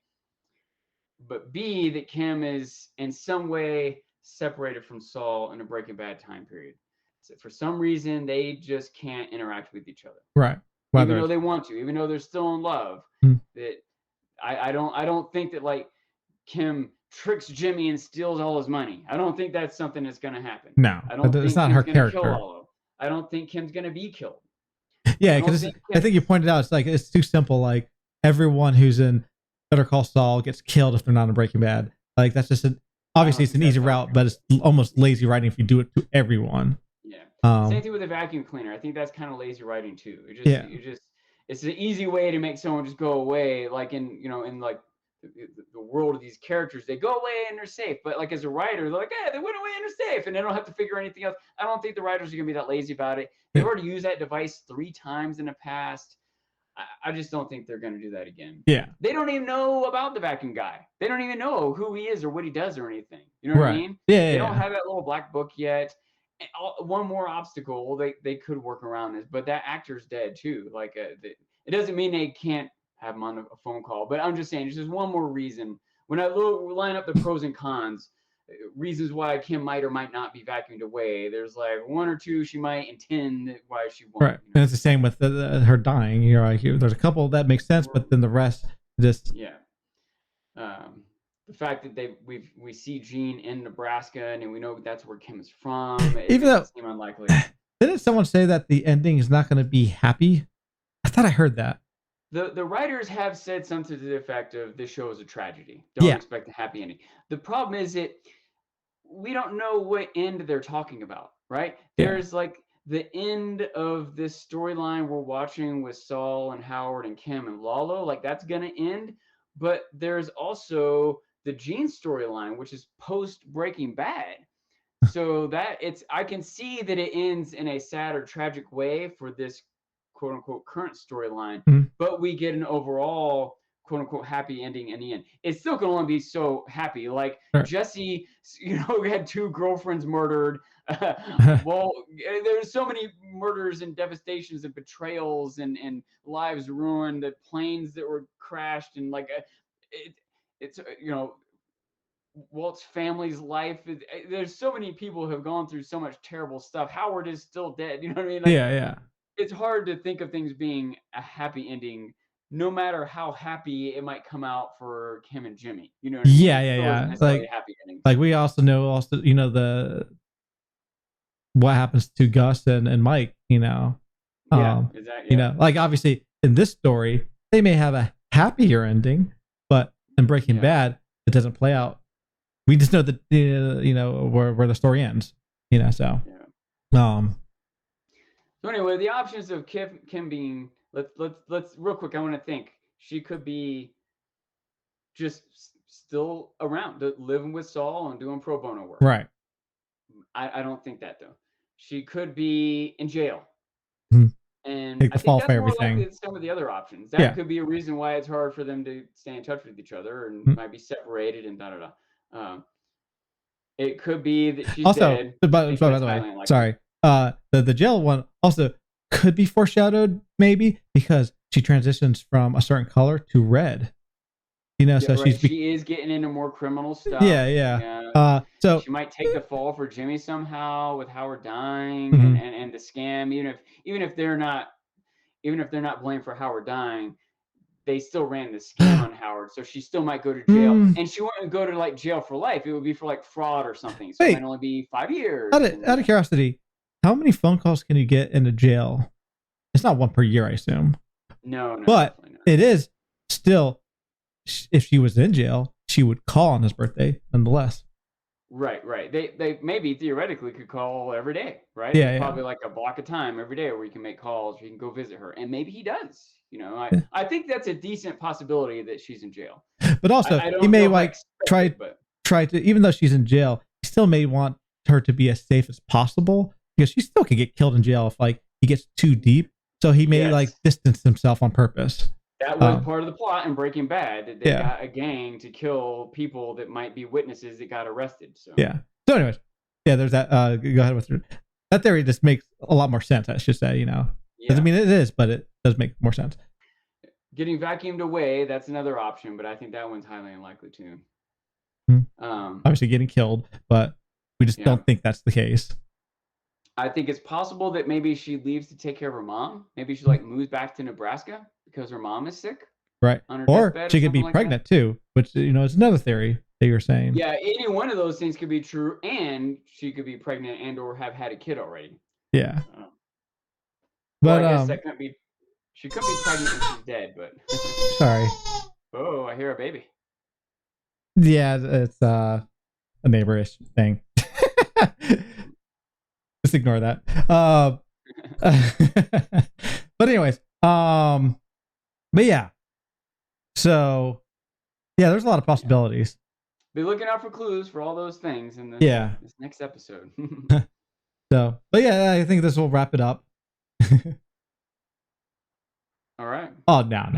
But B, that Kim is in some way separated from Saul in a Breaking Bad time period. So for some reason, they just can't interact with each other. Right. Even though they want to, even though they're still in love, that I don't think that like Kim tricks Jimmy and steals all his money. I don't think that's something that's going to happen. No, I don't think it's not Kim's her character. Kill Lalo. I don't think Kim's going to be killed. Yeah, because I think you pointed out it's too simple. Like everyone who's in Better Call Saul gets killed if they're not in Breaking Bad. Like that's just obviously it's an easy route, but it's almost lazy writing if you do it to everyone. Yeah. Same thing with the vacuum cleaner. I think that's kind of lazy writing too. It's an easy way to make someone just go away. Like in like the world of these characters, they go away and they're safe. But like as a writer, they're like, hey, they went away and they're safe, and they don't have to figure anything else. I don't think the writers are gonna be that lazy about it. They've already used that device 3 times in the past. I just don't think they're gonna do that again. Yeah. They don't even know about the vacuum guy. They don't even know who he is or what he does or anything. You know what I mean? Yeah. They don't have that little black book yet. One more obstacle they could work around is, but that actor's dead too. Like it doesn't mean they can't have him on a phone call, but I'm just saying it's just one more reason. When I line up the pros and cons, reasons why Kim might or might not be vacuumed away, there's like 1 or 2 she might, and 10 why she won't. Right, and it's the same with her dying. There's a couple that make sense, but then the rest just the fact that we see Gene in Nebraska and we know that's where Kim is from, even though seem unlikely. Didn't someone say that the ending is not going to be happy? I thought I heard that. The writers have said something to the effect of this show is a tragedy. Don't expect a happy ending. The problem is that we don't know what end they're talking about, right? There's like the end of this storyline we're watching with Saul and Howard and Kim and Lalo, like that's gonna end. But there's also the Gene storyline, which is post Breaking Bad. So I can see that it ends in a sad or tragic way for this quote unquote current storyline, but we get an overall quote unquote happy ending in the end. It's still going to only be so happy. Like Jesse, had 2 girlfriends murdered. Well, there's so many murders and devastations and betrayals and lives ruined, the planes that were crashed, and like it's Walt's family's life. There's so many people who have gone through so much terrible stuff. Howard is still dead. You know what I mean? Like, yeah. It's hard to think of things being a happy ending, no matter how happy it might come out for Kim and Jimmy. You know what I mean? Yeah. It's like happy ending. Like we also know the what happens to Gus and Mike. Exactly. Like obviously in this story they may have a happier ending, but in Breaking Bad it doesn't play out. We just know that where the story ends. So So anyway, the options of Kim being let's real quick. I want to think. She could be just still around, living with Saul and doing pro bono work. Right. I don't think that though. She could be in jail. Mm-hmm. And take the I think fall that's for more everything. likely than some of the other options. That could be a reason why it's hard for them to stay in touch with each other and might be separated and da. It could be that she's also, dead. by the way, sorry. The jail one also could be foreshadowed, maybe, because she transitions from a certain color to red. So right. She is getting into more criminal stuff. Yeah. So she might take the fall for Jimmy somehow with Howard dying and the scam. Even if they're not blamed for Howard dying, they still ran the scam on Howard, so she still might go to jail. And she wouldn't go to like jail for life. It would be for like fraud or something. So it might only be 5 years. Out of curiosity, how many phone calls can you get into jail? It's not one per year, I assume. No. But it is still, if she was in jail, she would call on his birthday nonetheless. Right. They maybe theoretically could call every day, right? Yeah. Probably like a block of time every day where you can make calls, you can go visit her, and maybe he does. I think that's a decent possibility that she's in jail. But also, he may try to, even though she's in jail, he still may want her to be as safe as possible, because she still could get killed in jail if he gets too deep. So he may distance himself on purpose. That was part of the plot in Breaking Bad. That they got a gang to kill people that might be witnesses that got arrested. So So anyways, there's that. Go ahead with that theory. Just makes a lot more sense, I should say. Doesn't mean it is, but it does make more sense. Getting vacuumed away, that's another option, but I think that one's highly unlikely too. Obviously getting killed, but we just don't think that's the case. I think it's possible that maybe she leaves to take care of her mom. Maybe she moves back to Nebraska because her mom is sick. Right. Or she could be pregnant too, which is another theory that you're saying. Yeah, any one of those things could be true, and she could be pregnant and or have had a kid already. Yeah. But I guess that could be. She could be pregnant and she's dead, but. Sorry. Oh, I hear a baby. Yeah, it's a neighborish thing. Just ignore that. But anyways, but yeah. So there's a lot of possibilities. Be looking out for clues for all those things in this next episode. So, but I think this will wrap it up. All right. Oh, no.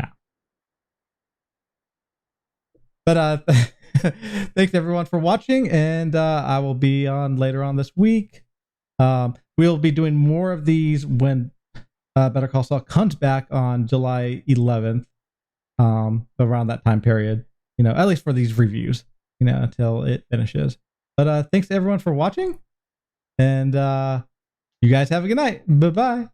But thanks everyone for watching, and I will be on later on this week. We'll be doing more of these when Better Call Saul comes back on July 11th, around that time period, at least for these reviews, until it finishes. But thanks to everyone for watching, and you guys have a good night. Bye-bye.